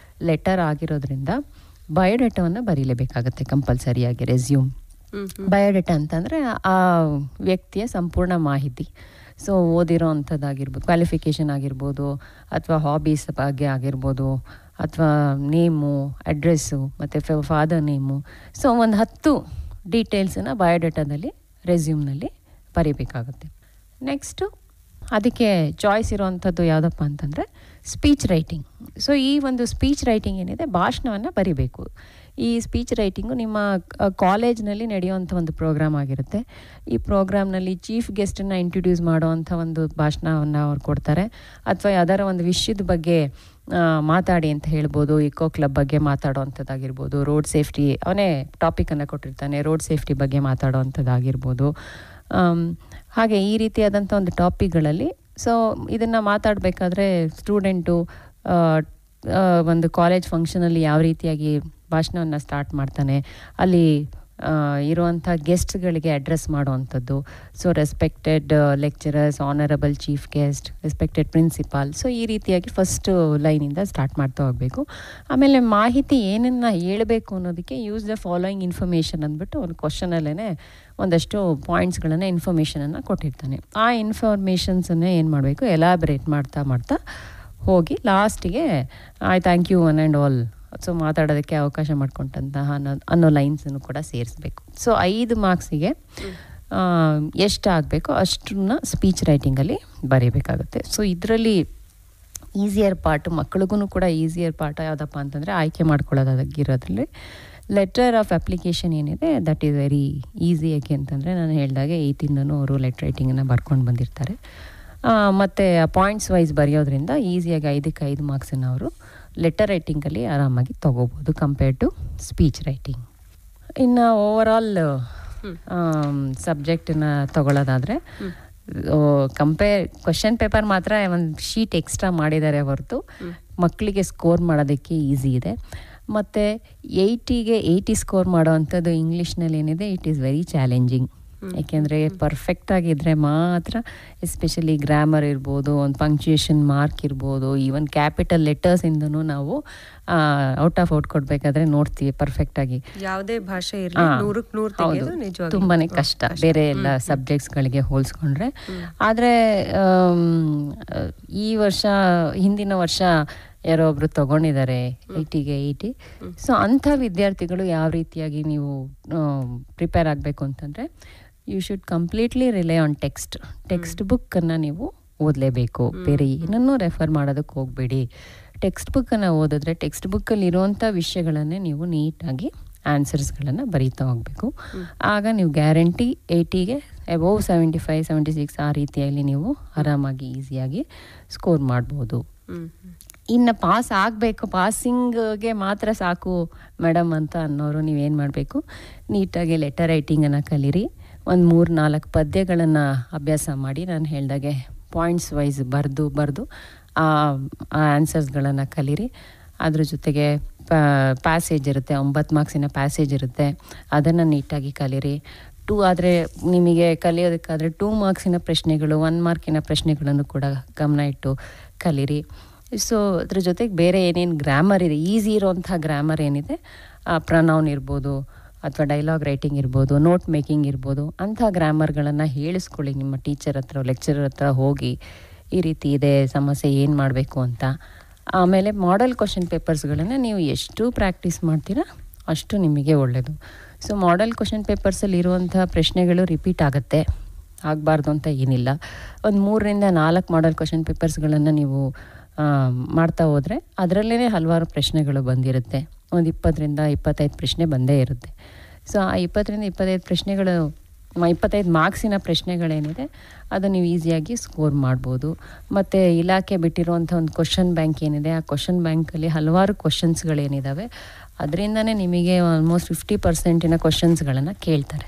C: ಲೆಟರ್ ಆಗಿರೋದ್ರಿಂದ ಬಯೋಡೇಟಾವನ್ನು ಬರೀಲೇಬೇಕಾಗುತ್ತೆ ಕಂಪಲ್ಸರಿಯಾಗಿ. ರೆಸ್ಯೂಮ್ ಬಯೋಡೇಟಾ ಅಂತಂದರೆ ಆ ವ್ಯಕ್ತಿಯ ಸಂಪೂರ್ಣ ಮಾಹಿತಿ. ಸೊ ಓದಿರೋ ಅಂಥದ್ದಾಗಿರ್ಬೋದು, ಕ್ವಾಲಿಫಿಕೇಷನ್ ಆಗಿರ್ಬೋದು, ಅಥವಾ ಹಾಬೀಸ್ ಬಗ್ಗೆ ಆಗಿರ್ಬೋದು, ಅಥವಾ ನೇಮು, ಅಡ್ರೆಸ್ಸು ಮತ್ತು ಫಾದರ್ ನೇಮು. ಸೊ ಒಂದು 10 ಡೀಟೇಲ್ಸನ್ನು ಬಯೋಡೇಟಾದಲ್ಲಿ ರೆಸ್ಯೂಮ್ನಲ್ಲಿ ಬರೀಬೇಕಾಗುತ್ತೆ. ನೆಕ್ಸ್ಟು ಅದಕ್ಕೆ ಚಾಯ್ಸ್ ಇರೋವಂಥದ್ದು ಯಾವುದಪ್ಪ ಅಂತಂದರೆ ಸ್ಪೀಚ್ ರೈಟಿಂಗ್. ಸೊ ಈ ಒಂದು ಸ್ಪೀಚ್ ರೈಟಿಂಗ್ ಏನಿದೆ ಭಾಷಣವನ್ನು ಬರಿಬೇಕು. ಈ ಸ್ಪೀಚ್ ರೈಟಿಂಗು ನಿಮ್ಮ ಕಾಲೇಜ್ನಲ್ಲಿ ನಡೆಯುವಂಥ ಒಂದು ಪ್ರೋಗ್ರಾಮ್ ಆಗಿರುತ್ತೆ. ಈ ಪ್ರೋಗ್ರಾಮ್ನಲ್ಲಿ ಚೀಫ್ ಗೆಸ್ಟನ್ನು ಇಂಟ್ರೊಡ್ಯೂಸ್ ಮಾಡೋವಂಥ ಒಂದು ಭಾಷಣವನ್ನು ಅವ್ರು ಕೊಡ್ತಾರೆ, ಅಥವಾ ಯಾವ್ದಾರ ಒಂದು ವಿಷಯದ ಬಗ್ಗೆ ಮಾತಾಡಿ ಅಂತ ಹೇಳ್ಬೋದು. ಇಕೋ ಕ್ಲಬ್ ಬಗ್ಗೆ ಮಾತಾಡೋವಂಥದ್ದಾಗಿರ್ಬೋದು, ರೋಡ್ ಸೇಫ್ಟಿ ಅವನೇ ಟಾಪಿಕನ್ನು ಕೊಟ್ಟಿರ್ತಾನೆ, ರೋಡ್ ಸೇಫ್ಟಿ ಬಗ್ಗೆ ಮಾತಾಡೋವಂಥದ್ದಾಗಿರ್ಬೋದು. ಹಾಗೆ ಈ ರೀತಿಯಾದಂಥ ಒಂದು ಟಾಪಿಕ್ಗಳಲ್ಲಿ ಸೊ ಇದನ್ನು ಮಾತಾಡಬೇಕಾದ್ರೆ ಸ್ಟೂಡೆಂಟು ಒಂದು ಕಾಲೇಜ್ ಫಂಕ್ಷನಲ್ಲಿ ಯಾವ ರೀತಿಯಾಗಿ ಭಾಷಣವನ್ನು ಸ್ಟಾರ್ಟ್ ಮಾಡ್ತಾನೆ, ಅಲ್ಲಿ ಇರುವಂಥ ಗೆಸ್ಟ್ಗಳಿಗೆ ಅಡ್ರೆಸ್ ಮಾಡುವಂಥದ್ದು. So respected lecturers, honourable chief guest, respected principal. So ಈ ರೀತಿಯಾಗಿ ಫಸ್ಟ್ ಲೈನಿಂದ ಸ್ಟಾರ್ಟ್ ಮಾಡ್ತಾ ಹೋಗಬೇಕು. ಆಮೇಲೆ ಮಾಹಿತಿ ಏನನ್ನು ಹೇಳಬೇಕು ಅನ್ನೋದಕ್ಕೆ ಯೂಸ್ ದ ಫಾಲೋಯಿಂಗ್ ಇನ್ಫಾರ್ಮೇಷನ್ ಅಂದ್ಬಿಟ್ಟು ಒಂದು ಕ್ವಶನಲ್ಲೇ ಒಂದಷ್ಟು ಪಾಯಿಂಟ್ಸ್ಗಳನ್ನು ಇನ್ಫಾರ್ಮೇಷನನ್ನು ಕೊಟ್ಟಿರ್ತಾನೆ. ಆ ಇನ್ಫಾರ್ಮೇಷನ್ಸನ್ನೇ ಏನು ಮಾಡಬೇಕು, ಎಲಾಬ್ರೇಟ್ ಮಾಡ್ತಾ ಹೋಗಿ ಲಾಸ್ಟಿಗೆ I thank you one and all, so ಮಾತಾಡೋದಕ್ಕೆ ಅವಕಾಶ ಮಾಡಿಕೊಂಡಂತಹ ಅನ್ನೋ ಲೈನ್ಸನ್ನು ಕೂಡ ಸೇರಿಸ್ಬೇಕು. ಸೊ 5 ಮಾರ್ಕ್ಸಿಗೆ ಎಷ್ಟು ಆಗಬೇಕೋ ಅಷ್ಟನ್ನ ಸ್ಪೀಚ್ ರೈಟಿಂಗಲ್ಲಿ ಬರೀಬೇಕಾಗುತ್ತೆ. ಸೊ ಇದರಲ್ಲಿ ಈಸಿಯರ್ ಪಾರ್ಟ್, ಮಕ್ಕಳಿಗೂ ಕೂಡ ಈಸಿಯರ್ ಪಾರ್ಟ್ ಯಾವುದಪ್ಪ ಅಂತಂದರೆ ಆಯ್ಕೆ ಮಾಡ್ಕೊಳ್ಳೋದಾಗಿರೋದ್ರಲ್ಲಿ ಲೆಟರ್ ಆಫ್ ಅಪ್ಲಿಕೇಶನ್ ಏನಿದೆ ದಟ್ ಈಸ್ ವೆರಿ ಈಸಿ. ಯಾಕೆ ಅಂತಂದರೆ ನಾನು ಹೇಳಿದಾಗೆ 8ಇಂದನೂ ಅವರು ಲೆಟರ್ ರೈಟಿಂಗನ್ನು ಬರ್ಕೊಂಡು ಬಂದಿರ್ತಾರೆ. ಮತ್ತು ಪಾಯಿಂಟ್ಸ್ ವೈಸ್ ಬರೆಯೋದ್ರಿಂದ ಈಸಿಯಾಗಿ 5ಕ್ಕೆ 5 ಮಾರ್ಕ್ಸನ್ನು ಅವರು ಲೆಟರ್ ರೈಟಿಂಗಲ್ಲಿ ಆರಾಮಾಗಿ ತೊಗೋಬೋದು ಕಂಪೇರ್ಡ್ ಟು ಸ್ಪೀಚ್ ರೈಟಿಂಗ್. ಇನ್ನು ಓವರಾಲ್ ಸಬ್ಜೆಕ್ಟನ್ನು ತಗೊಳ್ಳೋದಾದರೆ ಕ್ವಶನ್ ಪೇಪರ್ ಮಾತ್ರ ಒಂದು ಶೀಟ್ ಎಕ್ಸ್ಟ್ರಾ ಮಾಡಿದ್ದಾರೆ ಹೊರತು ಮಕ್ಕಳಿಗೆ ಸ್ಕೋರ್ ಮಾಡೋದಕ್ಕೆ ಈಸಿ ಇದೆ. ಮತ್ತು 80ಗೆ 80 ಸ್ಕೋರ್ ಮಾಡೋ ಅಂಥದ್ದು ಇಂಗ್ಲೀಷ್ನಲ್ಲಿ ಏನಿದೆ ಇಟ್ ಈಸ್ ವೆರಿ ಚಾಲೆಂಜಿಂಗ್. ಏಕೆಂದರೆ ಪರ್ಫೆಕ್ಟಾಗಿದ್ದರೆ ಮಾತ್ರ, ಎಸ್ಪೆಷಲಿ ಗ್ರಾಮರ್ ಇರ್ಬೋದು, ಒಂದು ಪಂಕ್ಚುಯೇಷನ್ ಮಾರ್ಕ್ ಇರ್ಬೋದು, ಈವನ್ ಕ್ಯಾಪಿಟಲ್ ಲೆಟರ್ಸಿಂದನೂ ನಾವು ಔಟ್ ಆಫ್ ಔಟ್ ಕೊಡಬೇಕಾದ್ರೆ ನೋಡ್ತೀವಿ ಪರ್ಫೆಕ್ಟಾಗಿ.
B: ಯಾವುದೇ ಭಾಷೆ ಇರಲಿ 100ಕ್ಕೆ 100 ತೆಗೆಯೋದು ನಿಜವಾಗ್ಲೂ
C: ತುಂಬಾ ಕಷ್ಟ ಬೇರೆ ಎಲ್ಲ ಸಬ್ಜೆಕ್ಟ್ಸ್ಗಳಿಗೆ ಹೋಲಿಸ್ಕೊಂಡ್ರೆ. ಆದರೆ ಈ ವರ್ಷ, ಹಿಂದಿನ ವರ್ಷ ಯಾರೋ ಒಬ್ರು ತಗೊಂಡಿದ್ದಾರೆ 80ಗೆ 80. ಸೊ ಅಂಥ ವಿದ್ಯಾರ್ಥಿಗಳು ಯಾವ ರೀತಿಯಾಗಿ ನೀವು ಪ್ರಿಪೇರ್ ಆಗಬೇಕು ಅಂತಂದರೆ you should completely rely on text ಬುಕ್ಕನ್ನು ನೀವು ಓದಲೇಬೇಕು. ಬೇರೆ ಏನನ್ನೂ ರೆಫರ್ ಮಾಡೋದಕ್ಕೆ ಹೋಗಬೇಡಿ. ಟೆಕ್ಸ್ಟ್ ಬುಕ್ಕನ್ನು ಓದಿದ್ರೆ ಟೆಕ್ಸ್ಟ್ ಬುಕ್ಕಲ್ಲಿ ಇರುವಂಥ ವಿಷಯಗಳನ್ನೇ ನೀವು ನೀಟಾಗಿ ಆನ್ಸರ್ಸ್ಗಳನ್ನು ಬರೀತಾ ಹೋಗಬೇಕು. ಆಗ ನೀವು ಗ್ಯಾರಂಟಿ 80ಗೆ ಅಬೌವ್ 75, 76 ಆ ರೀತಿಯಲ್ಲಿ ನೀವು ಆರಾಮಾಗಿ ಈಸಿಯಾಗಿ ಸ್ಕೋರ್ ಮಾಡ್ಬೋದು. ಇನ್ನು ಪಾಸ್ ಆಗಬೇಕು, ಪಾಸಿಂಗ್ಗೆ ಮಾತ್ರ ಸಾಕು ಮೇಡಮ್ ಅಂತ ಅನ್ನೋರು ನೀವೇನು ಮಾಡಬೇಕು, ನೀಟಾಗಿ ಲೆಟರ್ ರೈಟಿಂಗನ್ನು ಕಲೀರಿ. ಒಂದು 3-4 ಪದ್ಯಗಳನ್ನು ಅಭ್ಯಾಸ ಮಾಡಿ, ನಾನು ಹೇಳ್ದಾಗೆ ಪಾಯಿಂಟ್ಸ್ ವೈಸ್ ಬರೆದು ಆ ಆನ್ಸರ್ಸ್ಗಳನ್ನು ಕಲೀರಿ. ಅದ್ರ ಜೊತೆಗೆ ಪ್ಯಾಸೇಜ್ ಇರುತ್ತೆ, 9 ಮಾರ್ಕ್ಸಿನ ಪ್ಯಾಸೇಜ್ ಇರುತ್ತೆ, ಅದನ್ನು ನೀಟಾಗಿ ಕಲೀರಿ. 2 ಆದರೆ ನಿಮಗೆ ಕಲಿಯೋದಕ್ಕಾದರೆ 2 ಮಾರ್ಕ್ಸಿನ ಪ್ರಶ್ನೆಗಳು, 1 ಮಾರ್ಕಿನ ಪ್ರಶ್ನೆಗಳನ್ನು ಕೂಡ ಗಮನ ಇಟ್ಟು ಕಲೀರಿ. ಸೊ ಅದ್ರ ಜೊತೆಗೆ ಬೇರೆ ಏನೇನು ಗ್ರಾಮರ್ ಇದೆ, ಈಸಿ ಇರೋಂಥ ಗ್ರಾಮರ್ ಏನಿದೆ, ಪ್ರನೌನ್ ಇರ್ಬೋದು ಅಥವಾ ಡೈಲಾಗ್ ರೈಟಿಂಗ್ ಇರ್ಬೋದು, ನೋಟ್ ಮೇಕಿಂಗ್ ಇರ್ಬೋದು, ಅಂಥ ಗ್ರಾಮರ್ಗಳನ್ನು ಹೇಳಿಸ್ಕೊಳ್ಳಿ ನಿಮ್ಮ ಟೀಚರ್ ಹತ್ರ, ಲೆಕ್ಚರರ್ ಹತ್ರ ಹೋಗಿ ಈ ರೀತಿ ಇದೆ ಸಮಸ್ಯೆ, ಏನು ಮಾಡಬೇಕು ಅಂತ. ಆಮೇಲೆ ಮಾಡೆಲ್ ಕ್ವಶನ್ ಪೇಪರ್ಸ್ಗಳನ್ನು ನೀವು ಎಷ್ಟು ಪ್ರಾಕ್ಟೀಸ್ ಮಾಡ್ತೀರಾ ಅಷ್ಟು ನಿಮಗೆ ಒಳ್ಳೆಯದು. ಸೊ ಮಾಡೆಲ್ ಕ್ವಶನ್ ಪೇಪರ್ಸಲ್ಲಿ ಇರುವಂಥ ಪ್ರಶ್ನೆಗಳು ರಿಪೀಟ್ ಆಗುತ್ತೆ, ಆಗಬಾರ್ದು ಅಂತ ಏನಿಲ್ಲ. ಒಂದು 3ರಿಂದ 4 ಮಾಡೆಲ್ ಕ್ವಶನ್ ಪೇಪರ್ಸ್ಗಳನ್ನು ನೀವು ಮಾಡ್ತಾ ಹೋದರೆ ಅದರಲ್ಲೇ ಹಲವಾರು ಪ್ರಶ್ನೆಗಳು ಬಂದಿರುತ್ತೆ. ಒಂದು 20ರಿಂದ 25 ಪ್ರಶ್ನೆ ಬಂದೇ ಇರುತ್ತೆ. ಸೊ ಆ 20ರಿಂದ 25 ಪ್ರಶ್ನೆಗಳು, 25 ಮಾರ್ಕ್ಸಿನ ಪ್ರಶ್ನೆಗಳೇನಿದೆ ಅದು ನೀವು ಈಸಿಯಾಗಿ ಸ್ಕೋರ್ ಮಾಡ್ಬೋದು. ಮತ್ತು ಇಲಾಖೆ ಬಿಟ್ಟಿರುವಂಥ ಒಂದು ಕ್ವಶನ್ ಬ್ಯಾಂಕ್ ಏನಿದೆ, ಆ ಕ್ವಶನ್ ಬ್ಯಾಂಕಲ್ಲಿ ಹಲವಾರು ಕ್ವಶನ್ಸ್ಗಳೇನಿದ್ದಾವೆ, ಅದರಿಂದನೇ ನಿಮಗೆ ಆಲ್ಮೋಸ್ಟ್ 50% ಕ್ವಶನ್ಸ್ಗಳನ್ನು ಕೇಳ್ತಾರೆ.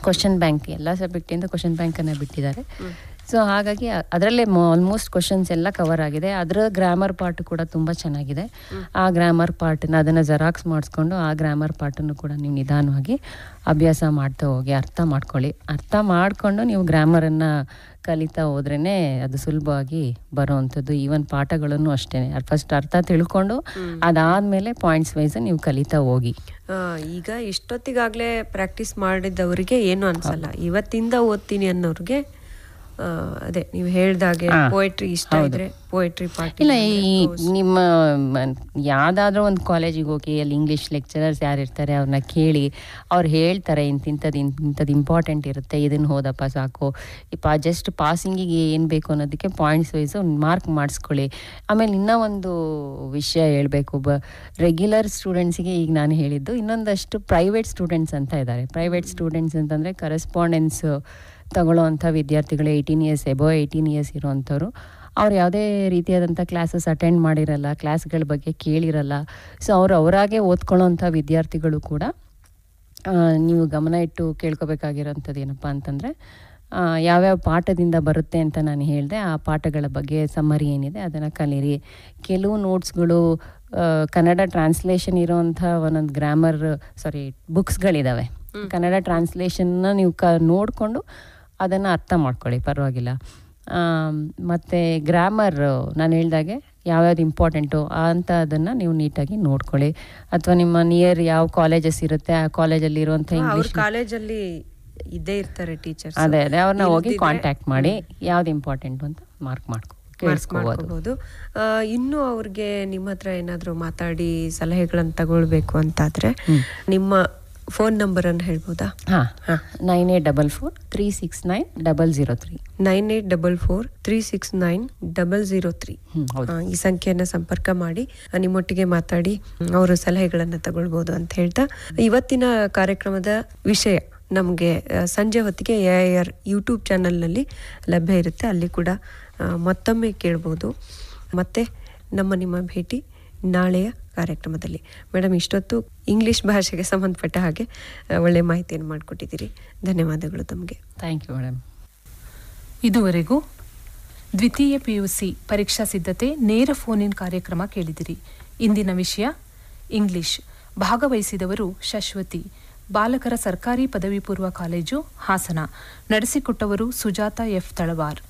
C: ಕ್ವಶನ್ ಬ್ಯಾಂಕ್ ಎಲ್ಲ ಸಬ್ಜೆಕ್ಟಿಂದ ಕ್ವಶನ್ ಬ್ಯಾಂಕನ್ನು ಬಿಟ್ಟಿದ್ದಾರೆ. ಸೊ ಹಾಗಾಗಿ ಅದರಲ್ಲೇ ಆಲ್ಮೋಸ್ಟ್ ಕ್ವಶನ್ಸ್ ಎಲ್ಲ ಕವರ್ ಆಗಿದೆ. ಅದರ ಗ್ರಾಮರ್ ಪಾರ್ಟ್ ಕೂಡ ತುಂಬ ಚೆನ್ನಾಗಿದೆ. ಆ ಗ್ರಾಮರ್ ಪಾರ್ಟನ್ನು ಅದನ್ನು ಜೆರಾಕ್ಸ್ ಮಾಡಿಸ್ಕೊಂಡು ಆ ಗ್ರಾಮರ್ ಪಾರ್ಟನ್ನು ಕೂಡ ನೀವು ನಿಧಾನವಾಗಿ ಅಭ್ಯಾಸ ಮಾಡ್ತಾ ಹೋಗಿ, ಅರ್ಥ ಮಾಡ್ಕೊಳ್ಳಿ. ಅರ್ಥ ಮಾಡಿಕೊಂಡು ನೀವು ಗ್ರಾಮರನ್ನು ಕಲಿತಾ ಹೋದ್ರೇ ಅದು ಸುಲಭವಾಗಿ ಬರೋವಂಥದ್ದು. ಈವನ್ ಪಾಠಗಳನ್ನು ಅಷ್ಟೇ, ಫಸ್ಟ್ ಅರ್ಥ ತಿಳ್ಕೊಂಡು ಅದಾದಮೇಲೆ ಪಾಯಿಂಟ್ಸ್ ವೈಸ್ ನೀವು ಕಲಿತಾ ಹೋಗಿ.
B: ಈಗ ಇಷ್ಟೊತ್ತಿಗಾಗಲೇ ಪ್ರಾಕ್ಟೀಸ್ ಮಾಡಿದವರಿಗೆ ಏನು ಅನ್ಸಲ್ಲ, ಇವತ್ತಿಂದ ಓದ್ತೀನಿ ಅನ್ನೋರಿಗೆ ಅದೇ ನೀವು ಹೇಳ್ದಾಗೆ ಪೋಯಟ್ರಿ ಇಷ್ಟ ಇದ್ರೆ ಪೋಯಟ್ರಿ ಪಾರ್ಟ್
C: ಇಲ್ಲ, ಈ ನಿಮ್ಮ ಯಾವುದಾದ್ರೂ ಒಂದು ಕಾಲೇಜಿಗೆ ಹೋಗಿ ಅಲ್ಲಿ ಇಂಗ್ಲೀಷ್ ಲೆಕ್ಚರರ್ಸ್ ಯಾರು ಇರ್ತಾರೆ ಅವ್ರನ್ನ ಕೇಳಿ, ಅವ್ರು ಹೇಳ್ತಾರೆ ಇಂಥದ್ದು ಇಂಪಾರ್ಟೆಂಟ್ ಇರುತ್ತೆ, ಇದನ್ನು ಹೋದಪ್ಪ ಸಾಕು. ಜಸ್ಟ್ ಪಾಸಿಂಗಿಗೆ ಏನು ಬೇಕು ಅನ್ನೋದಕ್ಕೆ ಪಾಯಿಂಟ್ಸ್ ವೈಸ್ ಒಂದು ಮಾರ್ಕ್ ಮಾಡಿಸ್ಕೊಳ್ಳಿ. ಆಮೇಲೆ ಇನ್ನೂ ಒಂದು ವಿಷಯ ಹೇಳಬೇಕು, ರೆಗ್ಯುಲರ್ ಸ್ಟೂಡೆಂಟ್ಸಿಗೆ ಈಗ ನಾನು ಹೇಳಿದ್ದು, ಇನ್ನೊಂದಷ್ಟು ಪ್ರೈವೇಟ್ ಸ್ಟೂಡೆಂಟ್ಸ್ ಅಂತ ಇದ್ದಾರೆ. ಪ್ರೈವೇಟ್ ಸ್ಟೂಡೆಂಟ್ಸ್ ಅಂತಂದರೆ ಕರೆಸ್ಪಾಂಡೆನ್ಸ್ ತಗೊಳ್ಳೋವಂಥ ವಿದ್ಯಾರ್ಥಿಗಳು 18 ಇಯರ್ಸ್ ಎಬೋ 18 ಇಯರ್ಸ್ ಇರೋವಂಥವ್ರು. ಅವ್ರು ಯಾವುದೇ ರೀತಿಯಾದಂಥ ಕ್ಲಾಸಸ್ ಅಟೆಂಡ್ ಮಾಡಿರಲ್ಲ, ಕ್ಲಾಸ್ಗಳ ಬಗ್ಗೆ ಕೇಳಿರಲ್ಲ. ಸೊ ಅವರಾಗೆ ಓದ್ಕೊಳ್ಳೋವಂಥ ವಿದ್ಯಾರ್ಥಿಗಳು ಕೂಡ ನೀವು ಗಮನ ಇಟ್ಟು ಕೇಳ್ಕೊಬೇಕಾಗಿರೋಂಥದ್ದು ಏನಪ್ಪ ಅಂತಂದರೆ, ಯಾವ್ಯಾವ ಪಾಠದಿಂದ ಬರುತ್ತೆ ಅಂತ ನಾನು ಹೇಳಿದೆ. ಆ ಪಾಠಗಳ ಬಗ್ಗೆ ಸಮ್ಮರಿ ಏನಿದೆ ಅದನ್ನು ಕಲೀರಿ. ಕೆಲವು ನೋಟ್ಸ್ಗಳು ಕನ್ನಡ ಟ್ರಾನ್ಸ್ಲೇಷನ್ ಇರೋವಂಥ ಒಂದೊಂದು ಬುಕ್ಸ್ಗಳಿದ್ದಾವೆ. ಕನ್ನಡ ಟ್ರಾನ್ಸ್ಲೇಷನ್ನ ನೀವು ನೋಡಿಕೊಂಡು ಅದನ್ನು ಅರ್ಥ ಮಾಡ್ಕೊಳ್ಳಿ, ಪರವಾಗಿಲ್ಲ. ಮತ್ತು ಗ್ರಾಮರ್ ನಾನು ಹೇಳ್ದಾಗೆ ಯಾವ್ಯಾವ್ದು ಇಂಪಾರ್ಟೆಂಟು ಅಂತ ಅದನ್ನು ನೀವು ನೀಟಾಗಿ ನೋಡ್ಕೊಳ್ಳಿ. ಅಥವಾ ನಿಮ್ಮ ನಿಯರ್ ಯಾವ ಕಾಲೇಜಸ್ ಇರುತ್ತೆ ಆ ಕಾಲೇಜಲ್ಲಿ ಇರುವಂಥ ಇಂಗ್ಲೀಷ್
B: ಕಾಲೇಜಲ್ಲಿ ಇದ್ದೇ ಇರ್ತಾರೆ ಟೀಚರ್ಸ್,
C: ಅದೇ ಅವ್ರನ್ನ ಹೋಗಿ ಕಾಂಟ್ಯಾಕ್ಟ್ ಮಾಡಿ ಯಾವ್ದು ಇಂಪಾರ್ಟೆಂಟ್ ಅಂತ ಮಾರ್ಕ್ ಮಾಡ್ಕೋಬಹುದು.
B: ಇನ್ನು ಅವ್ರಿಗೆ ನಿಮ್ಮ ಹತ್ರ ಏನಾದರೂ ಮಾತಾಡಿ ಸಲಹೆಗಳನ್ನು ತಗೊಳ್ಬೇಕು ಅಂತಾದ್ರೆ ನಿಮ್ಮ ಫೋನ್ ನಂಬರ್ ಅನ್ನು ಹೇಳ್ಬೋದಾ?
C: 9844369003
B: 9844369003 ಈ ಸಂಖ್ಯೆಯನ್ನು ಸಂಪರ್ಕ ಮಾಡಿ ನಿಮ್ಮೊಟ್ಟಿಗೆ ಮಾತಾಡಿ ಅವರು ಸಲಹೆಗಳನ್ನು ತಗೊಳ್ಬೋದು ಅಂತ ಹೇಳ್ತಾ, ಇವತ್ತಿನ ಕಾರ್ಯಕ್ರಮದ ವಿಷಯ ನಮಗೆ ಸಂಜೆ ಹೊತ್ತಿಗೆ AIR ಯೂಟ್ಯೂಬ್ ಚಾನಲ್ನಲ್ಲಿ ಲಭ್ಯ ಇರುತ್ತೆ, ಅಲ್ಲಿ ಕೂಡ ಮತ್ತೊಮ್ಮೆ ಕೇಳ್ಬೋದು. ಮತ್ತೆ ನಿಮ್ಮ ಭೇಟಿ ನಾಳೆಯ ಕಾರ್ಯಕ್ರಮದಲ್ಲಿ. ಮೇಡಮ್, ಇಷ್ಟೊತ್ತು ಇಂಗ್ಲಿಷ್ ಭಾಷೆಗೆ ಸಂಬಂಧಪಟ್ಟ ಹಾಗೆ ಒಳ್ಳೆ ಮಾಹಿತಿಯನ್ನು ಮಾಡಿಕೊಟ್ಟಿದ್ದೀರಿ. ಧನ್ಯವಾದಗಳು ತಮಗೆ.
C: Thank you madam.
A: ಇದುವರೆಗೂ ದ್ವಿತೀಯ PUC ಪರೀಕ್ಷಾ ಸಿದ್ಧತೆ ನೇರ ಫೋನ್ ಇನ್ ಕಾರ್ಯಕ್ರಮ ಕೇಳಿದಿರಿ. ಇಂದಿನ ವಿಷಯ ಇಂಗ್ಲಿಷ್. ಭಾಗವಹಿಸಿದವರು ಶಶ್ವತಿ, ಬಾಲಕರ ಸರ್ಕಾರಿ ಪದವಿ ಪೂರ್ವ ಕಾಲೇಜು ಹಾಸನ. ನಡೆಸಿಕೊಟ್ಟವರು ಸುಜಾತ F. ತಳವಾರ್.